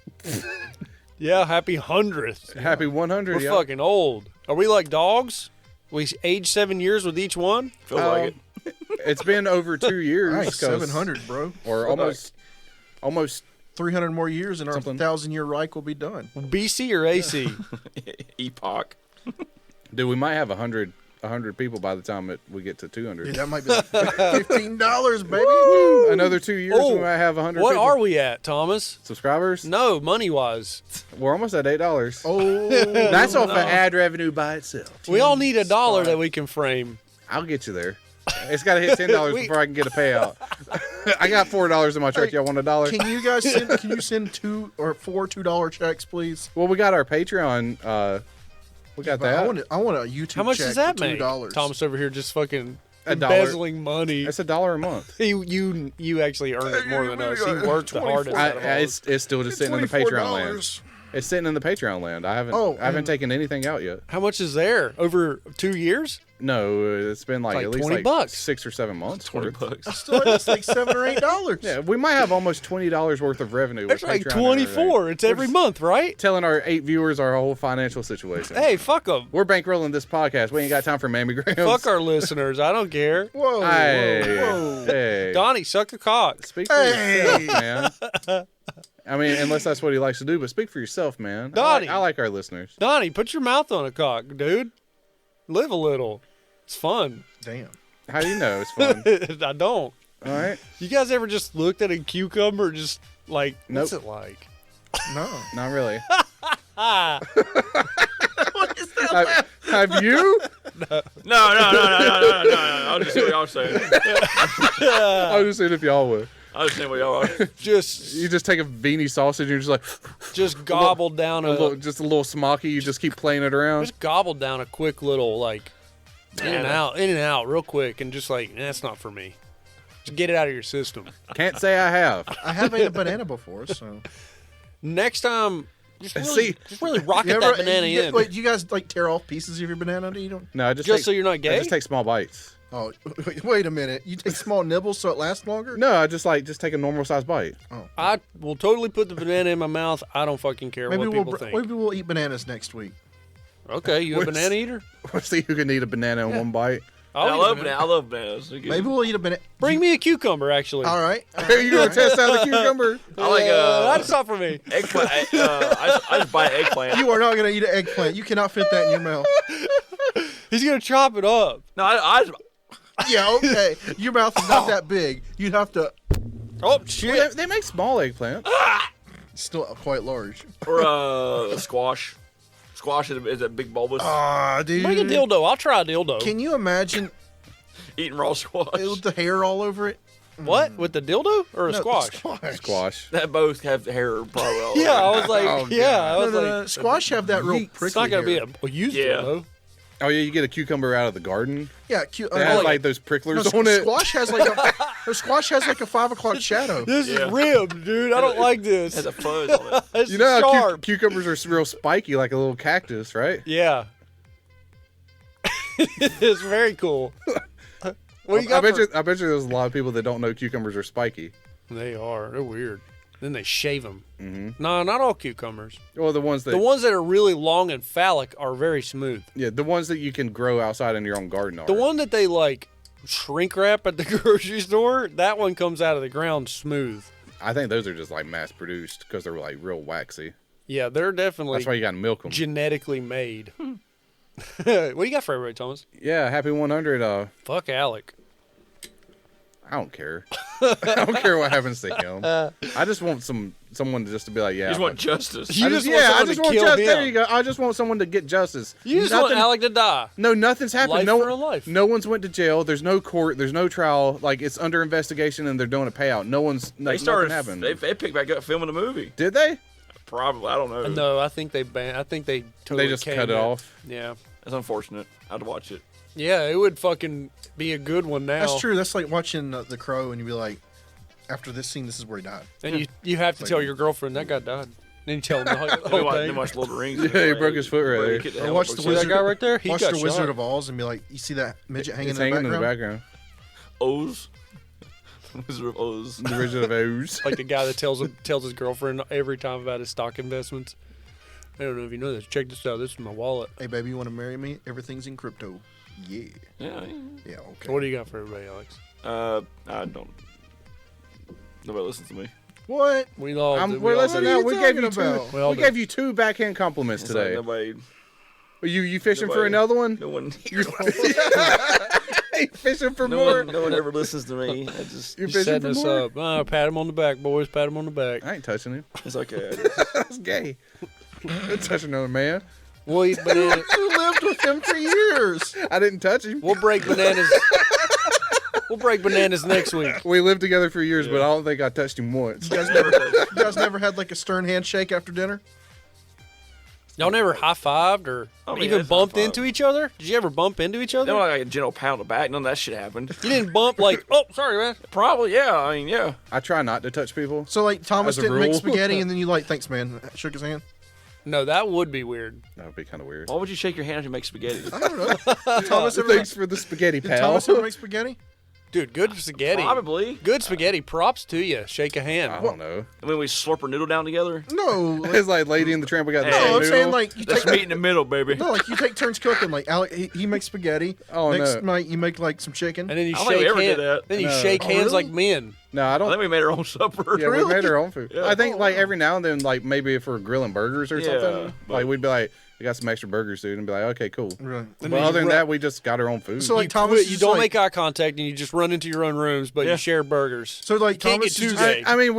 Yeah, happy 100th. Happy 100. We're yeah. fucking old. Are we like dogs? We age 7 years with each one? Feels like it. It's been over 2 years. All right, 'cause- 700, bro. Or almost 300 more years and our Something. 1,000-year Reich will be done. BC or AC? Epoch. Dude, we might have 100 people by the time we get to 200. Dude, that might be like $15, baby. Another 2 years, we might have 100 What people. are we at, Thomas? Subscribers? No, money-wise. We're almost at $8. Oh. That's off of ad revenue by itself. We all need $1 that we can frame. I'll get you there. It's got to hit $10 before I can get a payout. I got $4 in my check. Y'all want $1? Can you guys send 2 or 4 $2 checks, please? Well, we got our Patreon. We got But that. I want a YouTube How much check does that for make? $2. Thomas over here just fucking $1. embezzling money. It's $1 a month. You actually earn it more than us. He worked the hardest out of us. It's still just sitting in the Patreon land. It's sitting in the Patreon land. I haven't taken anything out yet. How much is there? Over 2 years? No, it's been like Like at least $20. like 6 or 7 months. $20. Still, that's like $7 or $8. Yeah, we might have almost $20 worth of revenue. That's with like Patreon and 24. everything. It's every month, right? Telling our 8 viewers our whole financial situation. Hey, fuck them. We're bankrolling this podcast. We ain't got time for mammograms. Fuck our listeners. I don't care. Whoa, Hey, whoa. hey. Donnie, suck a cock. Speak for yourself, man. I mean, unless that's what he likes to do, but speak for yourself, man. Donnie. I like our listeners. Donnie, put your mouth on a cock, dude. Live a little. It's fun. Damn. How do you know it's fun? I don't. All right. You guys ever just looked at a cucumber just like, what's Nope. it like? No. Not really. Ah, Have you? No. I'll just see what y'all saying. I was just saying if y'all would. I understand what y'all are. just You just take a beanie sausage and you're just like just gobbled down just a little smocky. You just keep playing it around. just gobbled down a quick little like in and out real quick and just like that's not for me. Just get it out of your system. Can't say I have. I have ate a banana before, so. Next time, just See- really rocket You that banana you, in. Wait, do you guys like tear off pieces of your banana to eat them? No, I just Just take, so you're not I gay? just take small bites. Oh, wait a minute. You take small nibbles so it lasts longer? No, I just take a normal size bite. I will totally put the banana in my mouth. I don't fucking care Maybe what we'll people think. maybe we'll eat bananas next week. Okay, you a banana eater? We'll see who can eat a banana in one bite. I eat a love banana. bananas. I love bananas. They're good. Maybe we'll eat a banana. Bring me a cucumber, actually. All right. Hey, you gonna test out the cucumber? I like that's not for me. eggplant. I just buy eggplant. You are not going to eat an eggplant. You cannot fit that in your mouth. He's gonna chop it up. No, I just, Yeah, okay. Your mouth is not that big. You'd have to. Oh shit! Well, they make small eggplants. Still quite large. or squash. Squash is a big bulbous. Ah, dude. Bring a dildo. I'll try a dildo. Can you imagine Eating raw squash. with the hair all over it? What with the dildo or a No, squash? Squash. That both have hair probably all Yeah, I over. was like, Oh, yeah, I No, was no, like, no. Squash have that real prickly it's not gonna hair. be a used Yeah. dildo. Oh yeah, you get a cucumber out of the garden. Yeah, cute. They have like those pricklers on it. Squash has like a squash has like a 5 o'clock shadow. This Yeah. is ribbed, dude. I don't like this. Has a fuzz on it. It's You know how sharp. cucumbers are real spiky, like a little cactus, right? Yeah. It's very cool. What do you I got? bet you there's a lot of people that don't know cucumbers are spiky. They are. They're weird. Then they shave them. Mm-hmm. No, not all cucumbers. Well, the ones that are really long and phallic are very smooth. yeah, the ones that you can grow outside in your own garden are. The one that they like shrink wrap at the grocery store, that one comes out of the ground smooth. I think those are just like mass produced because they're like real waxy. Yeah, they're definitely That's why you got to milk them. genetically made. What do you got for everybody, Thomas? Yeah, happy 100. Fuck Alec. I don't care. I don't care what happens to him. I just want someone to be like, yeah. You just want justice. You just want someone to kill him. There you go. I just want someone to get justice. You just want Alec to die. No, nothing's happened. Life for a life. No one's went to jail. There's no court. There's no trial. Like, it's under investigation, and they're doing a payout. They started. Nothing happened. They picked back up filming the movie. Did they? Probably. I don't know. No, I think they banned. I think they totally They just came cut it in. off. Yeah. That's unfortunate. I'd watch it. Yeah, it would fucking be a good one now. That's true. That's like watching The Crow, and you'd be like, after this scene, this is where he died. And you have to tell your girlfriend that guy died. Then you tell him the whole They thing. watch Lord of the Rings. Yeah, he broke his foot right there. Or watch the See Wizard. that guy right there? He Watch got the Wizard shot. of Oz and be like, you see that midget hanging, It's in, hanging the in the background? Oz. Wizard of Oz. The Wizard of Oz. Like the guy that tells his girlfriend every time about his stock investments. I don't know if you know this. Check this out. This is my wallet. Hey, baby, you want to marry me? Everything's in crypto. Yeah. Yeah. Yeah, okay. What do you got for everybody, Alex? I don't. Nobody listens to me. What? We all. We're listening now. We gave you about? two. We gave you two backhand compliments It's today. like nobody. You fishing for nobody- another one? No one. Hey, fishing for no more? one. No one ever listens to me. I just. You're He's fishing setting for us more? up. Pat him on the back, boys. Pat him on the back. I ain't touching him. It's okay. That's gay. I'm touching another man. We'll eat bananas. You lived with him for years. I didn't touch him. We'll break bananas. We'll break bananas next week. We lived together for years, but I don't think I touched him once. You guys never had like a stern handshake after dinner? Y'all never high-fived or Oh, yeah, even it's bumped high-five. into each other? Did you ever bump into each other? No, like a gentle pound on the back. None of that shit happened. You didn't bump like, oh, sorry, man. Probably, yeah. I mean, yeah. I try not to touch people. So like Thomas As a didn't make rule. spaghetti and then you like, thanks man, shook his hand? No, that would be weird. That would be kind of weird. Why would you shake your hand if you make spaghetti? I don't know. Thomas ever, Thanks for the spaghetti, did pal. Thomas ever make spaghetti? Dude, good spaghetti. Probably. Good spaghetti. Props to you. Shake a hand. I don't know. I mean, we slurp our noodle down together. No. Like, It's like Lady and the Tramp. We got the No, same no, I'm noodle. saying like you Let's take meet in the middle, baby. no, like you take turns cooking. Like Alec, he makes spaghetti. Oh, Next no. night you make like some chicken. And then you I don't think shake we ever hands. did that. Then you No. shake Oh, hands really? like men. No, I I don't. think we made our own supper. Yeah, we made our own food. Yeah. I think like every now and then, like maybe if we're grilling burgers or Yeah, something, but- like we'd be like, "We got some extra burgers, dude," and be like, "Okay, cool." Right. But other than that, we just got our own food. So like You Thomas, quit, is you just, don't like, make eye contact and you just run into your own rooms, but Yeah. you share burgers. So like You can't Thomas get is too just, gay. I mean,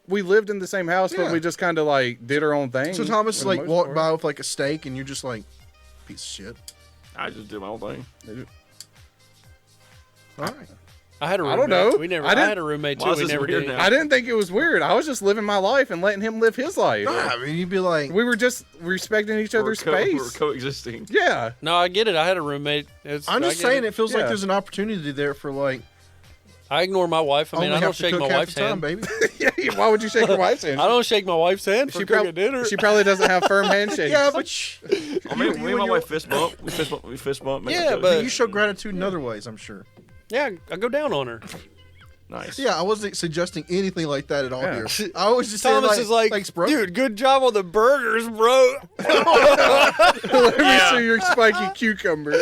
we lived in the same house, Yeah. but we just kind of like did our own thing. so Thomas for the like most walked part. by with like a steak and you're just like, piece of shit. I just did my own thing. All right. I had a I roommate. don't know. We never. I I, didn't- had a roommate too. Why is We this never weird did. now? I didn't think it was weird. I was just living my life and letting him live his life. I mean, you'd be like, We were just respecting each other's We're space. coexisting. Yeah. No, I get it. I had a roommate. I'm just saying it feels like Yeah. there's an opportunity there for like, I ignore my wife. I mean, only I don't have to shake cook my half wife's the time, hand. baby. Yeah. Why would you shake your wife's hand? I don't shake my wife's hand for She, cooking prob- dinner. she probably doesn't have firm handshakes. Yeah, but I mean, me and my wife fist bump. We fist bump. We fist bump. make Yeah, each but- other- you show gratitude in other ways, I'm sure. Yeah, I go down on her. nice. Yeah, I wasn't suggesting anything like that at all Yeah. here. I was just saying Thomas like, is like, thanks, bro. dude, good job on the burgers, bro. Let me see your spiky cucumber.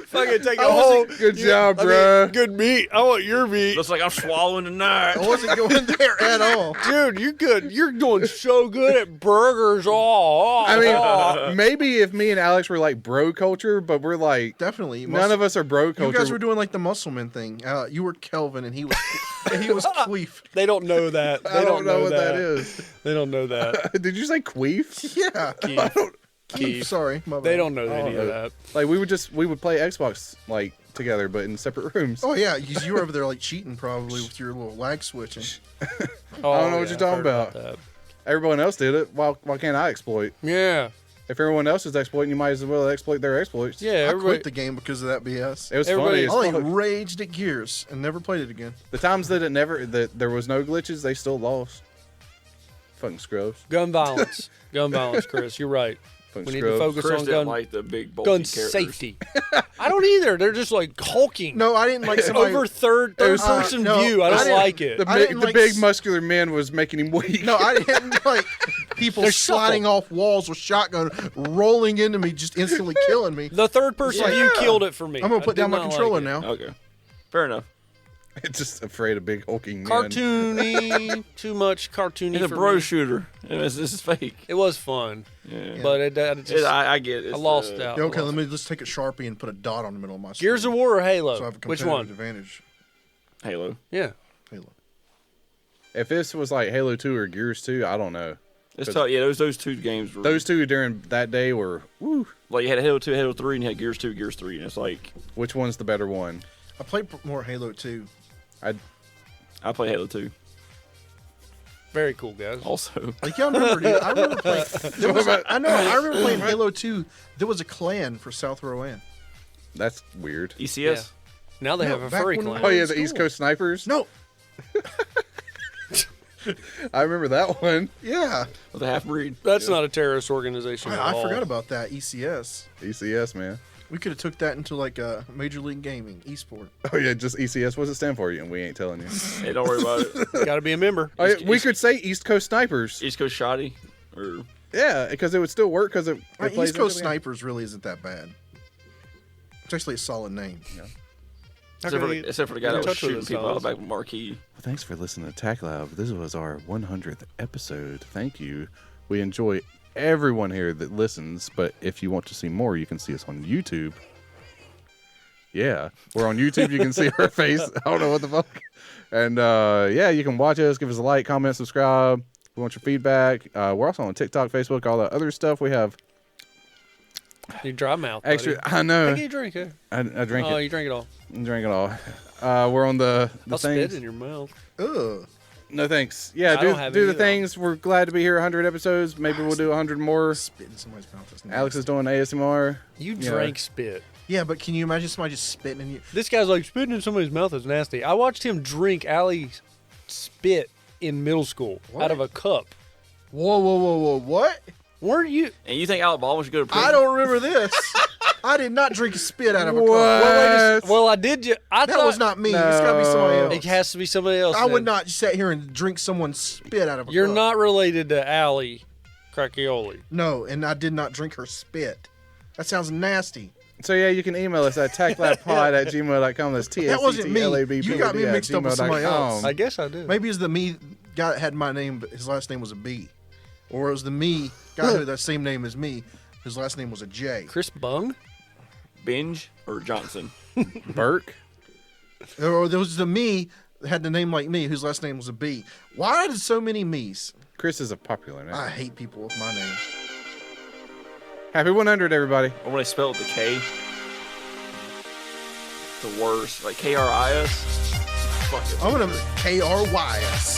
Fucking take a whole. Good job, I mean, bruh. good meat. I want your meat. Looks like I'm swallowing tonight. I wasn't going there at all. Dude, you good. You're doing so good at burgers. Oh, I mean, maybe if me and Alex were like bro culture, but we're like Definitely. none of us are bro You culture. guys were doing like the Muscleman thing. You were Kelvin and he was Queef. they don't know that. They I don't know what that is. They don't know that. Did you say queef? Yeah. Keith. Sorry, my bad. They don't know any of that. Like we would play Xbox like together, but in separate rooms. Oh yeah, you were over there like cheating probably with your little lag switching. Oh, I don't know what you're I've talking heard about. that. Everyone else did it. Why can't I exploit? Yeah, If everyone else is exploiting, you might as well exploit their exploits. yeah. I Everybody. quit the game because of that BS. It was Everybody- funny. I As like fuck. raged at Gears and never played it again. The times that there was no glitches, they still lost. Fucking scrubs. Gun violence. Gun violence, Chris. You're right. Fucking We need to scrubs. focus Chris on didn't gun like the big bulky gun characters. safety. I don't either. They're just like hulking. No, I didn't like somebody. Over third person no, view. I I don't didn't- like it. The I big, didn't the like big s- muscular man was making him weak. No, I didn't like people They're sliding off walls with shotgun, rolling into me, just instantly killing me. The third person Yeah. view killed it for me. I'm gonna I put did down my not like controller it. now. Okay, fair enough. Just afraid of big hulking men. Cartoony, too much cartoony. It's a for bro me. shooter. This is fake. It was fun, Yeah. but I get it. I lost out. Yeah, okay, let's take a Sharpie and put a dot on the middle of my screen. Gears of War or Halo? So I have a Which competitive one? advantage. Halo. Yeah. Halo. If this was like Halo 2 or Gears 2, I don't know. It's tough. Yeah, those two games were. Those two during that day were, woo. Like, you had Halo 2, Halo 3, and you had Gears 2, Gears 3. And it's like. Which one's the better one? I played more Halo 2. I play Halo 2. Very cool, guys. Also. Like, yeah, I remember, dude. I remember playing. I remember playing Halo 2. There was a clan for South Rowan. That's weird. ECS? Yeah. Now they No, have a back furry when we clan. were Oh, yeah, in the East school. Coast Snipers? No. I remember that one. Yeah. With a half breed. That's not a terrorist organization at I all. forgot about that. ECS. ECS, man. We could have took that into like a Major League Gaming, esport. Oh, yeah, just ECS. What's it stand for? And we ain't telling you. Hey, don't worry about it. Got to be a member. Oh, yeah, we could say East Coast Snipers. East Coast Shoddy? Or. Yeah, because it would still work because it plays East Coast into the game. Snipers really isn't that bad. It's actually a solid name. How Except can for the guy get in that was touch with shooting people out themselves? back with Marquee. Well, thanks for listening to TACT Lab. This was our 100th episode. Thank you. We enjoy everyone here that listens, but if you want to see more, you can see us on YouTube. Yeah, we're on YouTube. You can see our face. I don't know what the fuck. And yeah, you can watch us. Give us a like, comment, subscribe. We want your feedback. We're also on TikTok, Facebook, all that other stuff. We have You dry mouth. extra. Buddy. I know. Take a drink. I drink Oh, it. you drink it all. Drink it all. We're on the I'll things. spit in your mouth. Ugh. No thanks. Yeah, I don't have do any the of that. things. We're glad to be here. 100 episodes. Maybe we'll do 100 more. Spit in somebody's mouth. That's Alex nasty. is doing ASMR. You Yeah. drank spit. Yeah, but can you imagine somebody just spitting in you? This guy's like, spitting in somebody's mouth is nasty. I watched him drink Allie's spit in middle school out of a cup. Whoa. What? Weren't you? And you think Alec Baldwin should go to prison? I don't remember this. I did not drink a spit out of a cup. Well, I did. I That thought was not me. It's got to be somebody else. It has to be somebody else. I would then. not sit here and drink someone's spit out of a You're cup. not related to Allie Cracchioli. No, and I did not drink her spit. That sounds nasty. So yeah, you can email us at tactlabpod@gmail.com. That's That wasn't me. TACTLAB. You got me mixed up with somebody else. I guess I did. Maybe it's the me guy that had my name, but his last name was a B. Or it was the me guy who had that same name as me, whose last name was a J. Chris Bung? Binge or Johnson? Burke. Or there was the me that had the name like me, whose last name was a B. Why did so many me's? Chris is a popular name. I hate people with my name. Happy 100, everybody. Or when they spell it the K. The worst. Like KRIS. Fuck it. I'm going to KRYS.